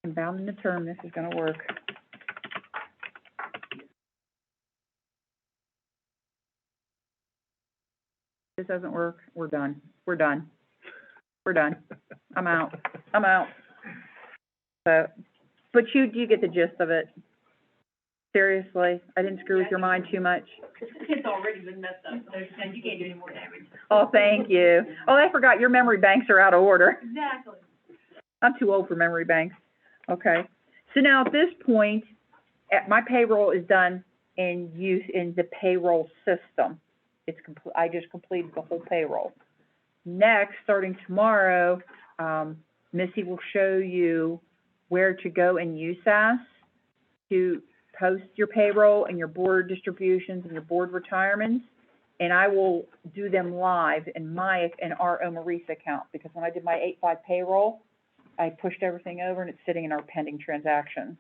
I'm bound in the term, this is gonna work. If this doesn't work, we're done. We're done. We're done. I'm out. I'm out. So, but you get the gist of it. Seriously, I didn't screw with your mind too much. It's already been messed up, so you can't do any more damage. Oh, thank you. Oh, I forgot, your memory banks are out of order. Exactly. I'm too old for memory banks. Okay. So now at this point, my payroll is done in the payroll system. I just completed the whole payroll. Next, starting tomorrow, Missy will show you where to go in USAS to post your payroll and your board distributions and your board retirements, and I will do them live in our OME-RESA account, because when I did my 8/5 payroll, I pushed everything over and it's sitting in our pending transactions.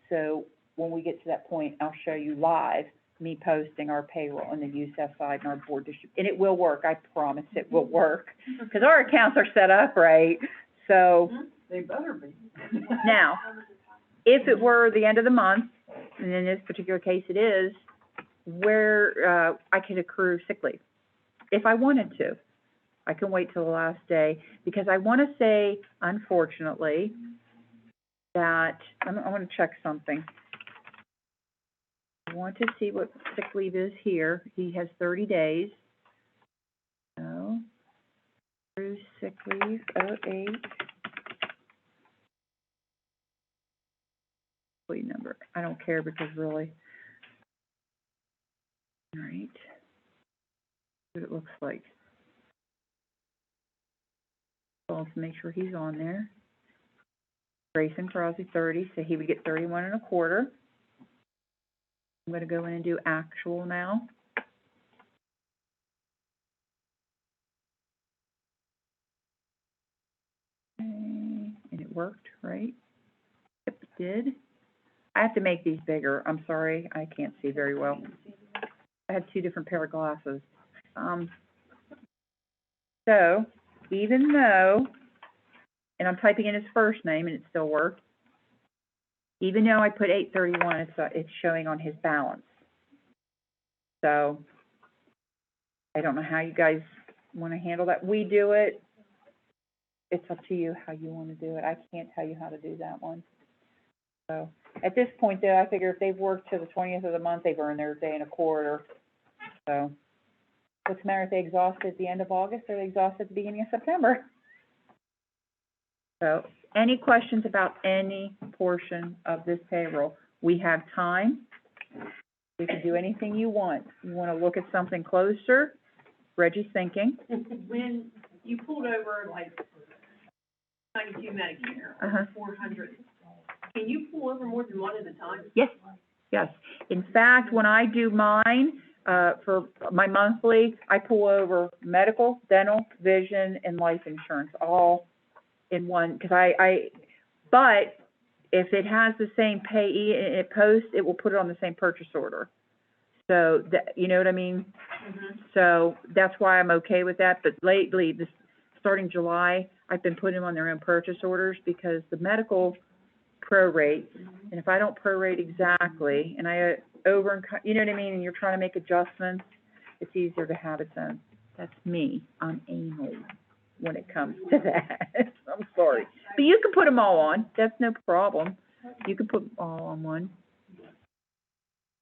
So when we get to that point, I'll show you live me posting our payroll on the USF side and our board and it will work, I promise it will work, because our accounts are set up right, so. They better be. Now, if it were the end of the month, and in this particular case it is, where, I could accrue sick leave, if I wanted to. I can wait till the last day, because I want to say, unfortunately, that, I want to check something. I want to see what sick leave is here. He has 30 days. So, accrue sick leave, 08. Employee number, I don't care, because really, all right, what it looks like. So to make sure he's on there. Grayson Crosby, 30, so he would get 31.25. I'm gonna go in and do actual now. Okay, and it worked, right? Yep, it did. I have to make these bigger, I'm sorry, I can't see very well. I have two different pair of glasses. So, even though, and I'm typing in his first name and it still worked, even though I put 8/31, it's showing on his balance. So, I don't know how you guys want to handle that. We do it. It's up to you how you want to do it. I can't tell you how to do that one. So, at this point, though, I figure if they've worked to the 20th of the month, they've earned their 1.25 days. So, what's the matter if they exhaust at the end of August or they exhaust at the beginning of September? So, any questions about any portion of this payroll? We have time. We can do anything you want. You want to look at something closer? Reggie's thinking. When you pulled over like 92 Medicare, Uh-huh. 400, can you pull over more than one at a time? Yes, yes. In fact, when I do mine, for my monthly, I pull over medical, dental, vision, and life insurance, all in one, because but if it has the same payee and it posts, it will put it on the same purchase order. So, you know what I mean? Mm-hmm. So, that's why I'm okay with that, but lately, starting July, I've been putting them on their own purchase orders, because the medical prorates, and if I don't prorate exactly, and I you know what I mean, and you're trying to make adjustments, it's easier to have its own. That's me. I'm anal when it comes to that. I'm sorry. But you can put them all on. That's no problem. You can put them all on one.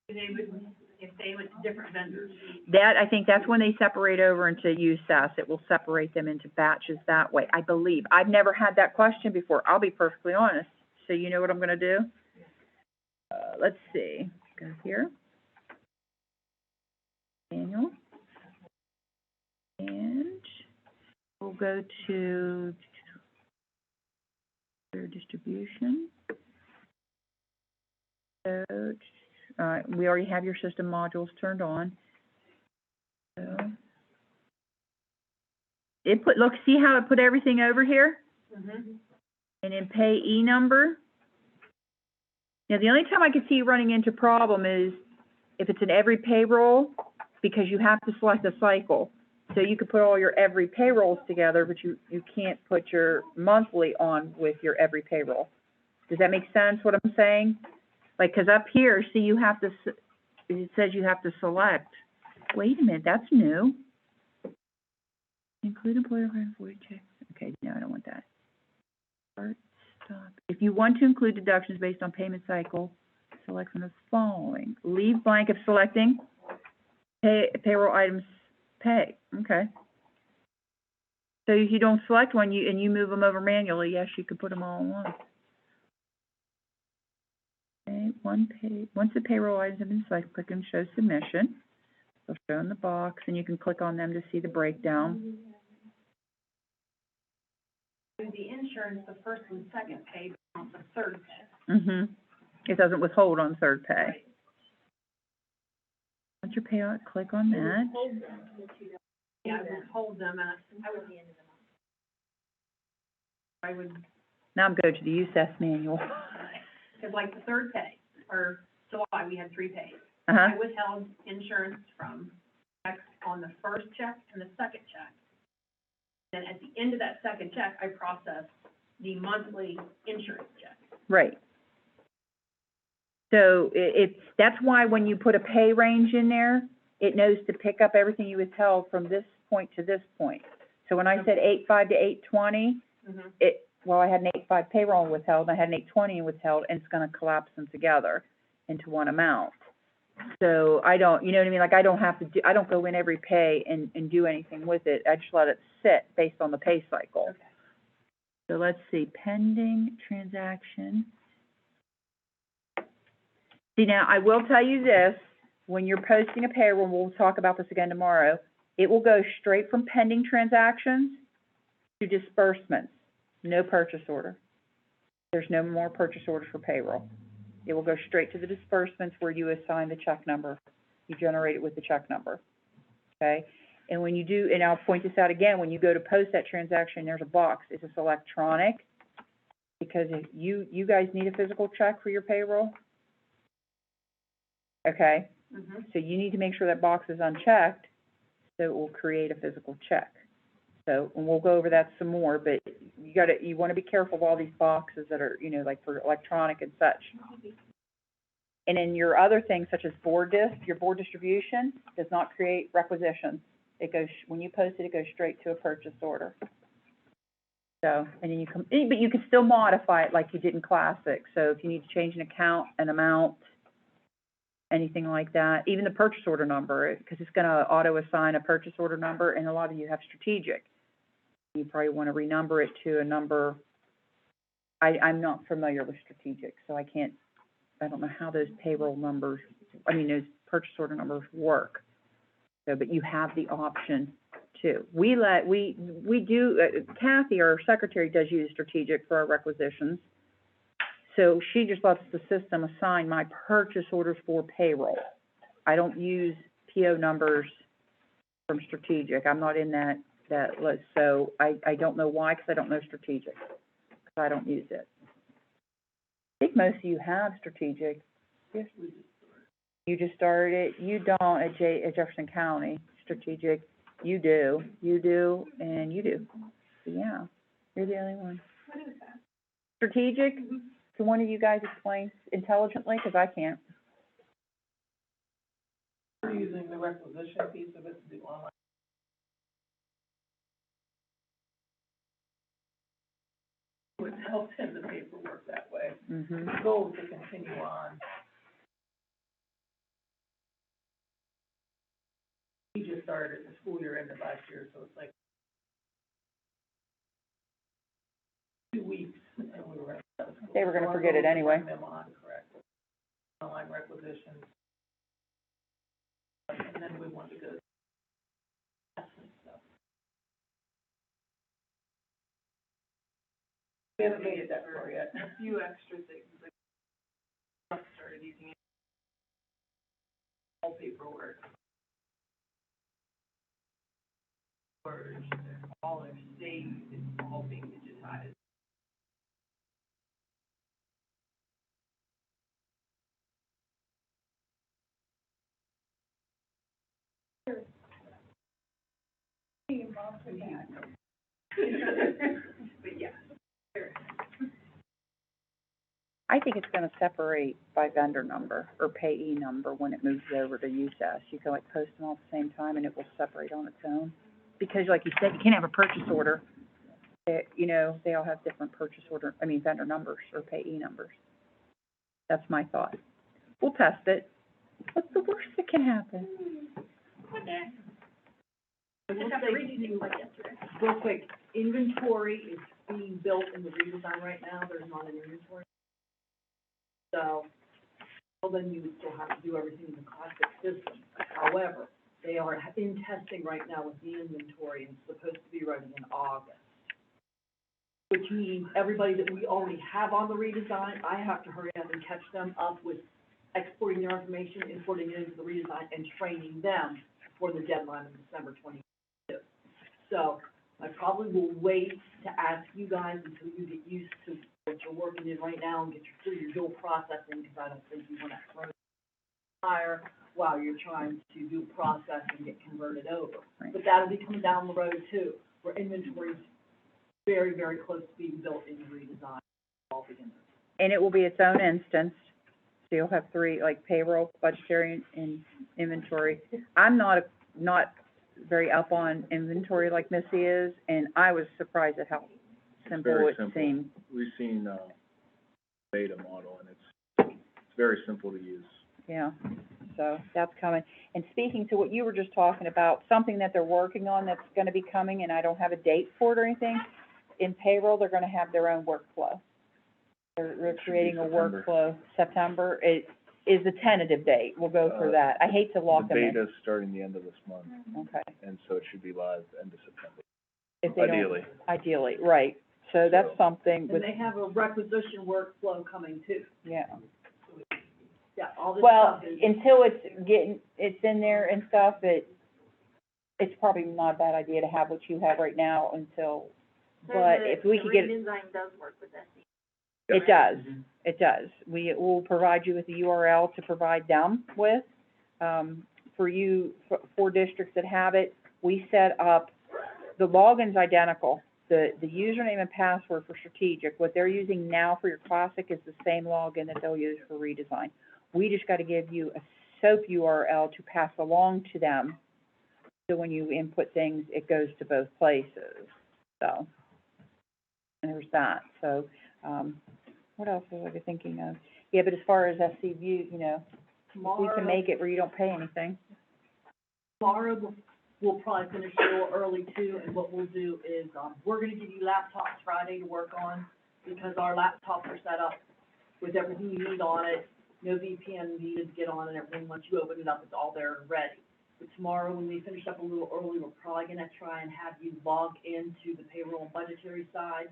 If they went to different vendors. That, I think that's when they separate over into USAS. It will separate them into batches that way, I believe. I've never had that question before. I'll be perfectly honest. So you know what I'm gonna do? Let's see. Go here. Manual. And we'll go to their distribution. So, we already have your system modules turned on. So, look, see how it put everything over here? Mm-hmm. And in payee number. Now, the only time I could see you running into problem is if it's in every payroll, because you have to select a cycle. So you could put all your every payrolls together, but you can't put your monthly on with your every payroll. Does that make sense, what I'm saying? Like, because up here, see, you have to, it says you have to select. Wait a minute, that's new. Include employer employee checks. Okay, no, I don't want that. Start, stop. If you want to include deductions based on payment cycle, select from the following. Leave blank if selecting payroll items pay. Okay. So if you don't select one, and you move them over manually, yes, you could put them all in one. Okay, once the payroll items have been selected, click on Show Submission. They'll show in the box, and you can click on them to see the breakdown. The insurance, the first and second pay, the third. Mm-hmm. It doesn't withhold on third pay. Right. Once your payout, click on that. Yeah, I would hold them at, I would, Now I'm going to the USES manual. because like the third pay, or July, we had 3 pays. Uh-huh, I withheld insurance from checks on the first check and the second check. Then at the end of that second check, I processed the monthly insurance check. right. So that's why when you put a pay range in there, it knows to pick up everything you withheld from this point to this point. So when I said 8.5 to 8.20, I had an 8.5 payroll withheld, I had an 8.20 withheld, and it's gonna collapse them together into one amount. So I don't, you know what I mean, like I don't go in every pay and do anything with it, I just let it sit based on the pay cycle. Okay. So let's see, pending transaction. See, now, I will tell you this, when you're posting a payroll, we'll talk about this again tomorrow, it will go straight from pending transactions to disbursements, no purchase order. There's no more purchase orders for payroll. It will go straight to the disbursements where you assign the check number. You generate it with the check number, okay? And when you do, and I'll point this out again, when you go to post that transaction, there's a box, is this electronic? Because if you guys need a physical check for your payroll? Okay, so you need to make sure that box is unchecked, so it will create a physical check. So, and we'll go over that some more, but you wanna be careful of all these boxes that are, you know, like for electronic and such. And then your other things such as your board distribution does not create requisitions. It goes, when you post it, it goes straight to a purchase order. So, and then but you can still modify it like you did in Classic. So if you need to change an account, an amount, anything like that, even the purchase order number, because it's gonna auto-assign a purchase order number, and a lot of you have strategic. You probably wanna renumber it to a number. I'm not familiar with strategic, so I don't know how those payroll numbers, those purchase order numbers work. So, but you have the option to. We do, Kathy, our secretary, does use strategic for our requisitions. So she just lets the system assign my purchase orders for payroll. I don't use PO numbers from strategic. I'm not in that list. So I don't know why, because I don't know strategic, because I don't use it. I think most of you have strategic. Yes. You just started it. You don't at Jefferson County, strategic. You do, and you do. So yeah, you're the only one. What is that? Strategic? Can one of you guys explain intelligently, because I can't? We're using the requisition piece of it to do online. It helps in the paperwork that way. Mm-hmm. The goal is to continue on. We just started, the school year ended last year, so it's like 2 weeks, and They were gonna forget it anyway. Bring them on, correct. Online requisitions. And then we want to go to assessment stuff. We haven't made it that far yet. A few extra things, like, I started using it, all paperwork. Or all are saved, it's all being digitized. Be involved with that. But yeah, I think it's gonna separate by vendor number or payee number when it moves over to USAS. You can like post them all at the same time and it will separate on its own. Because like you said, you can't have a purchase order. They all have different vendor numbers or payee numbers. That's my thought. We'll test it. What's the worst that can happen? I will say too, real quick, inventory is being built in the redesign right now, there's not an inventory. So, well, then you would still have to do everything in the Classic system. However, they are in testing right now with the inventory, and it's supposed to be ready in August. which means everybody that we already have on the redesign, I have to hurry up and catch them up with exporting their information, importing it into the redesign, and training them for the deadline of December 22. So I probably will wait to ask you guys until you get used to what you're working in right now and get through your dual processing, because I don't think you want to throw fire while you're trying to do process and get converted over. Right. But that'll be coming down the road too, where inventory's very, very close to being built in the redesign all together. And it will be its own instance, so you'll have three, like payroll, budgetary, and inventory. I'm not very up on inventory like Missy is, and I was surprised at how simple very it simple. seemed. We've seen, beta model, and it's very simple to use. Yeah, so that's coming. And speaking to what you were just talking about, something that they're working on that's gonna be coming, and I don't have a date for it or anything, in payroll, they're gonna have their own workflow. They're It should be creating a September. workflow, September, it is the tentative date, we'll go through that. I hate to lock them The in. beta's starting the end of this month, Okay. and so it should be live end of September, If they don't- ideally. Ideally, right. So that's something And with, they have a requisition workflow coming too. yeah. Yeah, all this Well, stuff is. until it's in there and stuff, it's probably not a bad idea to have what you have right now until, but if we could get. The redesign does work with SC. It does, it does. We will provide you with the URL to provide them with. For you, for districts that have it, we set up, the login's identical. The username and password for strategic, what they're using now for your classic is the same login that they'll use for redesign. We just gotta give you a SOAP URL to pass along to them, so when you input things, it goes to both places, so. And there's that, so, what else was I thinking of? Yeah, but as far as SC View, you know, if we can make it where you don't pay anything. Tomorrow, we'll probably finish a little early too, and what we'll do is, we're gonna give you laptops Friday to work on, because our laptops are set up with everything you need on it, no VPN needed to get on and everything. Once you open it up, it's all there and ready. But tomorrow, when we finish up a little early, we're probably gonna try and have you log into the payroll and budgetary side,